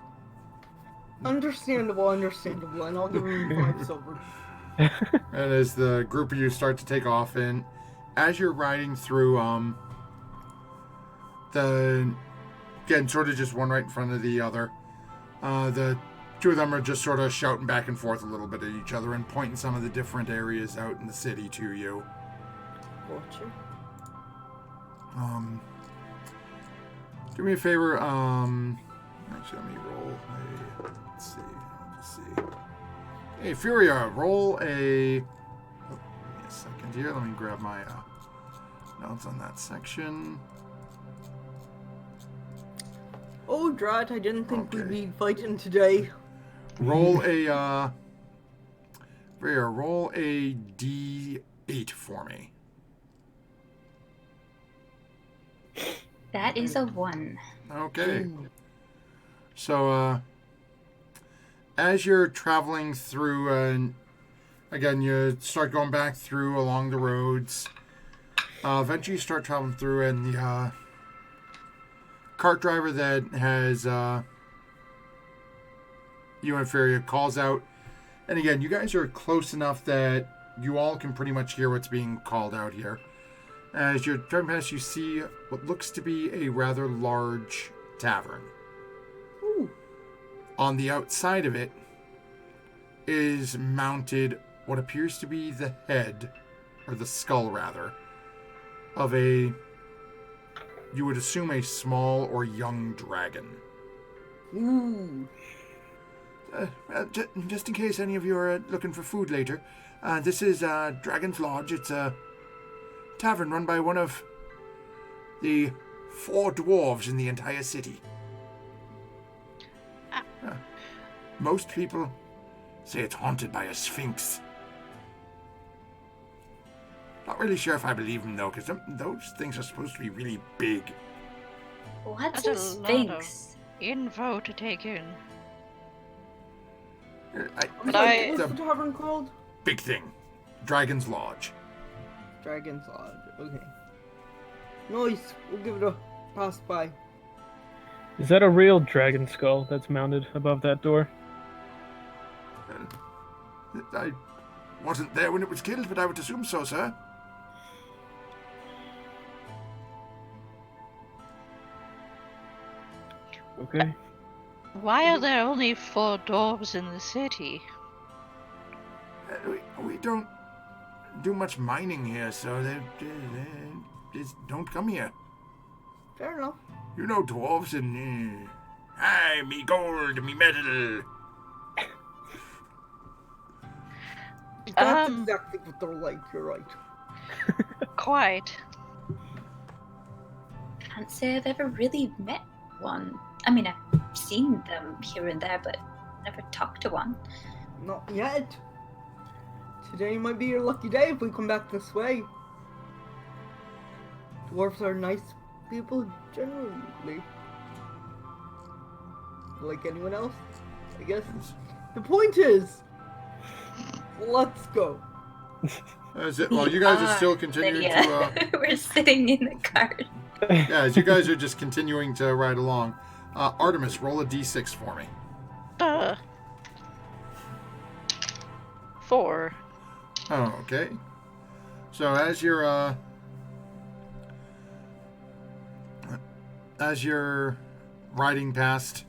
Understandable, and I'll give him 5 silver. And as the group of you start to take off, and as you're riding through, again, sort of just one right in front of the other, the 2 of them are just sort of shouting back and forth a little bit at each other and pointing some of the different areas out in the city to you. Gotcha. Do me a favor, actually, let me roll let's see, I'll just see. Hey, Furia, roll a, give me a second here, let me grab my notes on that section. Oh, drat, I didn't think Okay. we'd be fighting today. Roll a, Furia, roll a D8 for me. That is a 1. Okay. Ooh. So, as you're traveling through, again, you start going back through along the roads. Eventually, you start traveling through, and the cart driver that has you and Furia calls out. And again, you guys are close enough that you all can pretty much hear what's being called out here. As you're driving past, you see what looks to be a rather large tavern. Ooh. On the outside of it is mounted what appears to be the head, or the skull rather, of you would assume a small or young dragon. Ooh. Just in case any of you are looking for food later, this is Dragon's Lodge. It's a tavern run by one of the 4 dwarves in the entire city. Most people say it's haunted by a sphinx. Not really sure if I believe them, though, because those things are supposed to be really big. What's That's a a lot of- sphinx? Info to take in. I'm But sorry, I- what's the tavern called? Big thing. Dragon's Lodge. Dragon's Lodge. Okay. Nice. We'll give it a pass by. Is that a real dragon skull that's mounted above that door? I wasn't there when it was killed, but I would assume so, sir. Okay. Why are there only 4 dwarves in the city? We don't do much mining here, so they just don't come here. Fair enough. You know dwarves and... Hi, me gold, me metal. That's exactly what they're like, you're right. Quite. Can't say I've ever really met one. I mean, I've seen them here and there, but never talked to one. Not yet. Today might be your lucky day if we come back this way. Do dwarves are nice people generally. Like anyone else, I guess. The point is, let's go. Well, you guys are still continuing Lydia. to. We're sitting in the cart. Yeah, as you guys are just continuing to ride along. Artemis, roll a d6 for me. 4. Oh, okay. So as you're riding past,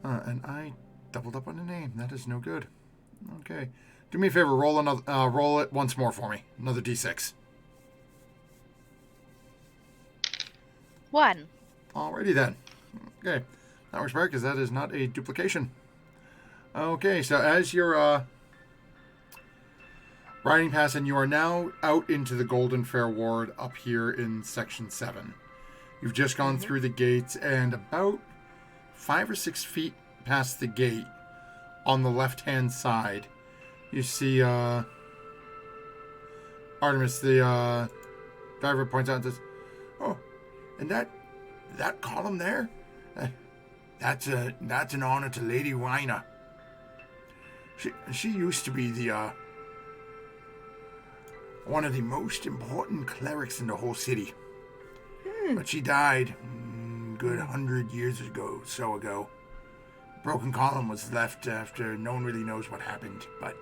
and I doubled up on the name. That is no good. Okay, do me a favor. Roll it once more for me. Another d6. 1. Alrighty then. Okay, that works better because that is not a duplication. Okay, so as you're riding past, and you are now out into the Golden Fair Ward up here in Section 7. You've just gone through the gates, and about 5 or 6 feet past the gate, on the left-hand side, you see Artemis, the driver, points out and says, "Oh, and that column there, that's an honor to Lady Weiner. She used to be the one of the most important clerics in the whole city. But she died good 100 years ago. Broken column was left after no one really knows what happened, but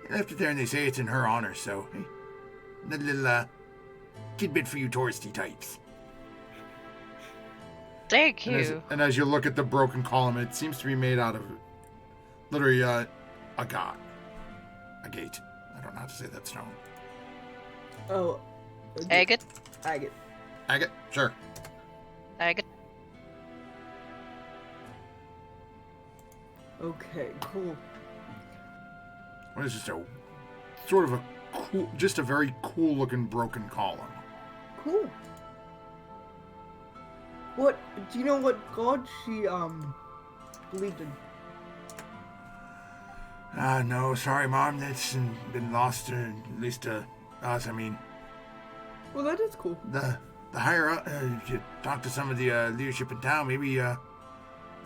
they left it there and they say it's in her honor, so hey, a little tidbit for you touristy types." Thank you. And as you look at the broken column, it seems to be made out of literally a gate. I don't know how to say that stone. Oh. Agate? Agate. Agate? Sure. Agate. Okay, cool. What is just a sort of a cool, just a very cool looking broken column. Cool. What, do you know what god she, believed in? No, sorry, Mom. That's been lost to at least to us. I mean, Well, that is cool. the higher up, if you talk to some of the leadership in town, maybe the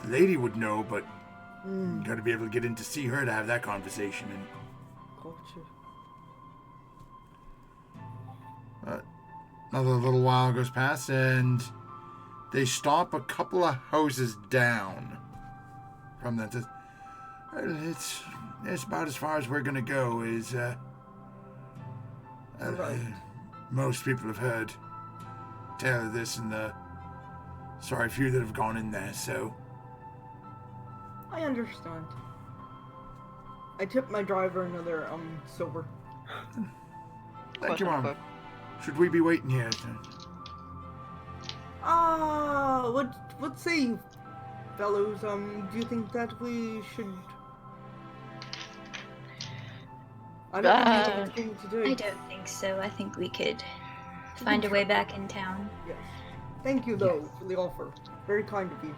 lady would know, but you got to be able to get in to see her to have that conversation. And Gotcha. another little while goes past, and they stop a couple of houses down from that. It's about as far as we're gonna go. Is Right. most people have heard tell of this, and the sorry few that have gone in there. So I understand. I tipped my driver another, silver. thank you, Quote, Mom. unquote. Should we be waiting here? What say you, fellows? Do you think that we should... I don't think we have anything to do. I don't think so. I think we could find a way back in town. Yes. Thank you, though, for the offer. Very kind of you.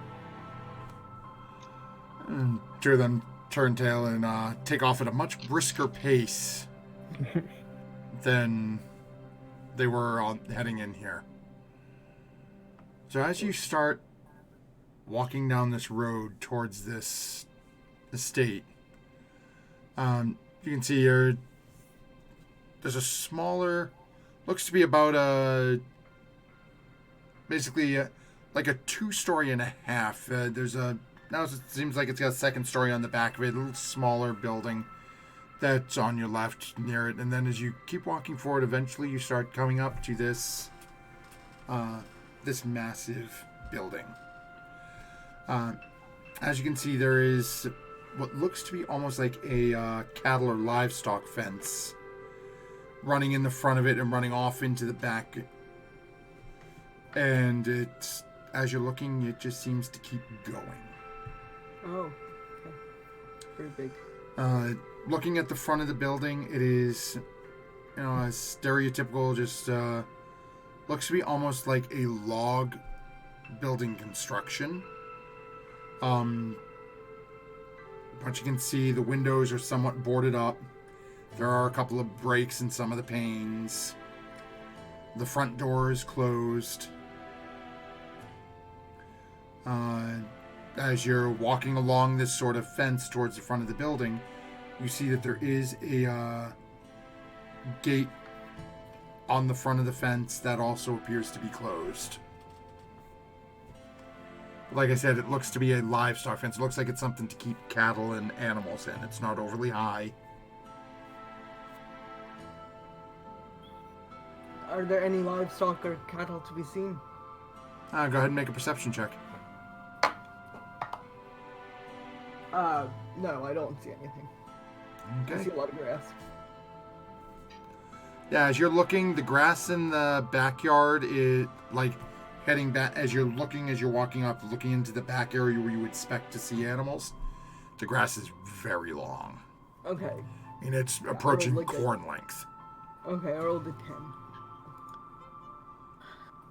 And two of them turn tail and take off at a much brisker pace than they were heading in here. So as you start walking down this road towards this estate, you can see there's a smaller, looks to be about basically like a 2.5 stories. Now it seems like it's got a second story on the back of it, a little smaller building that's on your left near it. And then as you keep walking forward, eventually you start coming up to this massive building. As you can see, there is what looks to be almost like a cattle or livestock fence running in the front of it and running off into the back. And as you're looking, it just seems to keep going. Oh, okay. Very big. Looking at the front of the building, it is, a stereotypical, just looks to be almost like a log building construction. But you can see the windows are somewhat boarded up. There are a couple of breaks in some of the panes. The front door is closed. As you're walking along this sort of fence towards the front of the building, you see that there is a gate on the front of the fence that also appears to be closed. Like I said, it looks to be a livestock fence. It looks like it's something to keep cattle and animals in. It's not overly high. Are there any livestock or cattle to be seen? Go ahead and make a perception check. No, I don't see anything. I Okay. see a lot of grass. Yeah, as you're looking, the grass in the backyard is like heading back. As you're walking up, looking into the back area where you would expect to see animals. The grass is very long. Okay. I mean, it's approaching corn length. Okay, I rolled a 10.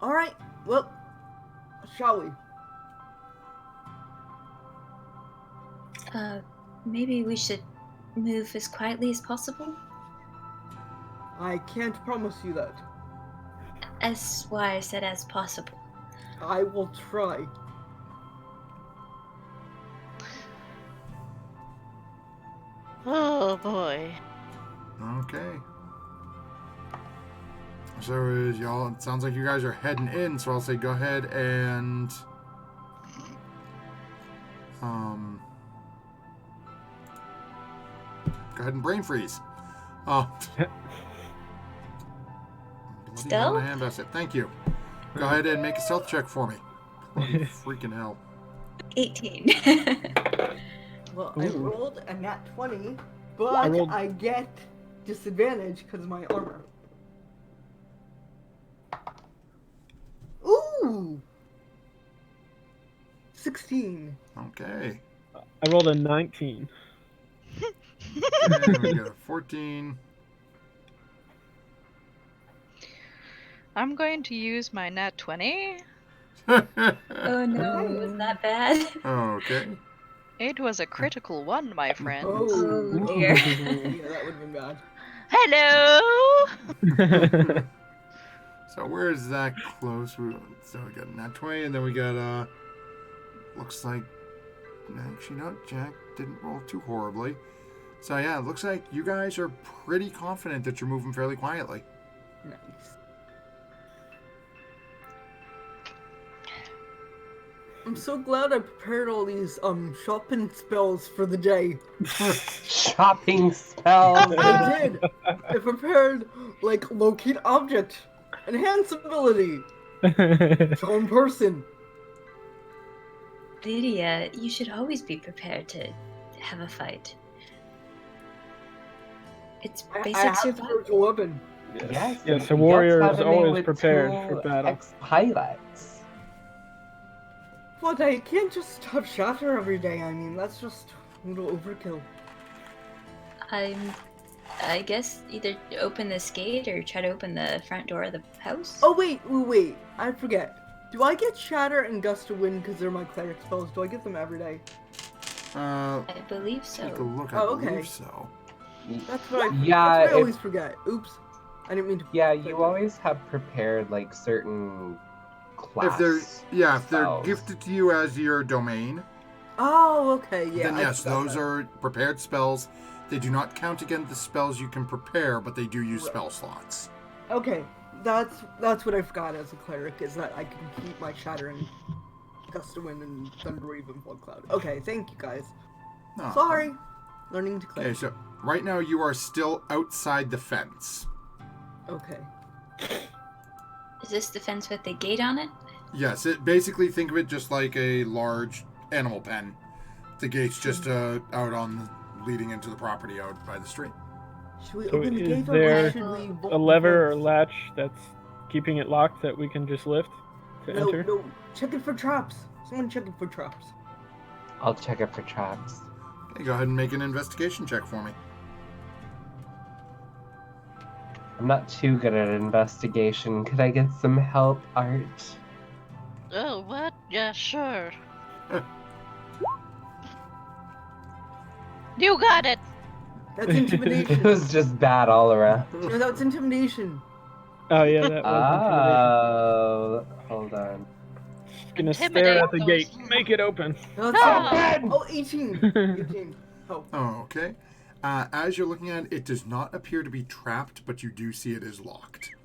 Alright, well, shall we? Maybe we should move as quietly as possible? I can't promise you that. That's why I said as possible. I will try. Oh boy. Okay. So is y'all, it sounds like you guys are heading in, so I'll say go ahead and go ahead and brain freeze. Oh. Stealth? Thank you. Go ahead and make a stealth check for me. Holy freaking hell. 18. Well, I Ooh. rolled a nat 20, but I get disadvantage because of my armor. Ooh! 16. Okay. I rolled a 19. And we got a 14. I'm going to use my nat 20. Oh no, was that bad? Okay. It was a critical one, my friend. Oh, dear. Yeah, that would have been bad. Hello! So where is that close? So we got nat 20, and then we got looks like actually no, Jack didn't roll too horribly. So yeah, it looks like you guys are pretty confident that you're moving fairly quietly. Nice. I'm so glad I prepared all these shopping spells for the day. Shopping spells. I did. I prepared like locate object, enhance ability, show in person. Lydia, you should always be prepared to have a fight. It's I basic have survival. spiritual weapon. Yes. Yes, a and warrior yes, is have a name always with prepared two for battle. Ex-pilots. But I can't just have shatter every day. I mean, that's just a little overkill. I guess either open this gate or try to open the front door of the house. Oh wait, I forget. Do I get shatter and gust of wind because they're my cleric spells? Do I get them every day? I believe so. Take a look. I Oh, okay. believe so. That's what I. Yeah, that's what I if- always forget. Oops, I didn't mean to. Yeah, you always have prepared like certain class. If they're spells. gifted to you as your domain, Oh, okay, yeah. then I yes, forgot those that. are prepared spells. They do not count against the spells you can prepare, but they do use Right. spell slots. Okay, that's what I forgot as a cleric is that I can keep my shatter and gust of wind and thunderwave and flood cloud. Okay, thank you guys. No. Sorry, learning to Okay, cleric. so right now you are still outside the fence. Okay. Is this the fence with the gate on it? Yes, it basically think of it just like a large animal pen. The gate's just out on the, leading into the property out by the street. Should we So open the is gate there or should we bolt A the lever or fence? latch that's keeping it locked that we can just lift to No, enter? no. Check it for traps. Someone check it for traps. I'll check it for traps. Okay, go ahead and make an investigation check for me. I'm not too good at investigation. Could I get some help, Art? Oh, what? Yeah, sure. You got it! That's It intimidation. was just bad all around. No, that's intimidation. Oh yeah, that was intimidation. Oh, hold on. Gonna stare at the Intimidate gate. those- Make it open. No, it's Ah! Oh, 18. 18. Oh. Oh, okay. As you're looking at it, it does not appear to be trapped, but you do see it is locked.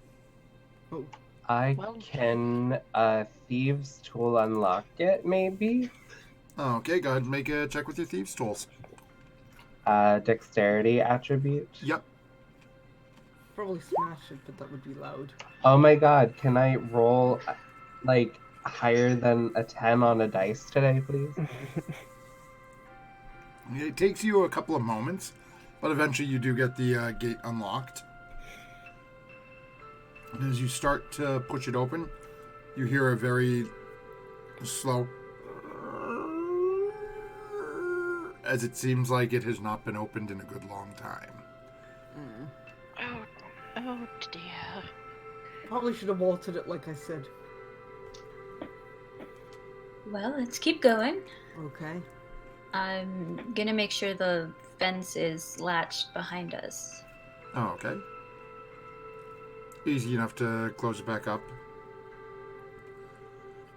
Oh. I Well- can thieves tool unlock it, maybe. Okay, go ahead and make a check with your thieves' tools. Dexterity attribute. Yep. Probably smash it, but that would be loud. Oh my god, can I roll like higher than a 10 on a dice today, please? It takes you a couple of moments, but eventually you do get the gate unlocked. And as you start to push it open, you hear a very slow, as it seems like it has not been opened in a good long time. Oh dear. Probably should have vaulted it like I said. Well, let's keep going. Okay. I'm gonna make sure the fence is latched behind us. Oh, okay. Easy enough to close it back up.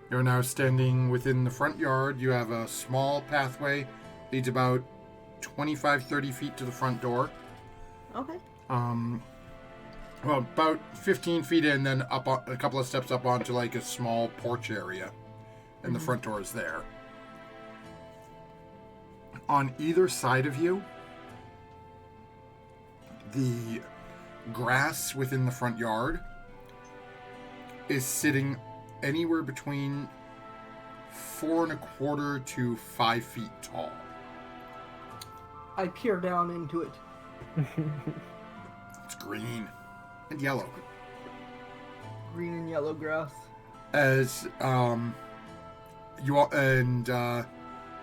You're now standing within the front yard. You have a small pathway, leads about 25-30 feet to the front door. Okay. Well, about 15 feet in, then up on, a couple of steps up onto like a small porch area, and the front door is there. On either side of you, the grass within the front yard is sitting anywhere between 4 1/4 to 5 feet tall. I peer down into it. It's green and yellow. Green and yellow grass. As you all, and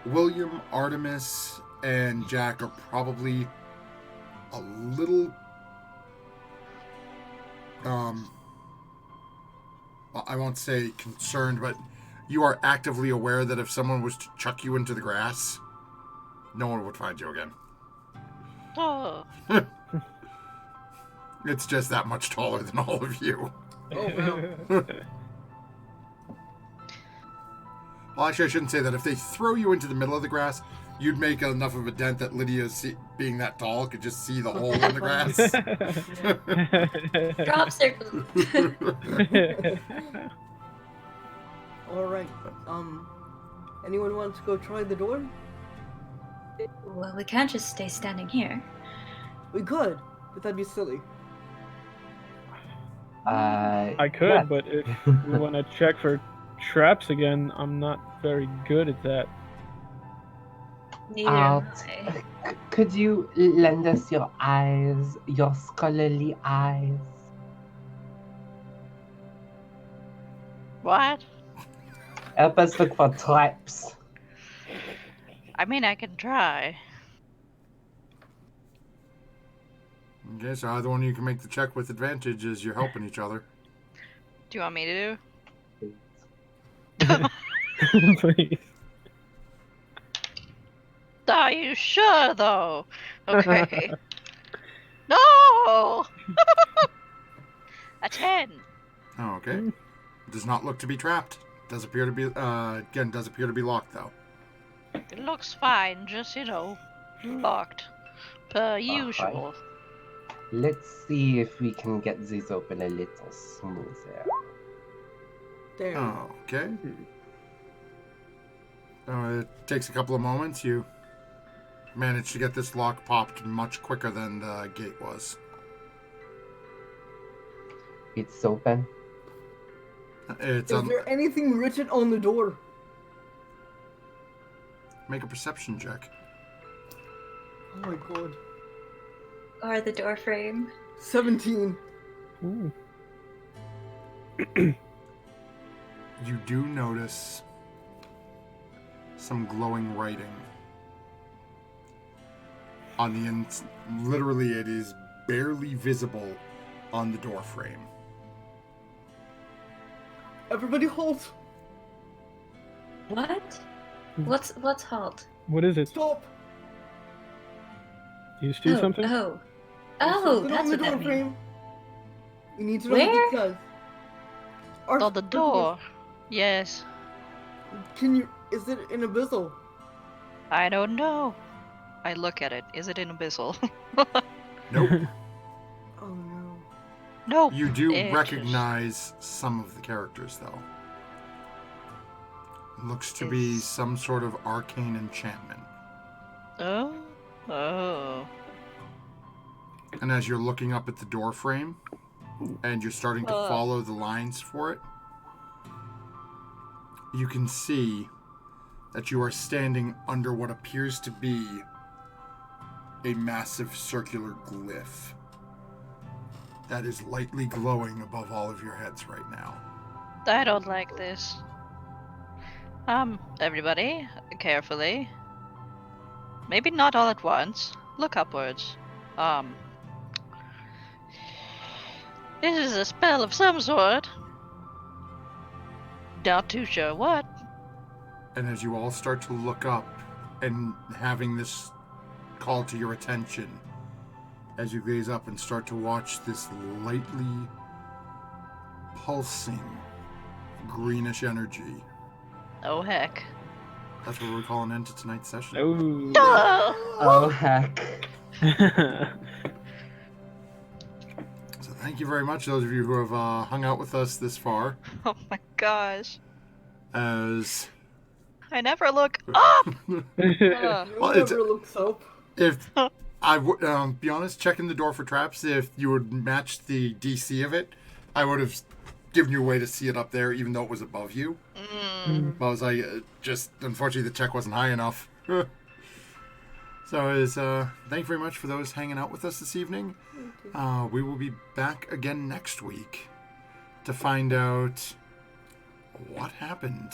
William, Artemis, and Jack are probably a little well, I won't say concerned, but you are actively aware that if someone was to chuck you into the grass, no one would find you again. Oh. It's just that much taller than all of you. Oh, wow. Well, actually, I shouldn't say that. If they throw you into the middle of the grass, you'd make enough of a dent that Lydia, being that tall, could just see the hole in the grass. Drop circle. Alright. Anyone want to go try the door? Well, we can't just stay standing here. We could, but that'd be silly. I could, yeah. but if we want to check for traps again, I'm not very good at that. Neither I'll am I. Could you lend us your eyes, your scholarly eyes? What? Help us look for traps. I mean, I can try. Okay, so either one of you can make the check with advantage as you're helping each other. Do you want me to do? Please. Are you sure, though? Okay. No! A 10. Oh, okay. It does not look to be trapped. Does appear to be, again, does appear to be locked, though. It looks fine, just, locked. Per usual. Let's see if we can get this open a little smoother. There. Oh, okay. It takes a couple of moments. You manage to get this lock popped much quicker than the gate was. It's open. It's Is there anything written on the door? make a perception check. Oh my god. Or the door frame. 17. Ooh. You do notice some glowing writing on the literally it is barely visible on the door frame. Everybody halt! What? What's halt? What is it? Stop! Do you see something? Oh. There's Oh, something that's on the what that door means. frame. You need to know what it says. On the door. Yes. Can you? Is it an abyssal? I don't know. I look at it. Is it in abyssal? Nope. Oh no. No. You do It recognize some of the characters, though. Looks to be Is- some sort of arcane enchantment. Oh. Oh. And as you're looking up at the door frame, and you're starting to follow the lines for it, you can see that you are standing under what appears to be a massive circular glyph that is lightly glowing above all of your heads right now. I don't like this. Everybody, carefully. Maybe not all at once. Look upwards. This is a spell of some sort. Not too sure what. And as you all start to look up and having this call to your attention, as you gaze up and start to watch this lightly pulsing greenish energy, Oh heck. that's what we're calling an end to tonight's session. Oh. Oh, heck. So thank you very much, those of you who have hung out with us this far. Oh my gosh. As I never look up! You Well, it's- never looks up. if I would be honest, checking the door for traps, if you would match the DC of it, I would have given you a way to see it up there, even though it was above you. But I was like, just unfortunately, the check wasn't high enough. So, thank you very much for those hanging out with us this evening. We will be back again next week to find out what happened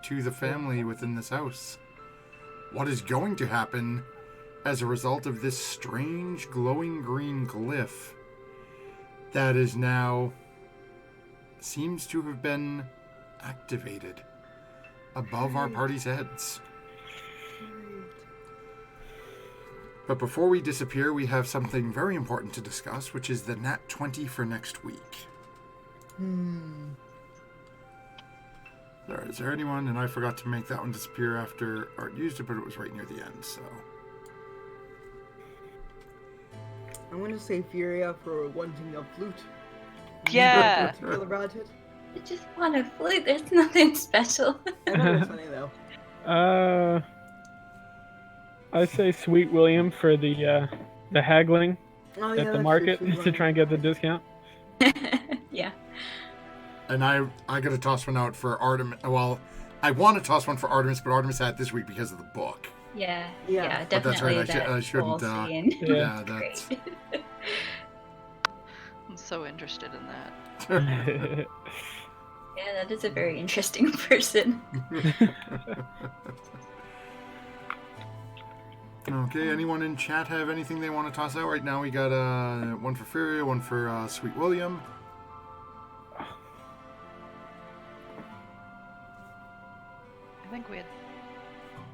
to the family within this house. What is going to happen as a result of this strange glowing green glyph that is now seems to have been activated above our party's heads. But before we disappear, we have something very important to discuss, which is the Nat 20 for next week. Is there anyone? And I forgot to make that one disappear after Art used it, but it was right near the end, so. I'm gonna say Furia for wanting a flute. Yeah. Particular Radhead. I just want a flute. There's nothing special. I know it's funny though. I say Sweet William for the haggling Oh, at yeah, the that's market true, to try and get the discount. Yeah. And I got to toss one out for Artemis. Well, I want to toss one for Artemis, but Artemis had it this week because of the book. Yeah. Yeah. Yeah. But that's Definitely. right, I shouldn't, whole scene. Yeah, Great. that's. I'm so interested in that. Yeah, that is a very interesting person. Okay, anyone in chat have anything they want to toss out right now? We got one for Furia, one for Sweet William. I think we had.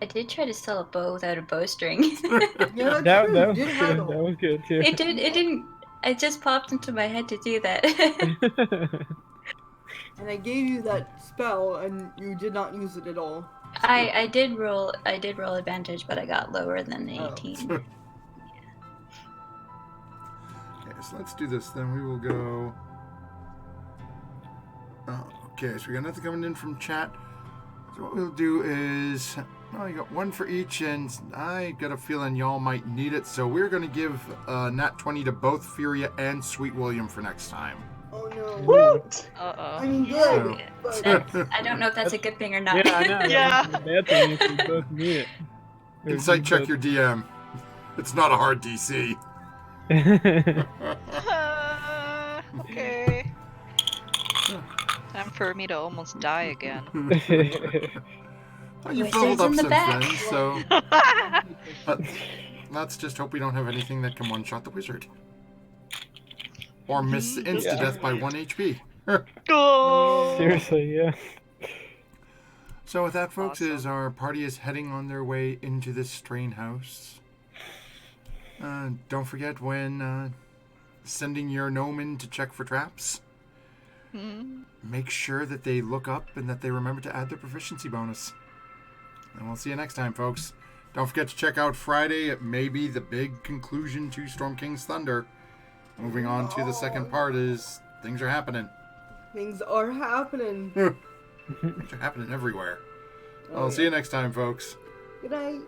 I did try to sell a bow without a bowstring. Yeah, that's that true. was You good. did That haggle. was good too. It didn't. It just popped into my head to do that. And I gave you that spell, and you did not use it at all. I did roll advantage, but I got lower than the Oh. 18. Okay, so let's do this. Then we will go. Okay, so we got nothing coming in from chat. So what we'll do is, well, you got one for each, and I got a feeling y'all might need it. So we're gonna give Nat 20 to both Furia and Sweet William for next time. Oh no. What? Uh-oh. I mean, good. Yeah. But I don't know if that's a good thing or not. Yeah, I know. Yeah. The bad thing is we both need it. Insight check your DM. It's not a hard DC. Okay. Time for me to almost die again. Well, you've Wizards leveled up in the since back. then, so. But let's just hope we don't have anything that can one-shot the wizard. Or miss insta-death by 1 HP. Oh. Seriously, yeah. So with that, folks, Awesome. as our party is heading on their way into this strain house, don't forget when sending your gnome in to check for traps, make sure that they look up and that they remember to add their proficiency bonus. And we'll see you next time, folks. Don't forget to check out Friday. It may be the big conclusion to Storm King's Thunder. Moving on to the second part is things are happening. Things are happening. Things are happening everywhere. I'll see you next time, folks. Good night.